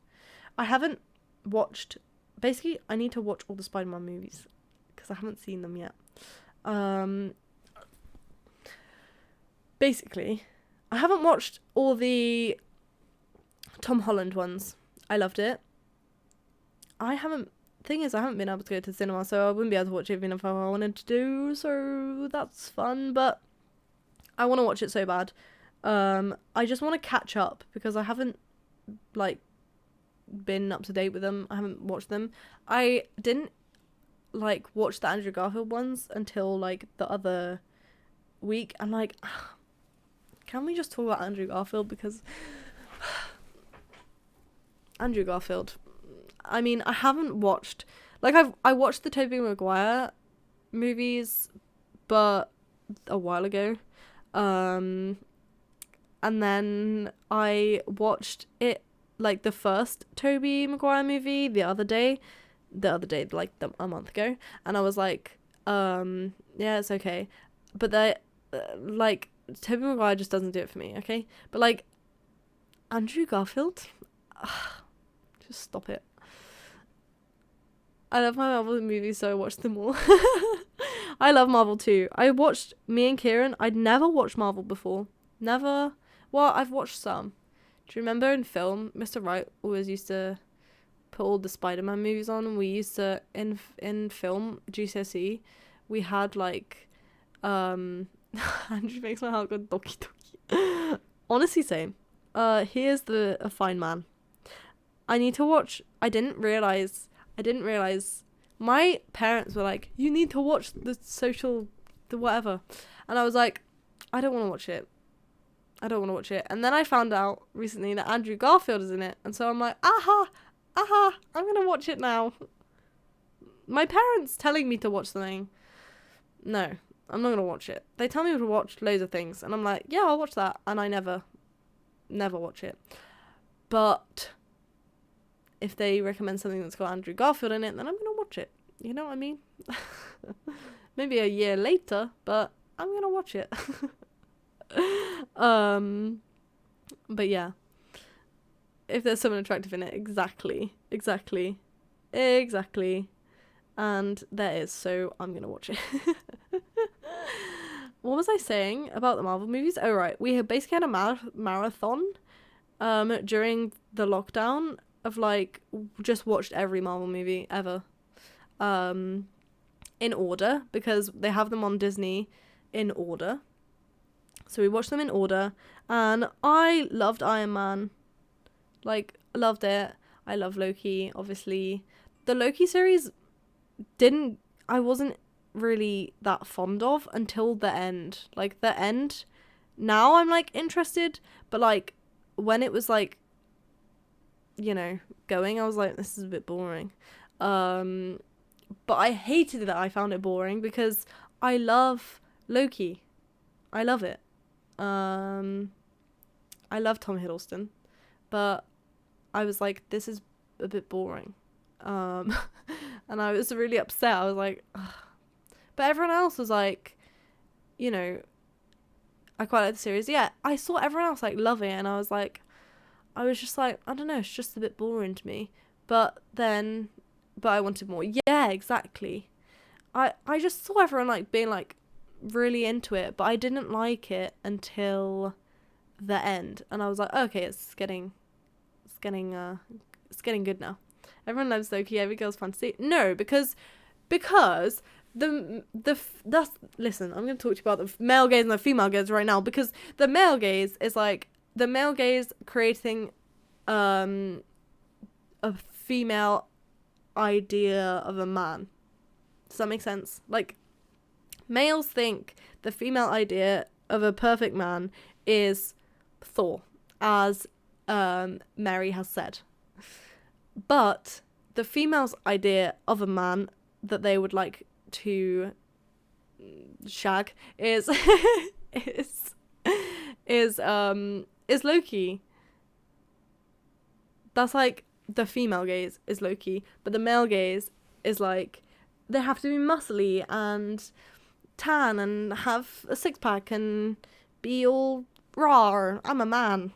I haven't watched. Basically, I need to watch all the Spider-Man movies because I haven't seen them yet. Basically, I haven't watched all the Tom Holland ones. I loved it. Thing is, I haven't been able to go to the cinema, so I wouldn't be able to watch it even if I wanted to do, so that's fun, but I want to watch it so bad. I just want to catch up because I haven't, like, been up to date with them. I haven't watched them. I didn't, like, watch the Andrew Garfield ones until, like, the other week. I'm like, can we just talk about Andrew Garfield? Because Andrew Garfield, I mean, I haven't watched, like, I watched the Tobey Maguire movies, but a while ago. And then I watched it, like, the first Tobey Maguire movie the other day, like, a month ago, and I was like, yeah, it's okay, but like, Tobey Maguire just doesn't do it for me, okay? But, like, Andrew Garfield, just stop it. I love my Marvel movies, so I watched them all. I love Marvel too. Me and Kieran, I'd never watched Marvel before. Never. Well, I've watched some. Do you remember in film, Mr. Wright always used to put all the Spider-Man movies on, and we used to, in film, GCSE, we had, like, Andrew makes my heart go doki doki. Honestly, same. Here's a fine man. I need to watch, I didn't realize, my parents were like, you need to watch the whatever. And I was like, I don't want to watch it. And then I found out recently that Andrew Garfield is in it. And so I'm like, I'm going to watch it now. My parents telling me to watch something. No, I'm not going to watch it. They tell me to watch loads of things. And I'm like, yeah, I'll watch that. And I never watch it. But if they recommend something that's got Andrew Garfield in it, then I'm going to watch it. You know what I mean? Maybe a year later, but I'm going to watch it. But yeah. If there's someone attractive in it, exactly. And there is, so I'm going to watch it. What was I saying about the Marvel movies? Oh, right. We basically had a marathon during the lockdown of, like, just watched every Marvel movie ever in order, because they have them on Disney in order. So we watched them in order, and I loved Iron Man. Like, I loved it. I love Loki, obviously. The Loki series I wasn't really that fond of until the end. Like, the end, now I'm, like, interested, but, like, when it was, like, you know, going, I was like, this is a bit boring. But I hated that I found it boring because I love Loki. I love it. I love Tom Hiddleston, but I was like, this is a bit boring. And I was really upset. I was like, ugh. But everyone else was like, you know, I quite like the series. Yeah, I saw everyone else, like, love it, and I was just like, I don't know, it's just a bit boring to me. But I wanted more. Yeah, exactly. I just saw everyone, like, being, like, really into it, but I didn't like it until the end. And I was like, okay, it's getting good now. Everyone loves Loki, every girl's fantasy. No, because that's, listen, I'm going to talk to you about the male gaze and the female gaze right now, because the male gaze is, like, the male gaze creating a female idea of a man. Does that make sense? Like, males think the female idea of a perfect man is Thor, as Mary has said. But the female's idea of a man that they would like to shag is Loki. That's, like, the female gaze is low-key, but the male gaze is like, they have to be muscly and tan and have a six-pack and be all raw. I'm a man.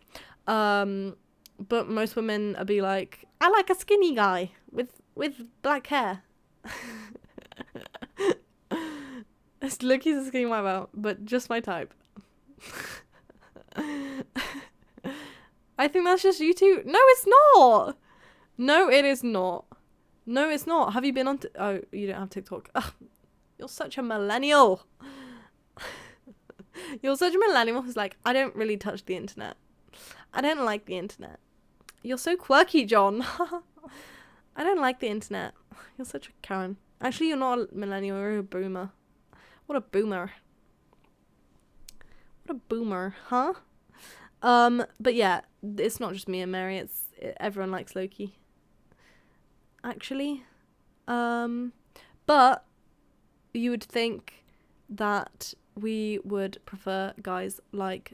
But most women will be like, I like a skinny guy with black hair. Loki's a skinny white belt, but just my type. I think that's just you two. No, it's not. No, it is not. No, it's not. Have you been on? Oh, you don't have TikTok. Ugh, you're such a millennial. You're such a millennial who's like, I don't really touch the internet. I don't like the internet. You're so quirky, John. I don't like the internet. You're such a Karen. Actually, you're not a millennial. You're a boomer. What a boomer. What a boomer, huh? But yeah, it's not just me and Mary. Everyone likes Loki. Actually, but you would think that we would prefer guys like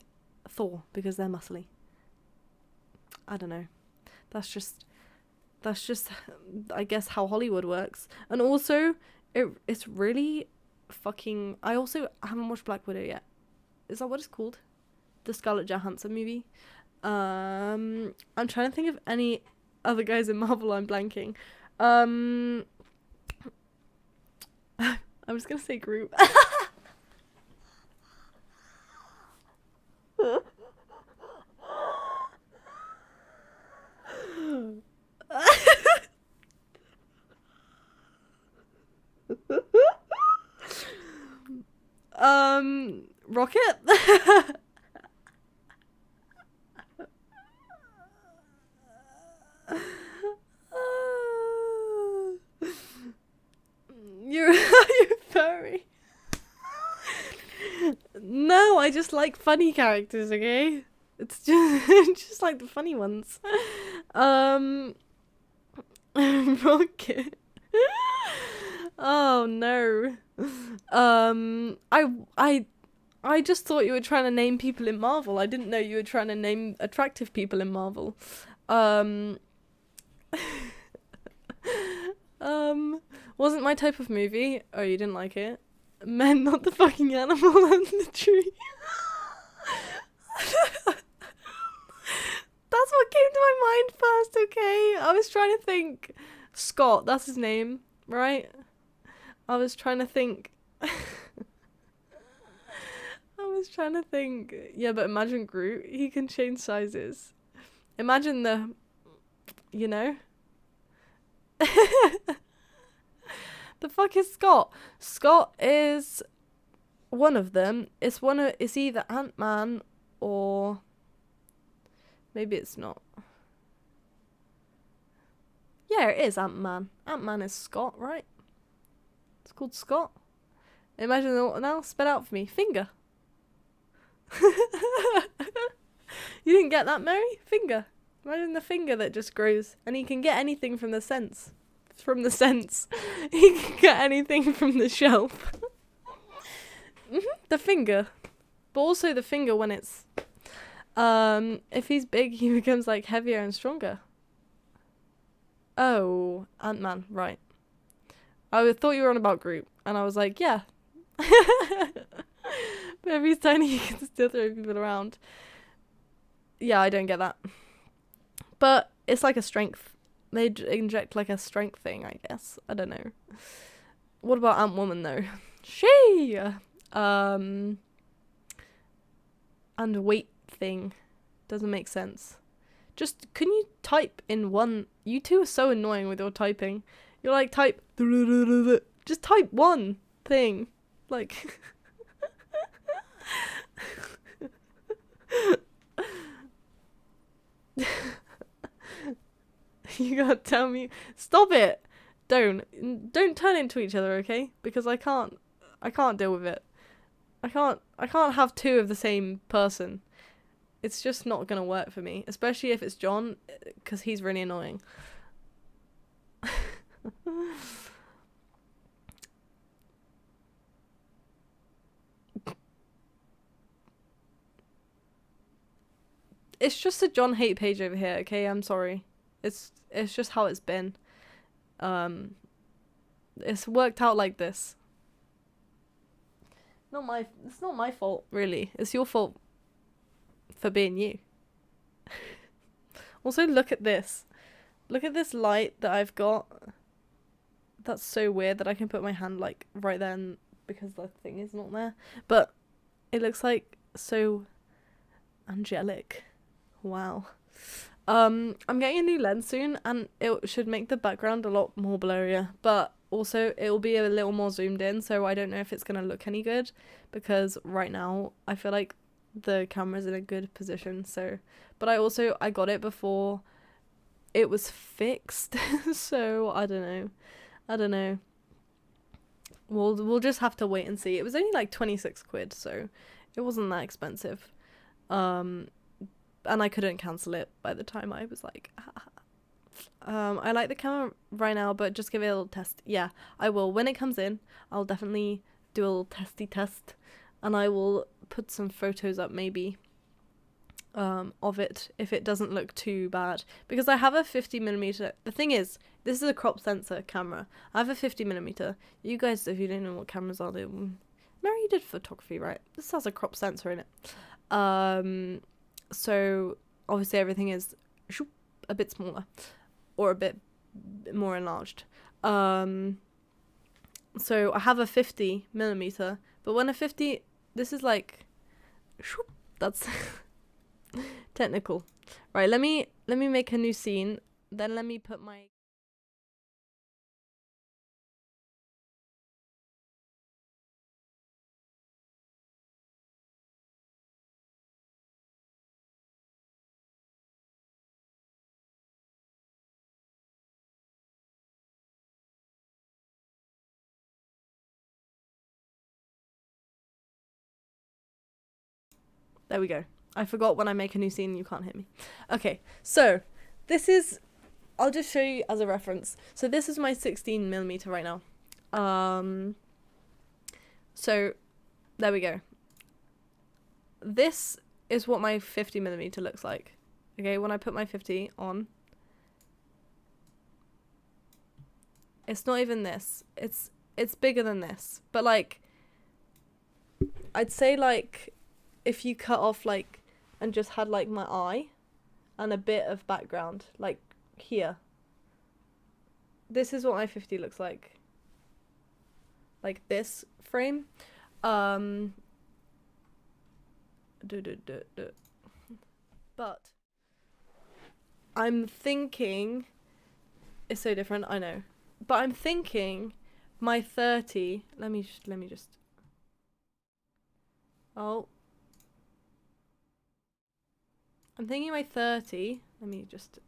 Thor because they're muscly. I don't know. That's just I guess how Hollywood works. And also it's really fucking, I also haven't watched Black Widow yet. Is that what it's called? The Scarlett Johansson movie. I'm trying to think of any other guys in Marvel. I'm blanking. I'm just gonna say Groot. Rocket? You're furry. No, I just like funny characters, okay? It's just like the funny ones. Rocket. Oh no. I just thought you were trying to name people in Marvel. I didn't know you were trying to name attractive people in Marvel. Wasn't my type of movie. Oh, you didn't like it? Men, not the fucking animal and the tree. That's what came to my mind first, okay? I was trying to think. Scott, that's his name, right? I was trying to think. Yeah, but imagine Groot. He can change sizes. Imagine the, you know? The fuck is Scott? Scott is one of them. It's either Ant-Man or maybe it's not. Yeah, it is Ant-Man. Ant-Man is Scott, right? It's called Scott. Imagine now, spell out for me. Finger. You didn't get that, Mary? Finger. Imagine the finger that just grows, and he can get anything from the sense. From the sense. He can get anything from the shelf. The finger. But also the finger when it's if he's big, he becomes like heavier and stronger. Oh, Ant-Man, right. I thought you were on about Groot, and I was like, yeah. But if he's tiny, he can still throw people around. Yeah, I don't get that. But it's like a strength. They inject like a strength thing, I guess. I don't know. What about Ant-Woman though? She and weight thing doesn't make sense. Just can you type in one? You two are so annoying with your typing. You're like type. Just type one thing, like. You gotta tell me. Stop it! Don't turn into each other, okay? Because I can't deal with it. I can't have two of the same person. It's just not gonna work for me, especially if it's John, because he's really annoying. It's just a John hate page over here, okay? I'm sorry. It's just how it's been. It's worked out like this. It's not my fault, really. It's your fault for being you. Also, look at this. Look at this light that I've got. That's so weird that I can put my hand like right then because the thing is not there. But it looks like so angelic. Wow. I'm getting a new lens soon and it should make the background a lot more blurrier, but also it'll be a little more zoomed in, so I don't know if it's gonna look any good because right now I feel like the camera's in a good position. So, but I got it before it was fixed, so I don't know. We'll just have to wait and see. It was only like 26 quid, so it wasn't that expensive. And I couldn't cancel it by the time I was like, I like the camera right now, but just give it a little test. Yeah, I will. When it comes in, I'll definitely do a little testy test, and I will put some photos up maybe of it if it doesn't look too bad, because I have a 50mm. The thing is, this is a crop sensor camera. I have a 50mm. You guys, if you don't know what cameras are, Mary did photography, right? This has a crop sensor in it. So obviously everything is a bit smaller or a bit more enlarged. So I have a 50mm, but when this is like, that's technical. Right, let me make a new scene, then let me put my There we go. I forgot when I make a new scene you can't hit me. Okay, so this is, I'll just show you as a reference. So this is my 16mm right now. So there we go. This is what my 50mm looks like. Okay, when I put my 50 on, it's not even this. It's bigger than this. But like, I'd say like, if you cut off like and just had like my eye and a bit of background like here, this is what my 50 looks like this frame. But I'm thinking it's so different, I know, but I'm thinking my 30, let me just I'm thinking my 30, let me just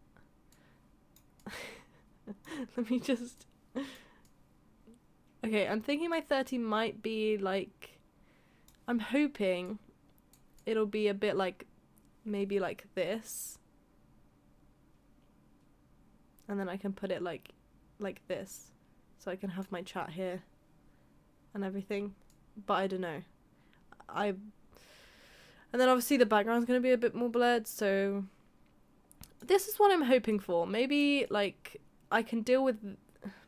okay, I'm thinking my 30 might be like, I'm hoping it'll be a bit like, maybe like this, and then I can put it like this, so I can have my chat here and everything, but I don't know. And then obviously the background's going to be a bit more blurred, so this is what I'm hoping for. Maybe like I can deal with,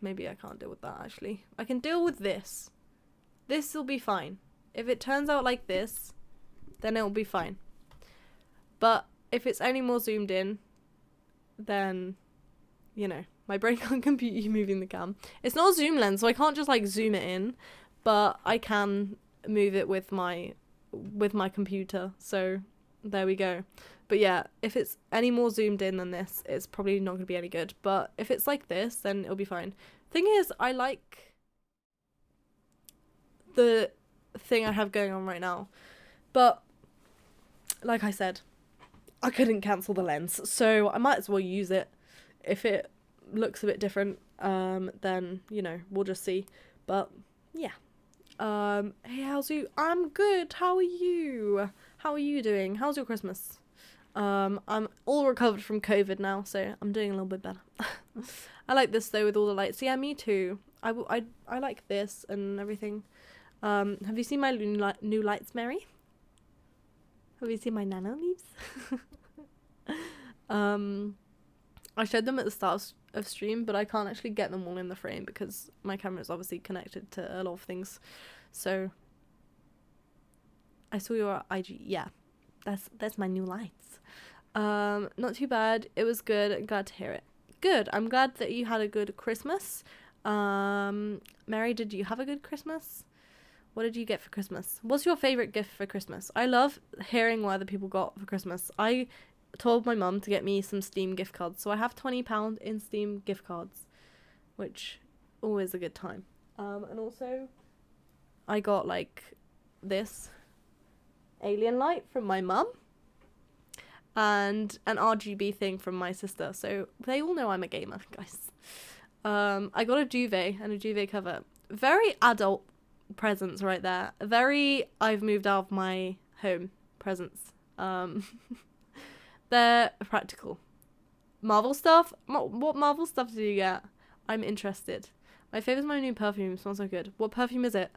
maybe I can't deal with that actually. I can deal with this. This will be fine. If it turns out like this, then it'll be fine. But if it's any more zoomed in, then, you know, my brain can't compute you moving the cam. It's not a zoom lens, so I can't just like zoom it in, but I can move it with my computer, so there we go. But yeah, if it's any more zoomed in than this, it's probably not going to be any good, but if it's like this, then it'll be fine. Thing is, I like the thing I have going on right now, but like I said, I couldn't cancel the lens, so I might as well use it. If it looks a bit different, then, you know, we'll just see. But yeah. Hey, how's you? I'm good. How are you? How are you doing? How's your Christmas? I'm all recovered from COVID now, so I'm doing a little bit better. I like this though with all the lights. Yeah, me too. I like this and everything. Have you seen my new lights, Mary? Have you seen my nano leaves? I showed them at the start of stream, but I can't actually get them all in the frame because my camera is obviously connected to a lot of things. So I saw your IG. Yeah, that's my new lights. Not too bad. It was good. I'm glad to hear it. Good. I'm glad that you had a good Christmas. Mary, did you have a good Christmas? What did you get for Christmas? What's your favorite gift for Christmas? I love hearing what other people got for Christmas. I told my mum to get me some Steam gift cards, so I have £20 in Steam gift cards, which always a good time. And also I got like this alien light from my mum and an RGB thing from my sister, so they all know I'm a gamer, guys. I got a duvet and a duvet cover. Very adult presents right there. Very I've moved out of my home presents. They're practical. Marvel stuff? What Marvel stuff did you get? I'm interested. My favourite's my new perfume. It smells so good. What perfume is it?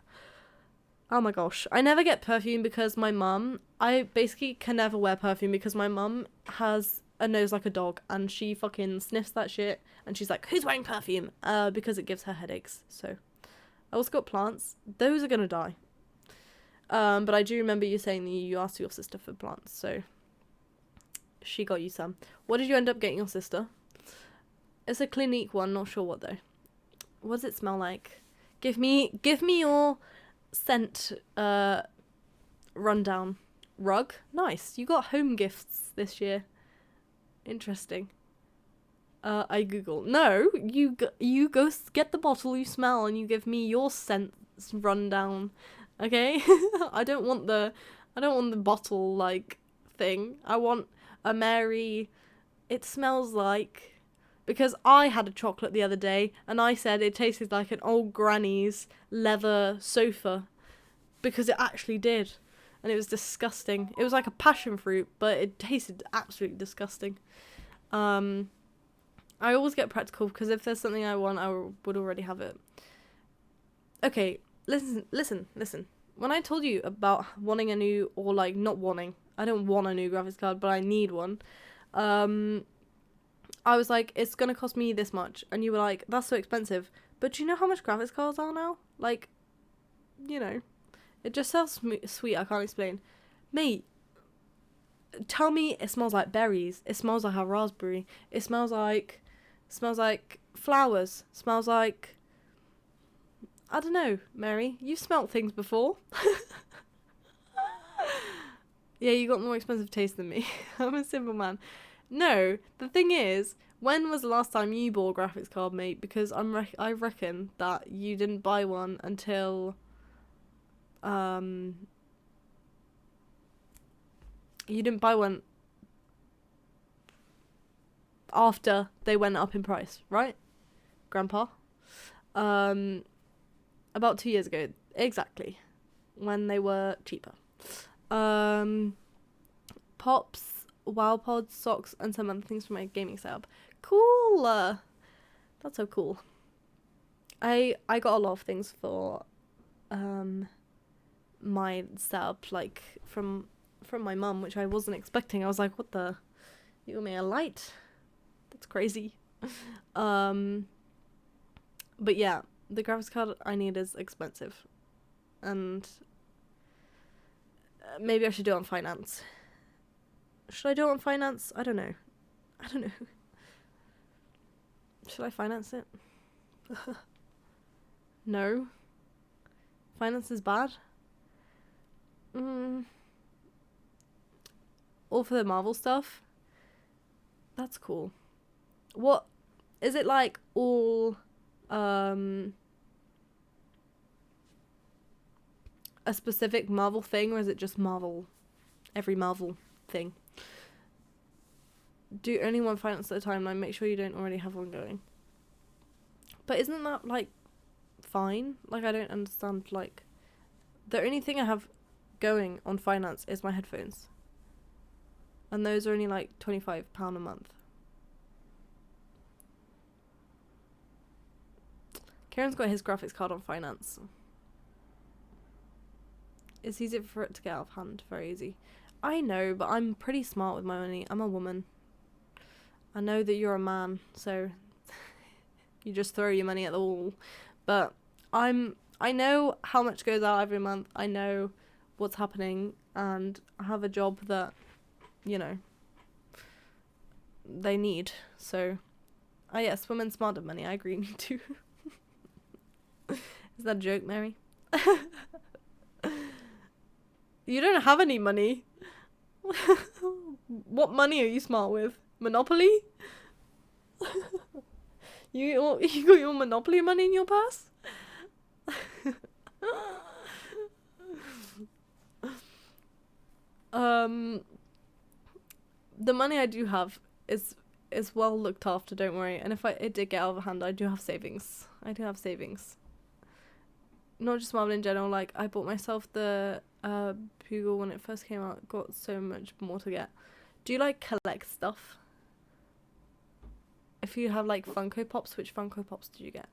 Oh my gosh. I never get perfume because my mum... I basically can never wear perfume because my mum has a nose like a dog and she fucking sniffs that shit and she's like, who's wearing perfume? Because it gives her headaches. So I also got plants. Those are gonna die. But I do remember you saying that you asked your sister for plants, so she got you some. What did you end up getting your sister? It's a Clinique one, not sure what though. What does it smell like? Give me your scent rundown. Rug? Nice. You got home gifts this year. Interesting. I Google. No, you go get the bottle you smell and you give me your scent rundown. Okay? I don't want the bottle like thing. I want a Mary, it smells like, because I had a chocolate the other day and I said it tasted like an old granny's leather sofa because it actually did, and it was disgusting. It was like a passion fruit, but it tasted absolutely disgusting. I always get practical because if there's something I want, I would already have it. Okay, listen. When I told you about wanting a new, or like not wanting, I don't want a new graphics card, but I need one. I was like, it's gonna cost me this much, and you were like, that's so expensive. But do you know how much graphics cards are now? Like, you know, it just sounds sweet. I can't explain. Mate, tell me it smells like berries. It smells like a raspberry. It smells like flowers. Smells like, I don't know, Mary. You've smelt things before. Yeah, you got more expensive taste than me. I'm a simple man. No, the thing is, when was the last time you bought a graphics card, mate? Because I reckon that you didn't buy one until you didn't buy one after they went up in price, right, Grandpa? About 2 years ago, exactly, when they were cheaper. Pops, WoW pods, socks, and some other things for my gaming setup. Cool. That's so cool. I got a lot of things for my setup, like from my mum, which I wasn't expecting. I was like, what the? You got me a light? That's crazy. But yeah, the graphics card I need is expensive, and maybe I should do it on finance. Should I do it on finance? I don't know. Should I finance it? No. Finance is bad? All for the Marvel stuff? That's cool. What? Is it like all, a specific Marvel thing, or is it just Marvel, every Marvel thing? Do only one finance at a time, like make sure you don't already have one going. But isn't that like fine? Like I don't understand, like the only thing I have going on finance is my headphones. And those are only like £25 a month. Kieran's got his graphics card on finance. It's easy for it to get out of hand, very easy. I know, but I'm pretty smart with my money. I'm a woman. I know that you're a man, so you just throw your money at the wall. But I know how much goes out every month. I know what's happening, and I have a job that, you know, they need. So, yes, women smarter money. I agree, me too. Is that a joke, Mary? You don't have any money. What money are you smart with? Monopoly? You got your Monopoly money in your purse? The money I do have is well looked after, don't worry. And if it did get out of hand, I do have savings. Not just Marvel in general, like I bought myself the Poogle when it first came out. Got so much more to get. Do you like collect stuff? If you have like Funko Pops, which Funko Pops did you get?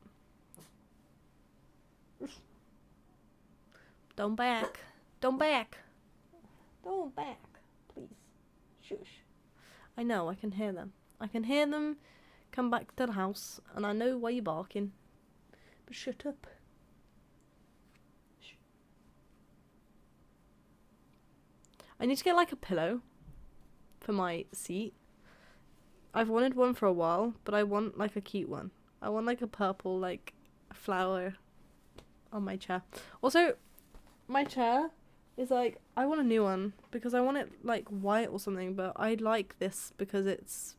Don't back, please. Shush. I know, I can hear them. Come back to the house, and I know why you're barking. But shut up. Shh. I need to get like a pillow for my seat. I've wanted one for a while, but I want like a cute one. I want like a purple like flower on my chair. Also, my chair is like, I want a new one because I want it like white or something, but I like this because it's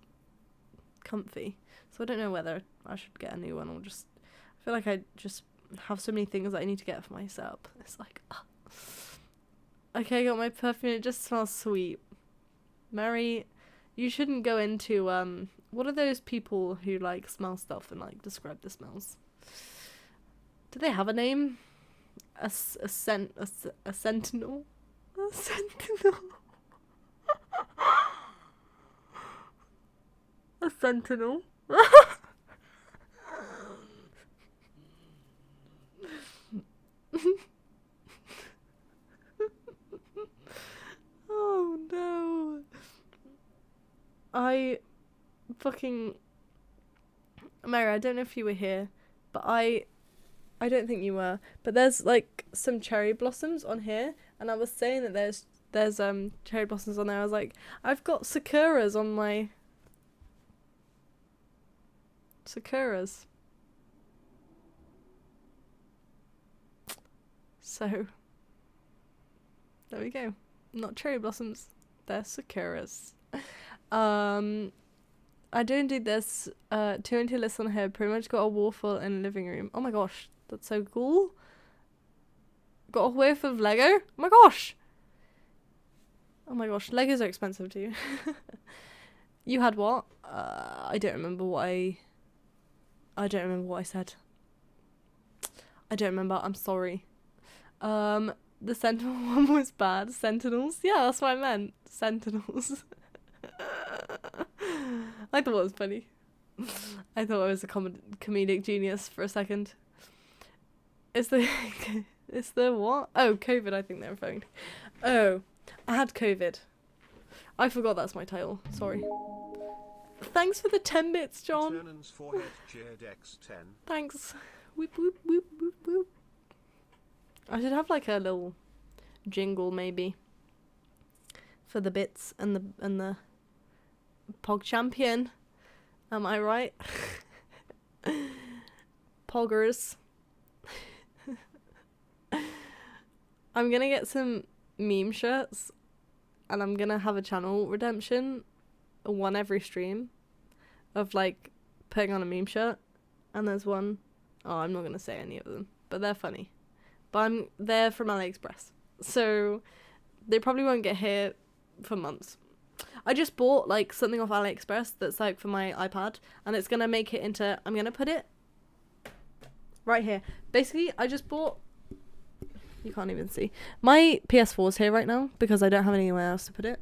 comfy. So I don't know whether I should get a new one or just, I feel like I just have so many things that I need to get for my setup. It's like, okay, I got my perfume, it just smells sweet. Mary, you shouldn't go into, what are those people who like smell stuff and like describe the smells? Do they have a name? A sentinel? A sentinel? A sentinel? Oh no. Mary, I don't know if you were here, but I don't think you were, but there's like some cherry blossoms on here, and I was saying that there's cherry blossoms on there. I was like, I've got sakuras on my sakuras. So there we go. Not cherry blossoms, they're sakuras. I don't do this. 2 lists on here. Pretty much got a wall full in the living room. Oh my gosh, that's so cool. Got a whiff of Lego. Oh my gosh. Oh my gosh, Legos are expensive too. You had what? I don't remember what I don't remember what I said. I don't remember. I'm sorry. The Sentinel one was bad. Sentinels? Yeah, that's what I meant. Sentinels. I thought it was funny. I thought I was a comedic genius for a second. It's the what? Oh, COVID, I think they're referring to. Oh, I had COVID. I forgot that's my title. Sorry. Thanks for the 10 bits, John. Thanks. Whoop, whoop, whoop, whoop, whoop. I should have like a little jingle maybe for the bits and the Pog champion. Am I right? Poggers. I'm gonna get some meme shirts and I'm gonna have a channel redemption, one every stream, of like putting on a meme shirt. And there's one, oh, I'm not gonna say any of them, but they're funny. But they're from AliExpress, so they probably won't get here for months. I just bought like something off AliExpress that's like for my iPad, and it's gonna make it into, I'm gonna put it right here. Basically, I just bought, you can't even see, my PS4 is here right now because I don't have anywhere else to put it,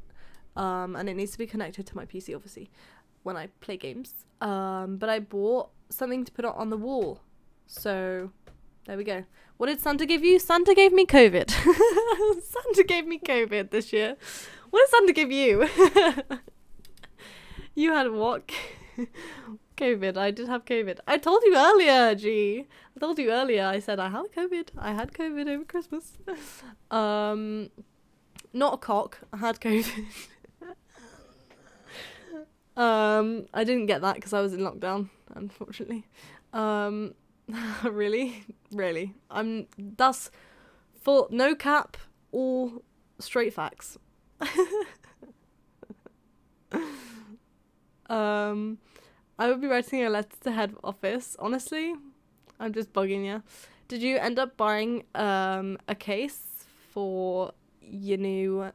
and it needs to be connected to my PC obviously when I play games, but I bought something to put it on the wall, so there we go. What did Santa give you? Santa gave me COVID. Santa gave me COVID this year. What did Santa give you? You had what? COVID. I did have COVID. I told you earlier, G. I told you earlier. I said I had COVID. I had COVID over Christmas. Not a cock. I had COVID. I didn't get that because I was in lockdown, unfortunately. Really? Really? That's full, no cap, all straight facts. I would be writing a letter to head office. Honestly, I'm just bugging you. Did you end up buying a case for your new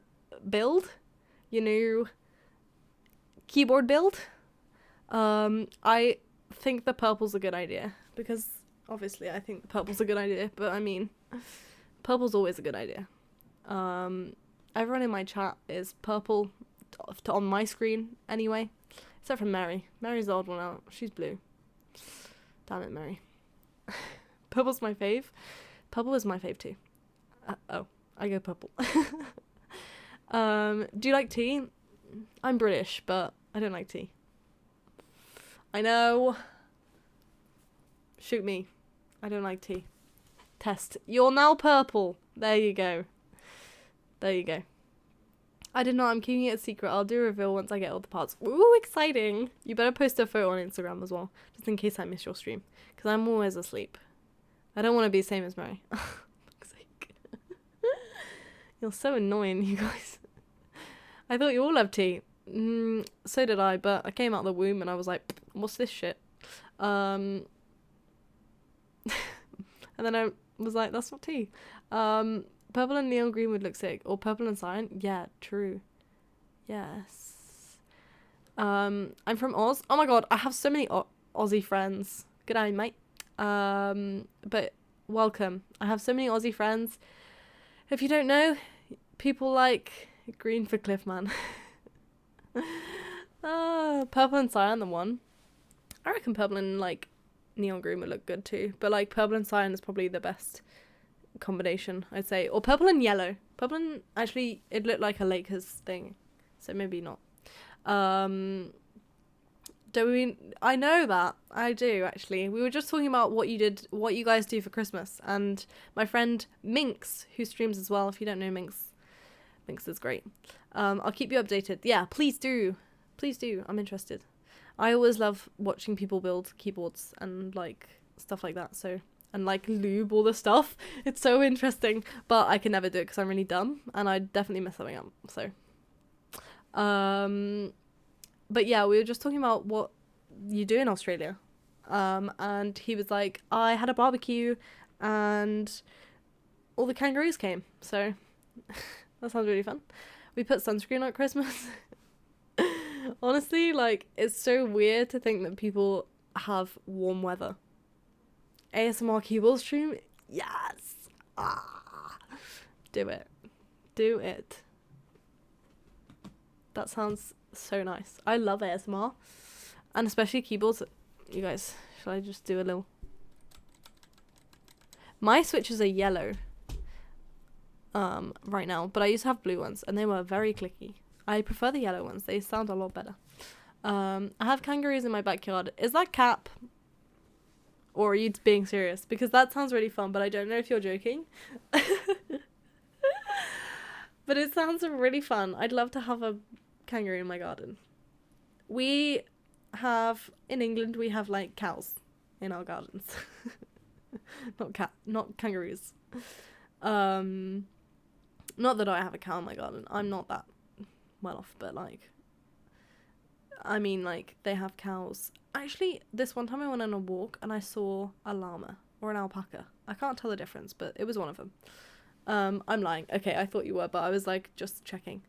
build? Your new keyboard build? I think the purple's a good idea because obviously I think the purple's a good idea, but I mean, purple's always a good idea. Everyone in my chat is purple on my screen anyway, except for Mary. Mary's the odd one out. She's blue. Damn it, Mary. Purple's my fave. Purple is my fave too. Oh, I go purple. Do you like tea? I'm British, but I don't like tea. I know. Shoot me. I don't like tea. Test. You're now purple. There you go. There you go. I did not. I'm keeping it a secret. I'll do a reveal once I get all the parts. Ooh, exciting. You better post a photo on Instagram as well, just in case I miss your stream, because I'm always asleep. I don't want to be the same as Mary. Fuck's sake. You're so annoying, you guys. I thought you all loved tea. So did I, but I came out of the womb and I was like, what's this shit? And then I was like, that's not tea. Purple and neon green would look sick. Or purple and cyan. Yeah, true. Yes. I'm from Oz. Oh my god, I have so many Aussie friends. Good day, mate. But welcome. I have so many Aussie friends. If you don't know, people like green for Cliffman. Purple and cyan, the one. I reckon purple and like neon green would look good too. But like purple and cyan is probably the best combination, I'd say. Or purple and yellow. Purple and actually it looked like a Lakers thing, so maybe not. I know that. I do actually. We were just talking about what you guys do for Christmas, and my friend Minx, who streams as well, if you don't know Minx is great. I'll keep you updated. Yeah, please do. Please do. I'm interested. I always love watching people build keyboards and like stuff like that, so, and like lube all the stuff. It's so interesting, but I can never do it because I'm really dumb and I'd definitely mess something up, so. But yeah, we were just talking about what you do in Australia. And he was like, I had a barbecue and all the kangaroos came, so that sounds really fun. We put sunscreen on at Christmas. Honestly, like, it's so weird to think that people have warm weather. ASMR keyboard stream? Yes! Ah! Do it. Do it. That sounds so nice. I love ASMR. And especially keyboards. You guys, shall I just do a little... My switches are yellow. Right now. But I used to have blue ones. And they were very clicky. I prefer the yellow ones. They sound a lot better. I have kangaroos in my backyard. Is that cap? Or are you being serious? Because that sounds really fun, but I don't know if you're joking. But it sounds really fun. I'd love to have a kangaroo in my garden. We have, in England, we have like cows in our gardens. Not kangaroos. Not that I have a cow in my garden. I'm not that well off, but like, I mean, like, they have cows. Actually, this one time I went on a walk and I saw a llama or an alpaca. I can't tell the difference, but it was one of them. I'm lying. Okay, I thought you were, but I was like, just checking.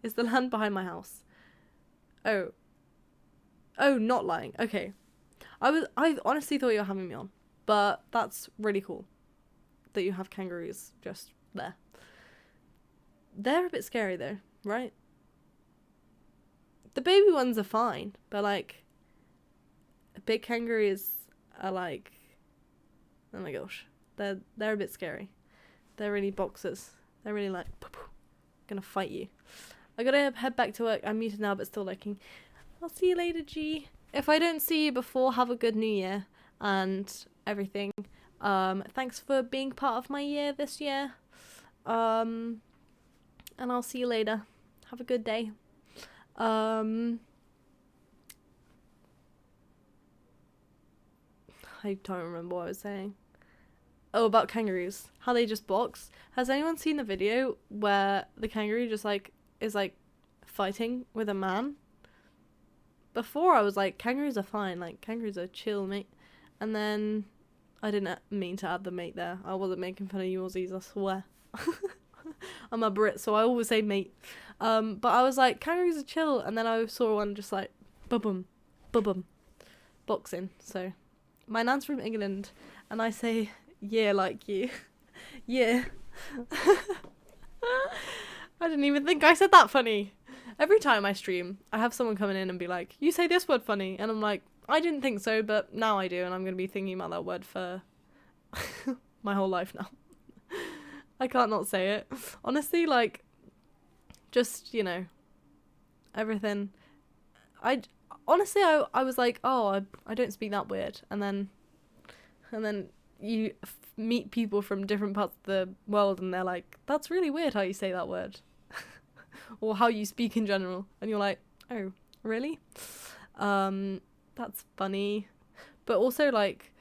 Is the land behind my house? Oh, not lying. Okay. I honestly thought you were having me on, but that's really cool that you have kangaroos just there. They're a bit scary though, right? The baby ones are fine, but like, big kangaroos are like, oh my gosh, they're a bit scary. They're really boxers. They're really like, gonna fight you. I gotta head back to work. I'm muted now, but still lurking. I'll see you later, G. If I don't see you before, have a good New Year and everything. Thanks for being part of my year this year. And I'll see you later. Have a good day. I don't remember what I was saying. Oh, about kangaroos. How they just box. Has anyone seen the video where the kangaroo just is fighting with a man? Before I was like, kangaroos are fine, like kangaroos are chill, mate. And then I didn't mean to add the mate there. I wasn't making fun of you Aussies, I swear. I'm a Brit, so I always say mate. But I was like, kangaroos are chill, and then I saw one just like bubum, bubum, boxing. So my nan's from England, and I say yeah like you, yeah. I didn't even think I said that funny. Every time I stream, I have someone coming in and be like, you say this word funny, and I'm like, I didn't think so, but now I do, and I'm gonna be thinking about that word for my whole life now. I can't not say it. Honestly, like, just, you know, everything. I was like, oh, I don't speak that weird, and then you meet people from different parts of the world, and they're like, that's really weird how you say that word. Or how you speak in general, and you're like, oh, really? That's funny. But also, like,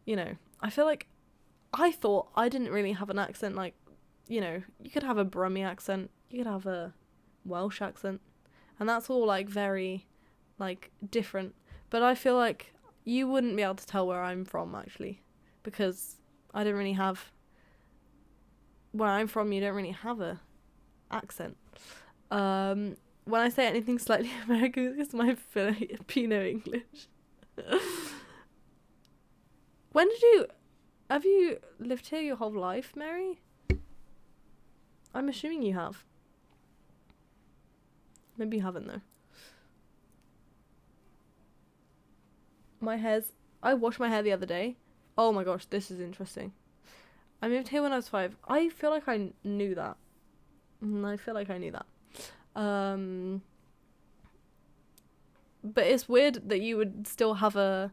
you know, I feel like I thought I didn't really have an accent. Like, you know, you could have a Brummie accent, you could have a Welsh accent, and that's all like very like different. But I feel like you wouldn't be able to tell where I'm from, actually, because I don't really have, where I'm from, you don't really have a accent. When I say anything slightly American, it's my Filipino English. Have you lived here your whole life, Mary? I'm assuming you have. Maybe you haven't, though. I washed my hair the other day. Oh my gosh, this is interesting. I moved here when I was 5. I feel like I knew that. But it's weird that you would still have a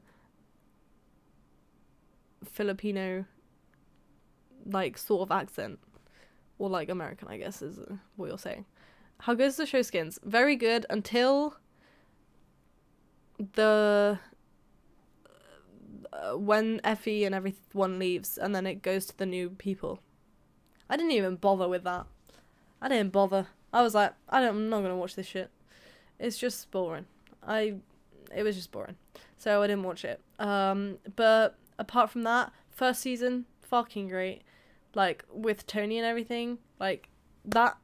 Filipino like sort of accent, or like American, I guess is what you're saying. How good is the show Skins? Very good until the when Effie and everyone leaves, and then it goes to the new people. I didn't even bother with that. I didn't bother. I was like, I'm not gonna watch this shit. It's just boring. It was just boring. So I didn't watch it. But apart from that, first season, fucking great. Like, with Tony and everything. Like, that...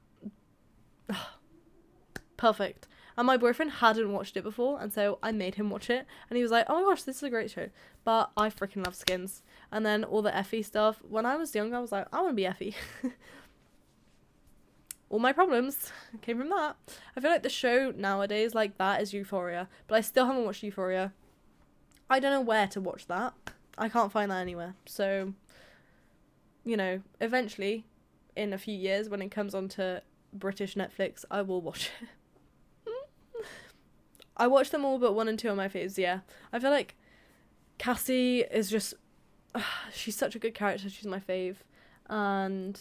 perfect. And my boyfriend hadn't watched it before, and so I made him watch it. And he was like, oh my gosh, this is a great show. But I freaking love Skins. And then all the Effie stuff. When I was young, I was like, I want to be Effie. All my problems came from that. I feel like the show nowadays like that is Euphoria, but I still haven't watched Euphoria. I don't know where to watch that. I can't find that anywhere. So, you know, eventually, in a few years, when it comes onto British Netflix, I will watch it. I watched them all but 1 and 2 on my faves, yeah. I feel like Cassie is just... she's such a good character, she's my fave. And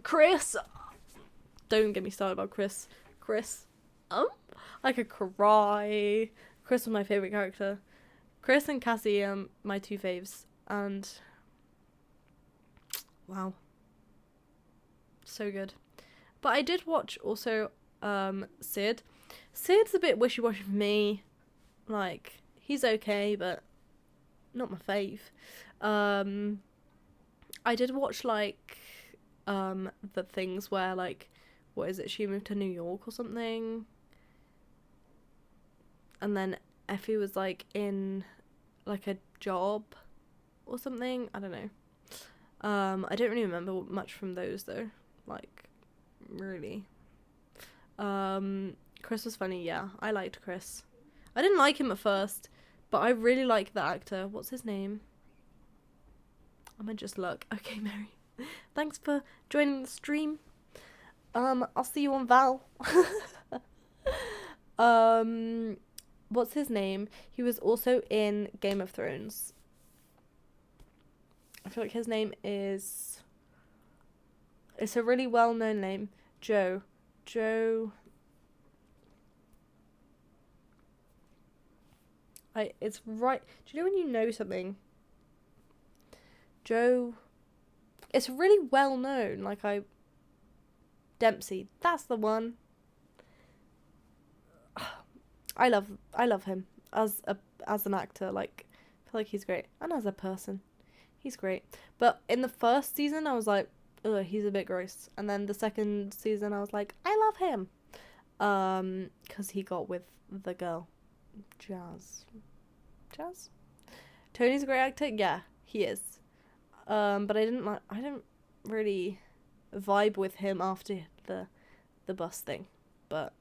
Chris... Don't get me started about Chris. I could cry. Chris was my favourite character. Chris and Cassie are my 2 faves. And... wow. So good. But I did watch also Sid. Sid's a bit wishy-washy for me. Like, he's okay, but not my fave. I did watch, like, the things where, like, what is it, she moved to New York or something? And then Effie was, like, in, like, a job or something? I don't know. I don't really remember much from those, though. Like, really. Chris was funny, yeah. I liked Chris. I didn't like him at first, but I really like the actor. What's his name? I might just look. Okay, Mary. Thanks for joining the stream. I'll see you on Val. what's his name? He was also in Game of Thrones. I feel like his name is... It's a really well-known name. Joe. It's right... Do you know when you know something? Joe... It's really well-known. Like, Dempsey. That's the one. I love him as an actor. Like, I feel like he's great. And as a person. He's great. But in the first season, I was like, ugh, he's a bit gross. And then the second season, I was like, I love him. 'Cause he got with the girl. Jazz? Tony's a great actor? Yeah, he is. But I didn't really vibe with him after the bus thing. But,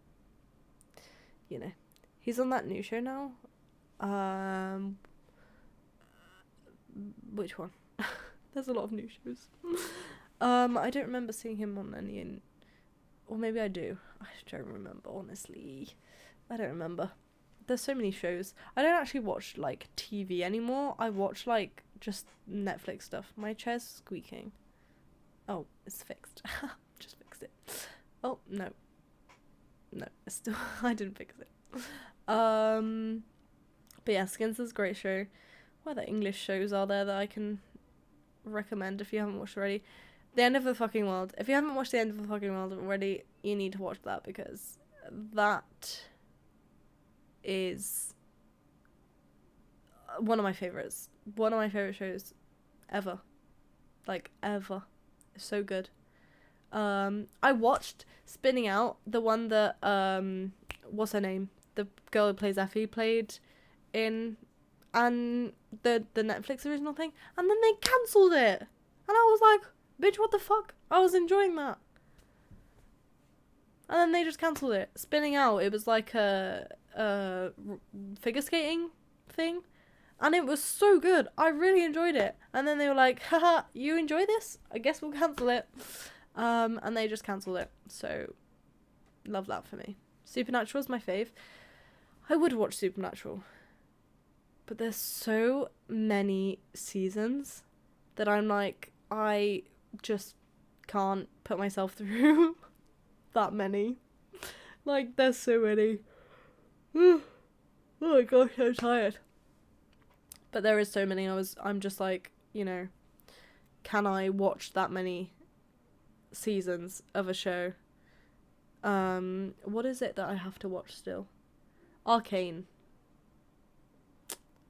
you know. He's on that new show now. Which one? There's a lot of new shows. I don't remember seeing him on any, or maybe I do. I don't remember, honestly. I don't remember. There's so many shows. I don't actually watch, like, TV anymore. I watch, like, just Netflix stuff. My chair's squeaking. Oh, it's fixed. Just fixed it. Oh, no. No, it's still... I didn't fix it. But yeah, Skins is a great show. What other English shows are there that I can recommend if you haven't watched already? The End of the Fucking World. If you haven't watched The End of the Fucking World already, you need to watch that, because that is one of my favourites. One of my favourite shows ever. Like, ever. It's so good. I watched Spinning Out, the one that, what's her name? The girl who plays Effie played in, and the Netflix original thing, and then they cancelled it. And I was like, bitch, what the fuck? I was enjoying that. And then they just cancelled it. Spinning Out, it was like a figure skating thing. And it was so good. I really enjoyed it. And then they were like, haha, you enjoy this? I guess we'll cancel it. And they just cancelled it. So, love that for me. Supernatural is my fave. I would watch Supernatural. But there's so many seasons that I'm like, I just can't put myself through that many. Like, there's so many. Oh my gosh, I'm tired. But there is so many. I'm just like, you know, can I watch that many seasons of a show? What is it that I have to watch still? Arcane,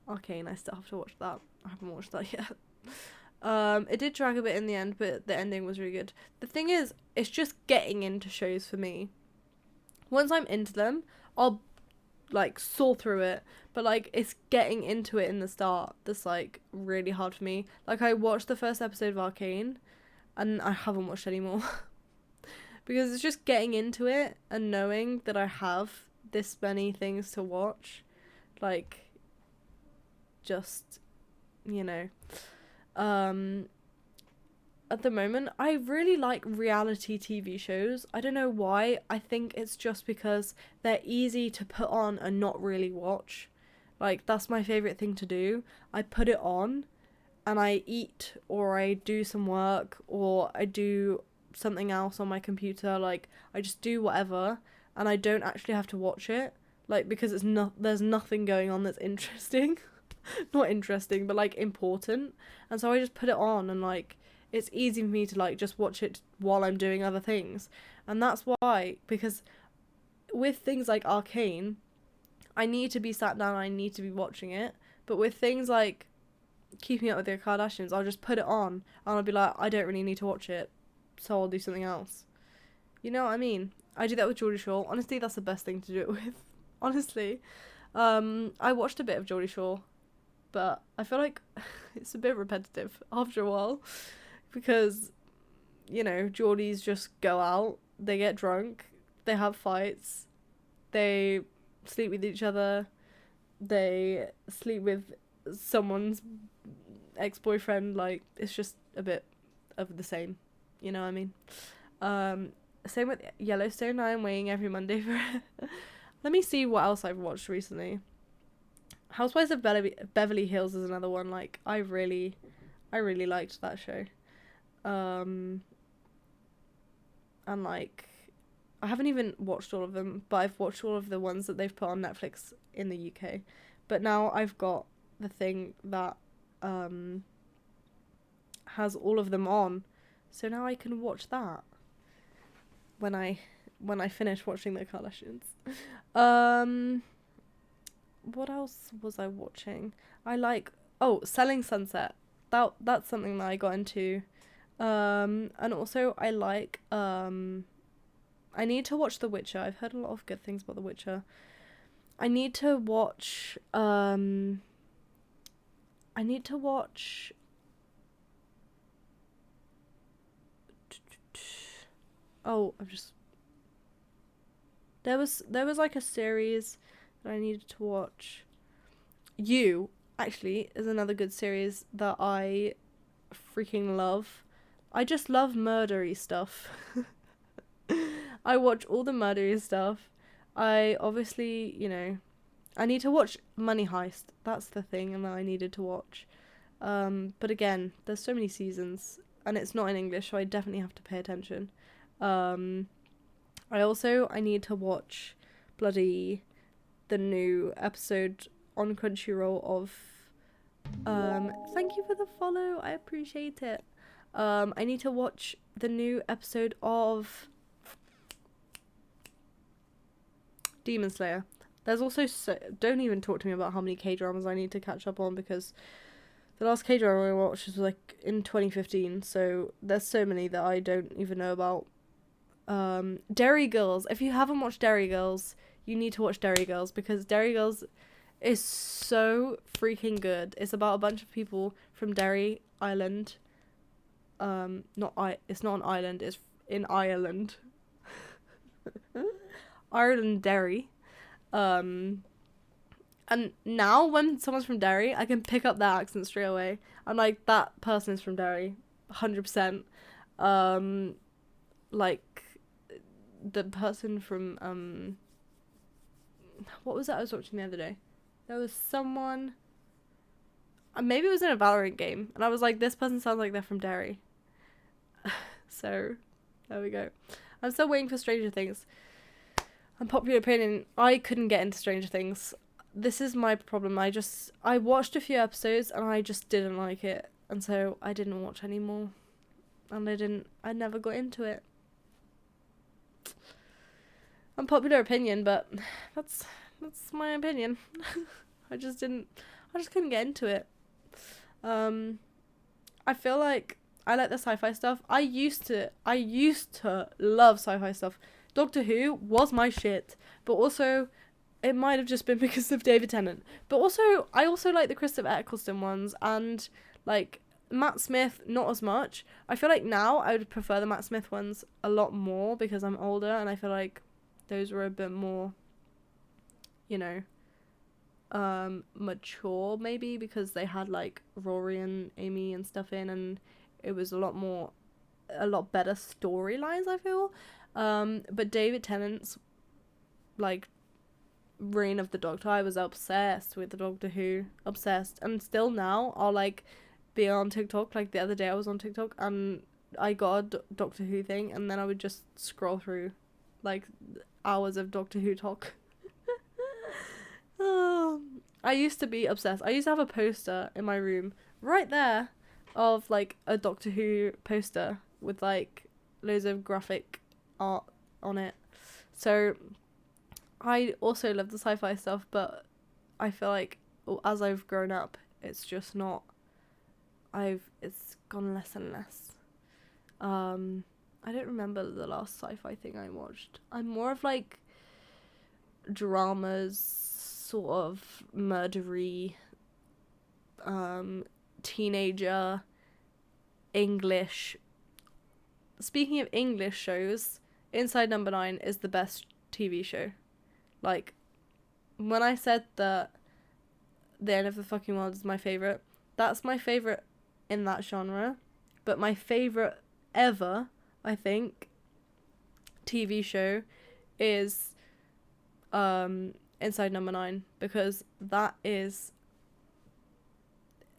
I still have to watch that. I haven't watched that yet. It did drag a bit in the end, but the ending was really good. The thing is, it's just getting into shows for me. Once I'm into them, I'll like saw through it, but like it's getting into it in the start that's like really hard for me. Like, I watched the first episode of Arcane and I haven't watched any more because it's just getting into it and knowing that I have this many things to watch, like, just, you know. At the moment, I really like reality TV shows. I don't know why. I think it's just because they're easy to put on and not really watch. Like, that's my favourite thing to do. I put it on and I eat, or I do some work, or I do something else on my computer. Like, I just do whatever and I don't actually have to watch it. Like, because there's nothing going on that's interesting. Not interesting, but like important. And so I just put it on and like, it's easy for me to like just watch it while I'm doing other things. And that's why, because with things like Arcane, I need to be sat down, I need to be watching it. But with things like Keeping Up with the Kardashians, I'll just put it on and I'll be like, I don't really need to watch it, so I'll do something else. You know what I mean? I do that with Geordie Shore. Honestly, that's the best thing to do it with. Honestly. I watched a bit of Geordie Shore, but I feel like it's a bit repetitive after a while. Because, you know, Geordies just go out, they get drunk, they have fights, they sleep with each other, they sleep with someone's ex-boyfriend. Like, it's just a bit of the same, you know what I mean? Same with Yellowstone. I am waiting every Monday for it. Let me see what else I've watched recently. Housewives of Beverly Hills is another one. Like, I really liked that show. And like, I haven't even watched all of them, but I've watched all of the ones that they've put on Netflix in the UK. But now I've got the thing that has all of them on, so now I can watch that when I finish watching the Kardashians. What else was I watching? I like Selling Sunset. That's something that I got into. And also I like I need to watch The Witcher. I've heard a lot of good things about The Witcher. I need to watch there was like a series that I needed to watch. You actually is another good series that I freaking love. I just love murdery stuff. I watch all the murdery stuff. I obviously, I need to watch Money Heist. That's the thing that I needed to watch. But again, there's so many seasons and it's not in English, so I definitely have to pay attention. I need to watch bloody the new episode on Crunchyroll of thank you for the follow, I appreciate it. I need to watch the new episode of Demon Slayer. There's also don't even talk to me about how many K-dramas I need to catch up on, because the last K-drama I watched was like in 2015, so there's so many that I don't even know about. Derry Girls. If you haven't watched Derry Girls, you need to watch Derry Girls, because Derry Girls is so freaking good. It's about a bunch of people from Derry, Ireland. It's not an island, it's in Ireland. Ireland, Derry. And now when someone's from Derry, I can pick up that accent straight away. I'm like, that person is from Derry, 100%. Like the person from what was that I was watching the other day? There was someone, maybe it was in a Valorant game, and I was like, this person sounds like they're from Derry. So there we go. I'm still waiting for Stranger Things. Unpopular opinion, I couldn't get into Stranger Things. This is my problem. I watched a few episodes and I just didn't like it, and so I didn't watch anymore. And I never got into it. Unpopular opinion, but that's my opinion. I just couldn't get into it. I feel like I like the sci-fi stuff. I used to love sci-fi stuff. Doctor Who was my shit, but also it might have just been because of David Tennant. But also I also like the Christopher Eccleston ones, and like Matt Smith not as much. I feel like now I would prefer the Matt Smith ones a lot more because I'm older, and I feel like those were a bit more, mature, maybe, because they had like Rory and Amy and stuff in, and it was a lot better storylines, I feel. But David Tennant's like Reign of the Doctor, I was obsessed with the Doctor Who, obsessed, and still now I'll like be on TikTok. Like the other day I was on TikTok and I got a Doctor Who thing, and then I would just scroll through like hours of Doctor Who talk. I used to be obsessed. I used to have a poster in my room right there of like a Doctor Who poster with like loads of graphic art on it. So I also love the sci-fi stuff, but I feel like as I've grown up, it's just not, it's gone less and less. I don't remember the last sci-fi thing I watched. I'm more of like dramas, sort of murdery, teenager, English. Speaking of English shows, Inside Number 9 is the best TV show. Like, when I said that The End of the Fucking World is my favourite, that's my favourite in that genre. But my favourite ever, I think, TV show is Inside Number 9, because that is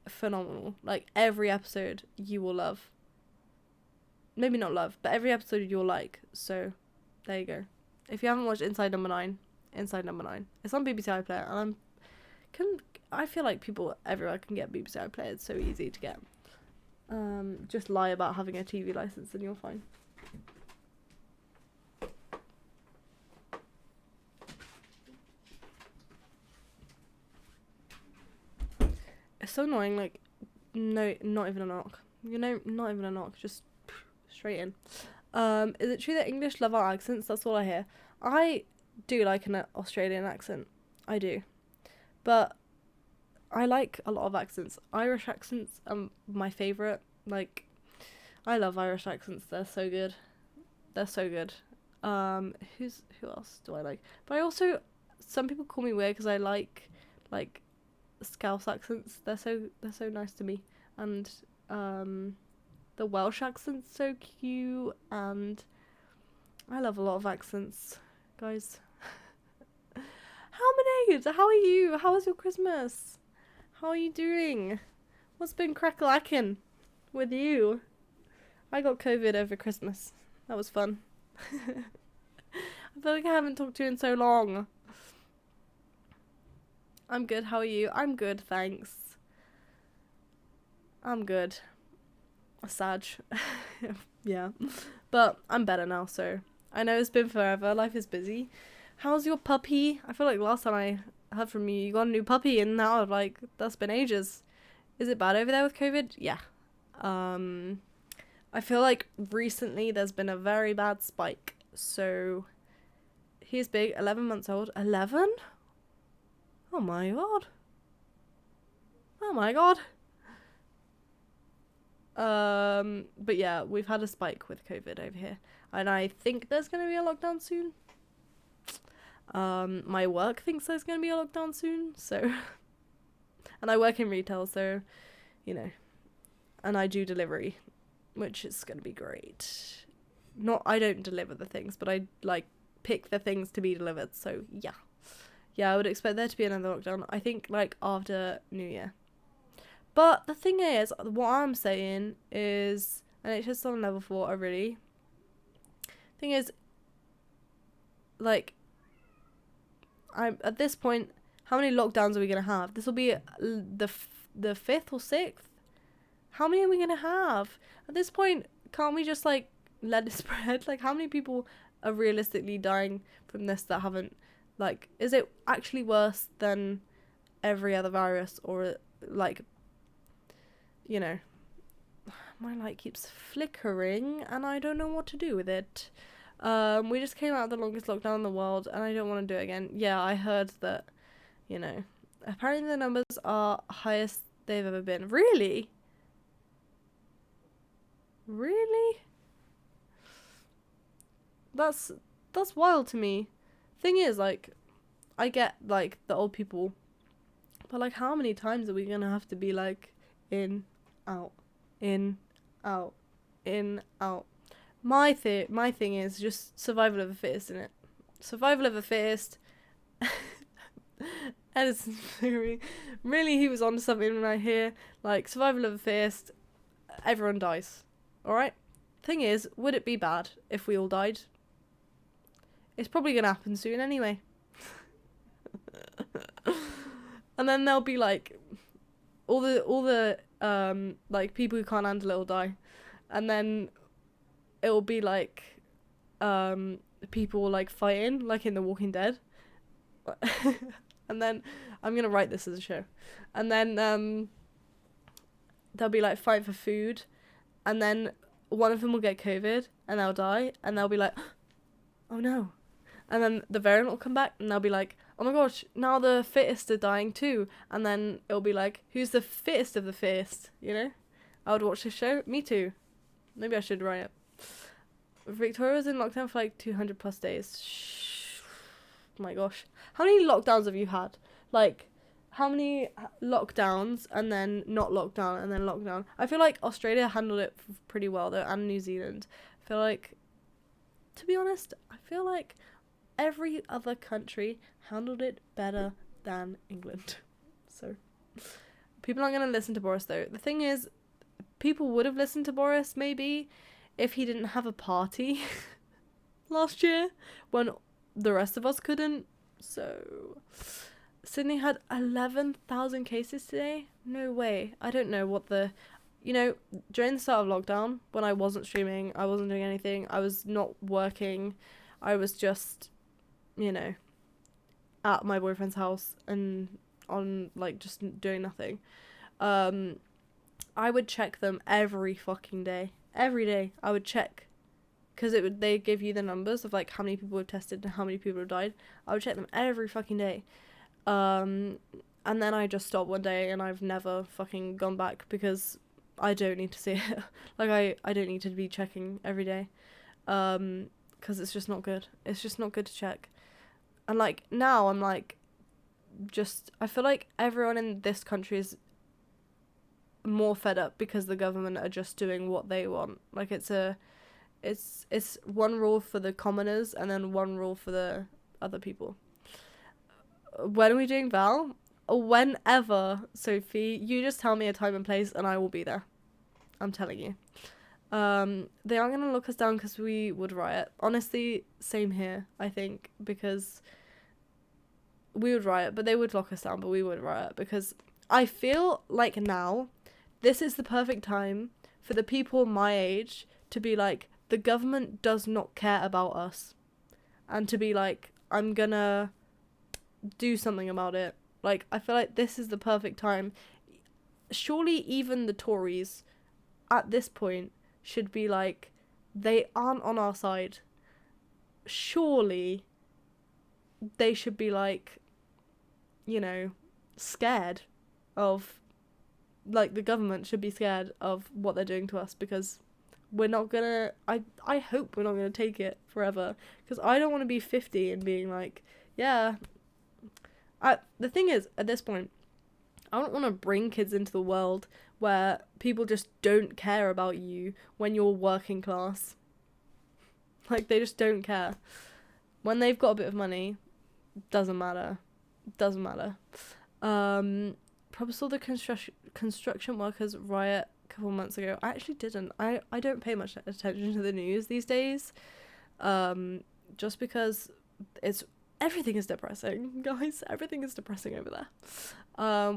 phenomenal. Like, every episode you will love. Maybe not love, but every episode you'll like. So there you go. If you haven't watched Inside Number 9, Inside Number 9. It's on BBC iPlayer, and I feel like people everywhere can get BBC iPlayer. It's so easy to get. Just lie about having a TV license and you're fine. It's so annoying, like, no, not even a knock. You know, not even a knock, just straight in. Is it true that English love our accents? That's all I hear. I do like an Australian accent. I do. But I like a lot of accents. Irish accents are my favourite. Like, I love Irish accents. They're so good. They're so good. Who else do I like? But I also, some people call me weird because I like Scouse accents. They're so nice to me. And the Welsh accent's so cute, and I love a lot of accents, guys. How are you? How was your Christmas? How are you doing? What's been crack-lacking with you? I got COVID over Christmas. That was fun. I feel like I haven't talked to you in so long. I'm good, how are you? I'm good, thanks. I'm good. Sad. Yeah. But I'm better now, so I know it's been forever. Life is busy. How's your puppy? I feel like last time I heard from you, you got a new puppy, and now, like, that's been ages. Is it bad over there with COVID? Yeah. I feel like recently there's been a very bad spike. So he's big, 11 months old. 11? Oh my god. Oh my god. But yeah, we've had a spike with COVID over here, and I think there's gonna be a lockdown soon. My work thinks there's gonna be a lockdown soon, so and I work in retail, so you know, and I do delivery, which is gonna be great. I don't deliver the things, but I like pick the things to be delivered, so yeah, I would expect there to be another lockdown, I think, like after New Year. But the thing is, what I'm saying is, NHS on level 4 already. Thing is, like, I'm at this point, how many lockdowns are we gonna have? This will be the 5th or 6th. How many are we gonna have? At this point, can't we just like let it spread? Like, how many people are realistically dying from this that haven't? Like, is it actually worse than every other virus, or like? You know, my light keeps flickering and I don't know what to do with it. We just came out of the longest lockdown in the world and I don't want to do it again. Yeah, I heard that, you know, apparently the numbers are highest they've ever been. Really? Really? That's wild to me. Thing is, like, I get, like, the old people, but, like, how many times are we gonna have to be, like, in, out, in, out, in, out? My thing is just survival of the fittest, innit? Survival of the fittest. Edison theory. Really, he was onto something right here. Like, survival of the fittest, everyone dies. Alright? Thing is, would it be bad if we all died? It's probably gonna happen soon anyway. And then there'll be like all the like people who can't handle it will die, and then it will be like people like fighting like in The Walking Dead. And then I'm gonna write this as a show, and then they'll be like fight for food, and then one of them will get COVID and they'll die, and they'll be like, oh no. And then the variant will come back and they'll be like, oh my gosh, now the fittest are dying too. And then it'll be like, who's the fittest of the fittest, you know? I would watch this show. Me too. Maybe I should write it. Victoria was in lockdown for like 200 plus days. Oh my gosh. How many lockdowns have you had? Like, how many lockdowns and then not lockdown and then lockdown? I feel like Australia handled it pretty well though, and New Zealand. I feel like, to be honest, I feel like every other country handled it better than England. So people aren't going to listen to Boris though. The thing is, people would have listened to Boris maybe if he didn't have a party last year when the rest of us couldn't. So Sydney had 11,000 cases today. No way. I don't know what the, you know, during the start of lockdown, when I wasn't streaming, I wasn't doing anything, I was not working, I was just, you know, at my boyfriend's house and on, like, just doing nothing. I would check them every fucking day. Every day I would check, because they give you the numbers of like how many people have tested and how many people have died. I would check them every fucking day. And then I just stopped one day and I've never fucking gone back because I don't need to see it. Like I don't need to be checking every day. Because it's just not good. It's just not good to check. And like now I'm like, I feel like everyone in this country is more fed up because the government are just doing what they want. Like it's one rule for the commoners and then one rule for the other people. When are we doing Val? Whenever, Sophie. You just tell me a time and place and I will be there. I'm telling you. They aren't going to look us down because we would riot. Honestly, same here, I think, because we would riot, but they would lock us down, but we would riot, because I feel like now this is the perfect time for the people my age to be like, the government does not care about us, and to be like, I'm gonna do something about it. Like, I feel like this is the perfect time. Surely even the Tories at this point should be like, they aren't on our side. Surely they should be like, you know, scared of, like, the government should be scared of what they're doing to us, because we're not gonna, I hope we're not gonna take it forever, because I don't want to be 50 and being like, yeah, the thing is, at this point, I don't want to bring kids into the world where people just don't care about you when you're working class. Like, they just don't care. When they've got a bit of money, doesn't matter. Doesn't matter. Probably saw the construction workers riot a couple months ago. I actually didn't. I don't pay much attention to the news these days. Just because everything is depressing, guys. Everything is depressing over there.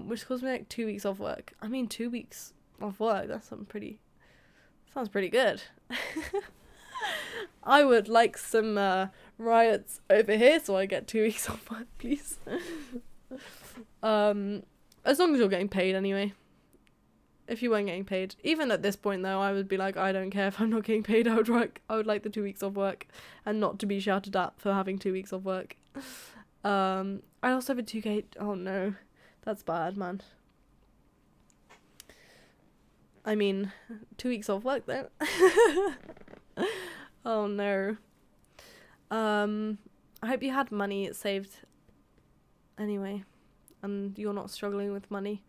Which caused me like 2 weeks off work. I mean, 2 weeks off work, sounds pretty good. I would like some riots over here so I get 2 weeks off work, please. As long as you're getting paid anyway. If you weren't getting paid, even at this point though, I would be like, I don't care if I'm not getting paid. I would like the 2 weeks off work and not to be shouted at for having 2 weeks off work. I also have a 2K. Oh no, that's bad, man. I mean, 2 weeks off work then. Oh no. I hope you had money saved anyway, and you're not struggling with money.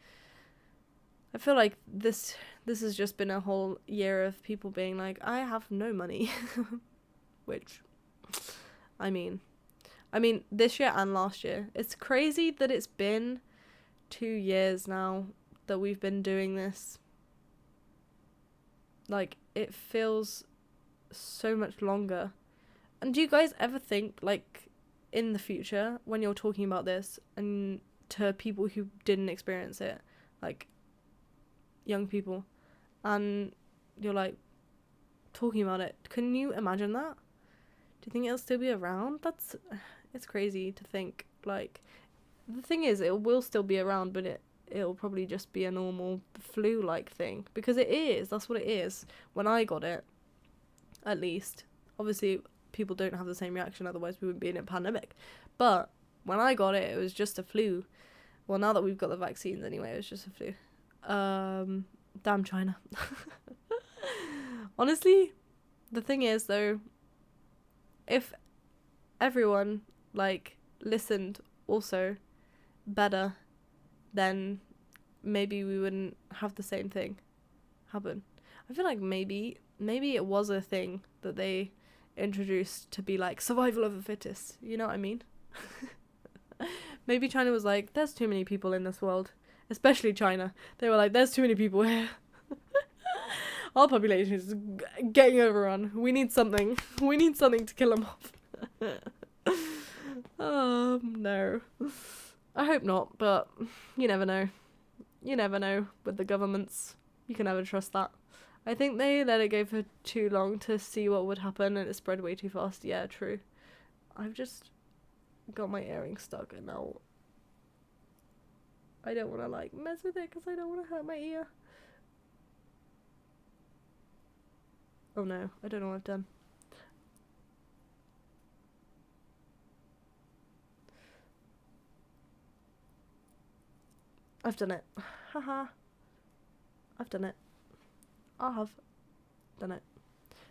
I feel like this has just been a whole year of people being like, I have no money. Which, I mean, this year and last year. It's crazy that it's been 2 years now that we've been doing this. Like, it feels so much longer. And do you guys ever think, like, in the future, when you're talking about this, and to people who didn't experience it, like, young people, and you're, like, talking about it, can you imagine that? Do you think it'll still be around? It's crazy to think. Like, the thing is, it will still be around, but it'll probably just be a normal flu-like thing, because it is. That's what it is. When I got it, at least, obviously people don't have the same reaction, otherwise we wouldn't be in a pandemic, but when I got it, it was just a flu. Well, now that we've got the vaccines anyway, it was just a flu. Damn China. Honestly, the thing is though, if everyone, like, listened also better, then maybe we wouldn't have the same thing happen. I feel like maybe it was a thing that they introduced to be like survival of the fittest. You know what I mean? Maybe China was like, there's too many people in this world, especially China. They were like, there's too many people here. Our population is getting overrun. We need something. We need something to kill them off. No. I hope not, but you never know. You never know with the governments. You can never trust that. I think they let it go for too long to see what would happen, and it spread way too fast. Yeah, true. I've just got my earring stuck, and now I don't want to like mess with it because I don't want to hurt my ear. Oh no, I don't know what I've done. I've done it. Haha. I've done it. I have done it.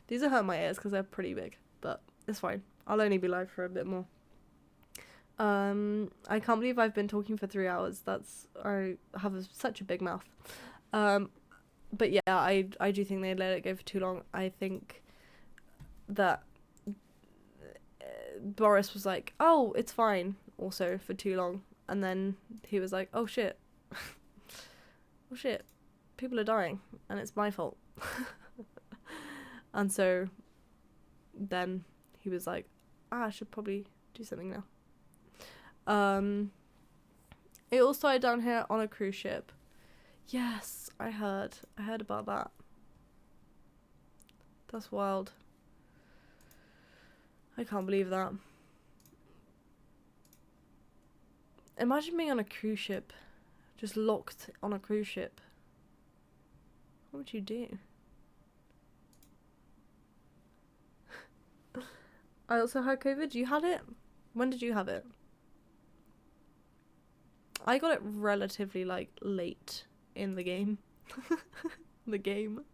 These are hurting my ears because they're pretty big, but it's fine. I'll only be live for a bit more. I can't believe I've been talking for 3 hours. I have such a big mouth. But yeah, I do think they let it go for too long. I think that Boris was like, oh, it's fine, also, for too long. And then he was like, oh shit. Oh shit. People are dying, and it's my fault. And so then he was like, I should probably do something now. It all started down here on a cruise ship. Yes, I heard about that. That's wild. I can't believe that. Imagine being on a cruise ship, just locked on a cruise ship. What would you do? I also had COVID. You had it? When did you have it? I got it relatively like late in the game. The game.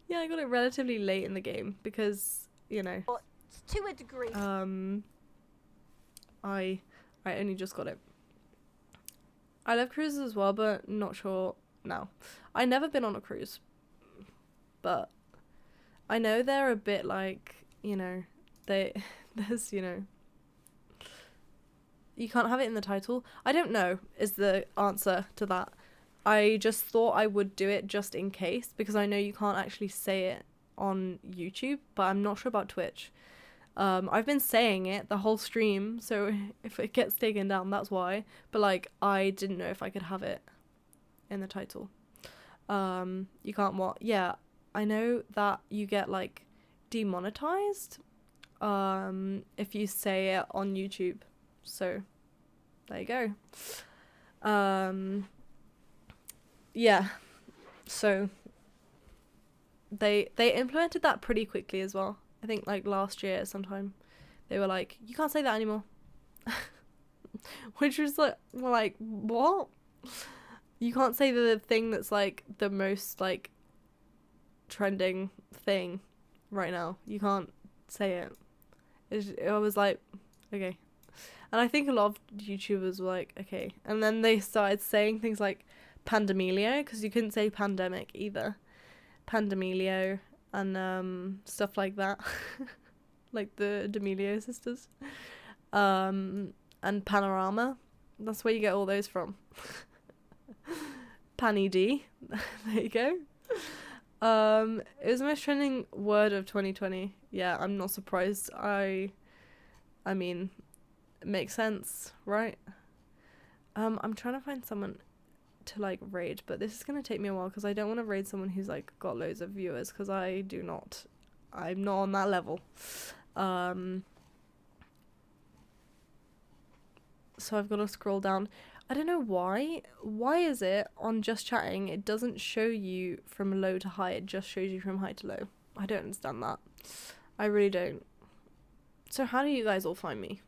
Yeah, I got it relatively late in the game because, you know, To a degree. I only just got it. I love cruises as well, but not sure now. I've never been on a cruise, but I know they're a bit like, you know, there's, you know, you can't have it in the title. I don't know is the answer to that. I just thought I would do it just in case, because I know you can't actually say it on YouTube, but I'm not sure about Twitch. I've been saying it the whole stream, so if it gets taken down, that's why. But like, I didn't know if I could have it in the title. You can't what? Yeah, I know that you get like demonetized if you say it on YouTube. So there you go. Yeah. So they implemented that pretty quickly as well. I think like last year sometime they were like, you can't say that anymore. Which was like, we're like, what? You can't say the thing that's like the most like trending thing right now. You can't say it. It was like, okay. And I think a lot of YouTubers were like, okay. And then they started saying things like Pandemilio, because you couldn't say pandemic either. Pandemilio and stuff like that. Like the D'Amelio sisters. And Panorama. That's where you get all those from. Panny D. There you go. It was the most trending word of 2020. Yeah, I'm not surprised. I mean, it makes sense, right? I'm trying to find someone to like raid, but this is gonna take me a while because I don't want to raid someone who's like got loads of viewers, because I'm not on that level. So I've got to scroll down. I don't know why is it on Just Chatting it doesn't show you from low to high, it just shows you from high to low. I don't understand that. I really don't. So how do you guys all find me?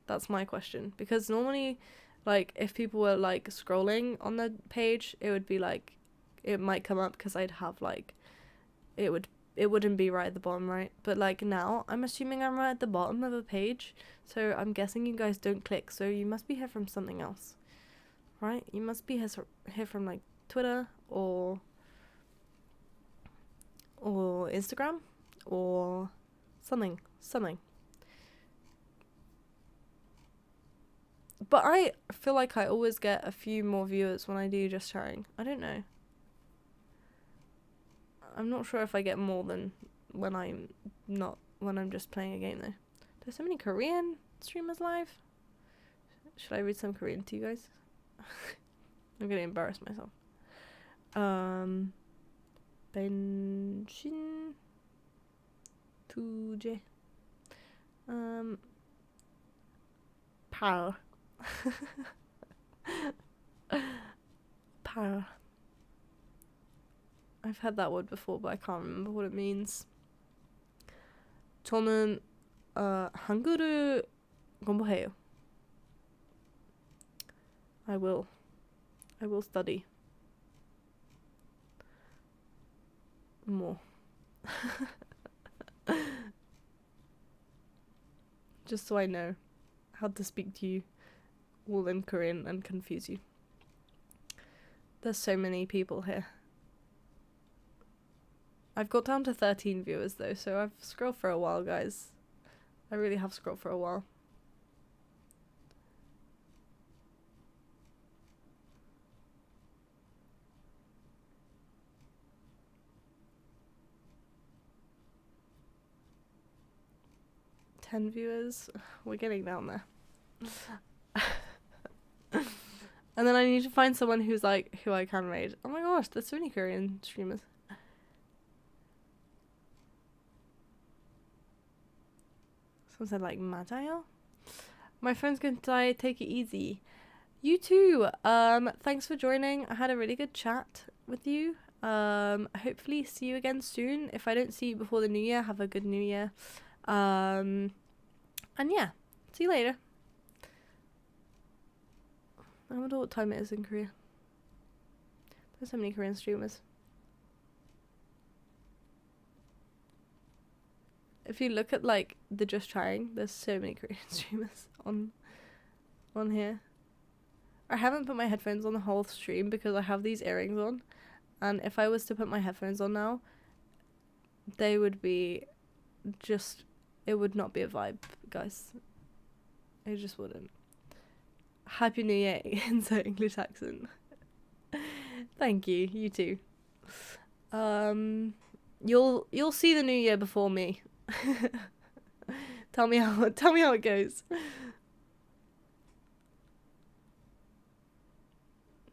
That's my question, because normally like if people were like scrolling on the page, it would be like, it might come up because I'd have like, it wouldn't be right at the bottom, right? But like now I'm assuming I'm right at the bottom of a page, so I'm guessing you guys don't click, so you must be here from something else, right? You must be here from like Twitter or Instagram or Something. But I feel like I always get a few more viewers when I do just chatting. I don't know. I'm not sure if I get more than when I'm just playing a game though. There's so many Korean streamers live. Should I read some Korean to you guys? I'm gonna embarrass myself. Benjin Tuje. Power. Power. I've heard that word before, but I can't remember what it means. 저는 한글을 공부해요. I will study more. Just so I know how to speak to you all in Korean and confuse you. There's so many people here. I've got down to 13 viewers though, so I've scrolled for a while, guys. I really have scrolled for a while. $10 viewers. We're getting down there. And then I need to find someone who's like, who I can raid. Oh my gosh, there's so many Korean streamers. Someone said like, 맞아요? My phone's going to die, take it easy. You too. Thanks for joining. I had a really good chat with you. Hopefully see you again soon. If I don't see you before the new year, have a good new year. And yeah, see you later. I wonder what time it is in Korea. There's so many Korean streamers. If you look at like the Just Trying, there's so many Korean streamers on here. I haven't put my headphones on the whole stream because I have these earrings on, and if I was to put my headphones on now, they would be just, it would not be a vibe, guys. It just wouldn't. Happy New Year in the English accent. Thank you. You too. You'll see the new year before me. Tell me how it goes.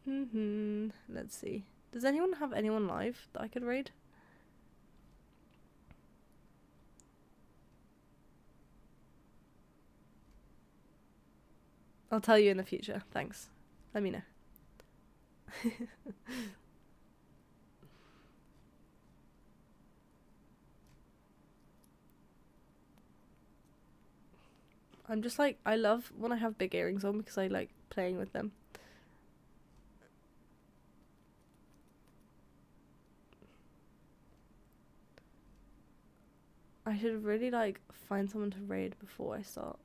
Let's see. Does anyone have anyone live that I could raid? I'll tell you in the future. Thanks. Let me know. I'm just like, I love when I have big earrings on because I like playing with them. I should really like find someone to raid before I start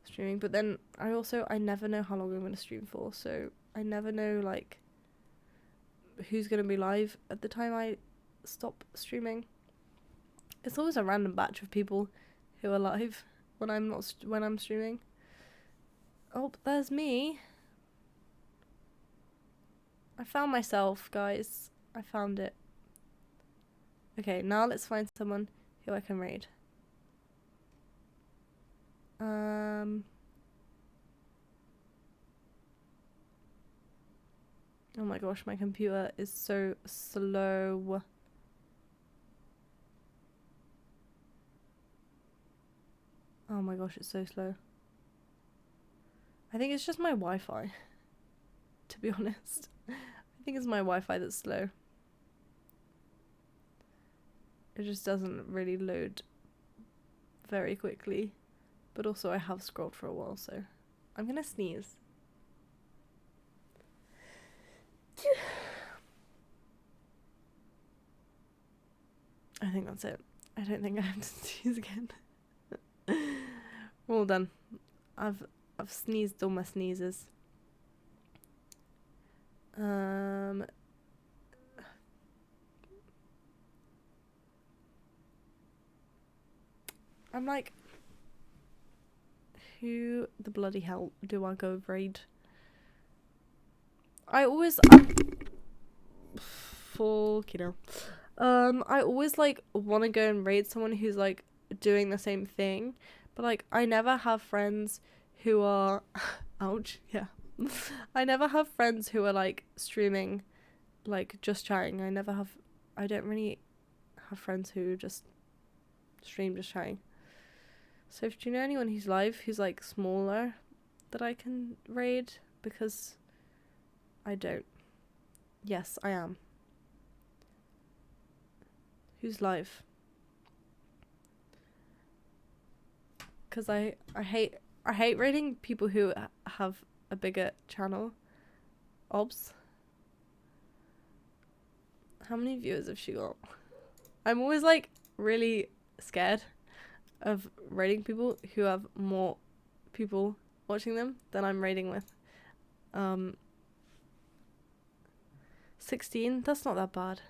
streaming, but then I never know how long I'm gonna stream for, so I never know like who's gonna be live at the time I stop streaming. It's always a random batch of people who are live when I'm streaming. Oh, there's me. I found myself, guys. I found it. Okay, now let's find someone who I can raid. Oh my gosh, my computer is so slow. Oh my gosh, it's so slow. I think it's just my Wi-Fi, to be honest. I think it's my Wi-Fi that's slow. It just doesn't really load very quickly. But also I have scrolled for a while, so I'm gonna sneeze. I think that's it. I don't think I have to sneeze again. We're all done. I've sneezed all my sneezes. I'm like, who the bloody hell do I go raid? I always I always like want to go and raid someone who's like doing the same thing, but like I never have friends who are ouch, yeah. I never have friends who are like streaming, like just chatting. I don't really have friends who just stream just chatting. So if do you know anyone who's live who's like smaller that I can raid? Because I don't. Yes, I am. Who's live? Because I hate raiding people who have a bigger channel. Obs. How many viewers have she got? I'm always like really scared of raiding people who have more people watching them than I'm raiding with. 16? That's not that bad.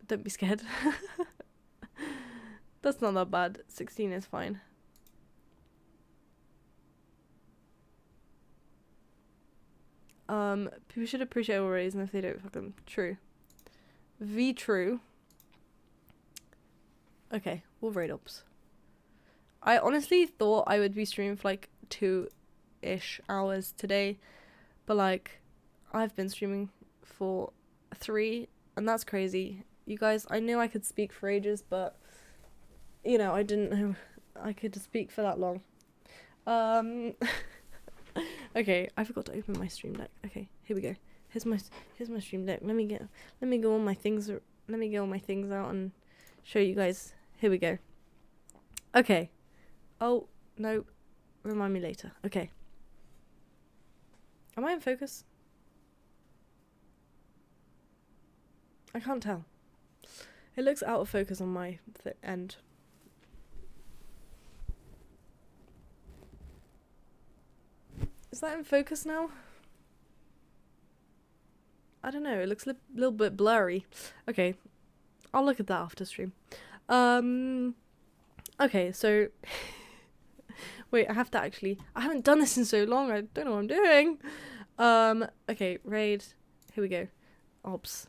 Don't be scared. That's not that bad. 16 is fine. People should appreciate our raise, and if they don't, fucking true. True. Okay, we'll raid ups. I honestly thought I would be streaming for like 2-ish hours today, but like I've been streaming for 3, and that's crazy. You guys, I knew I could speak for ages, but you know, I didn't know I could speak for that long. Okay, I forgot to open my stream deck. Okay, here we go. Here's my stream deck. Let me get all my things out and show you guys. Here we go. Okay. Oh, no. Remind me later. Okay. Am I in focus? I can't tell. It looks out of focus on my end. Is that in focus now? I don't know. It looks a little bit blurry. Okay. I'll look at that after stream. Okay, so... Wait, I haven't done this in so long. I don't know what I'm doing. Okay, raid. Here we go. Ops.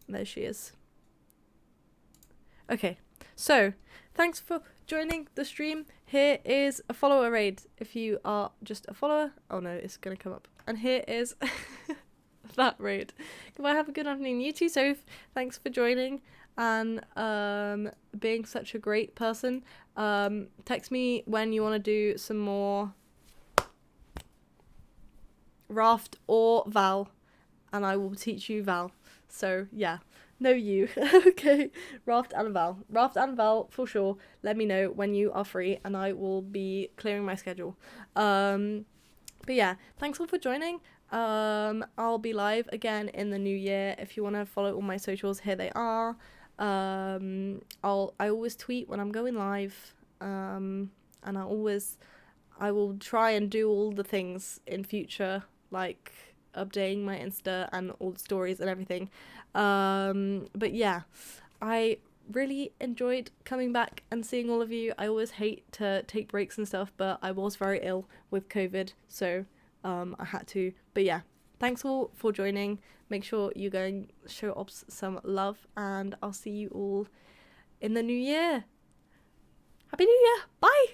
There she is. Okay, so thanks for joining the stream. Here is a follower raid if you are just a follower. Oh no, it's gonna come up. And here is that raid. Goodbye, have a good afternoon. You too, Soph. Thanks for joining and being such a great person. Text me when you want to do some more Raft or Val, and I will teach you Val. So yeah. No, you. Okay. Raft and Val for sure. Let me know when you are free and I will be clearing my schedule. But yeah, thanks all for joining. I'll be live again in the new year. If you want to follow all my socials, here they are. I always tweet when I'm going live. And I will try and do all the things in future, like updating my Insta and all the stories and everything. But yeah, I really enjoyed coming back and seeing all of you. I always hate to take breaks and stuff, but I was very ill with COVID, so I had to. But yeah, thanks all for joining. Make sure you go and show Ops some love, and I'll see you all in the new year. Happy New Year! Bye!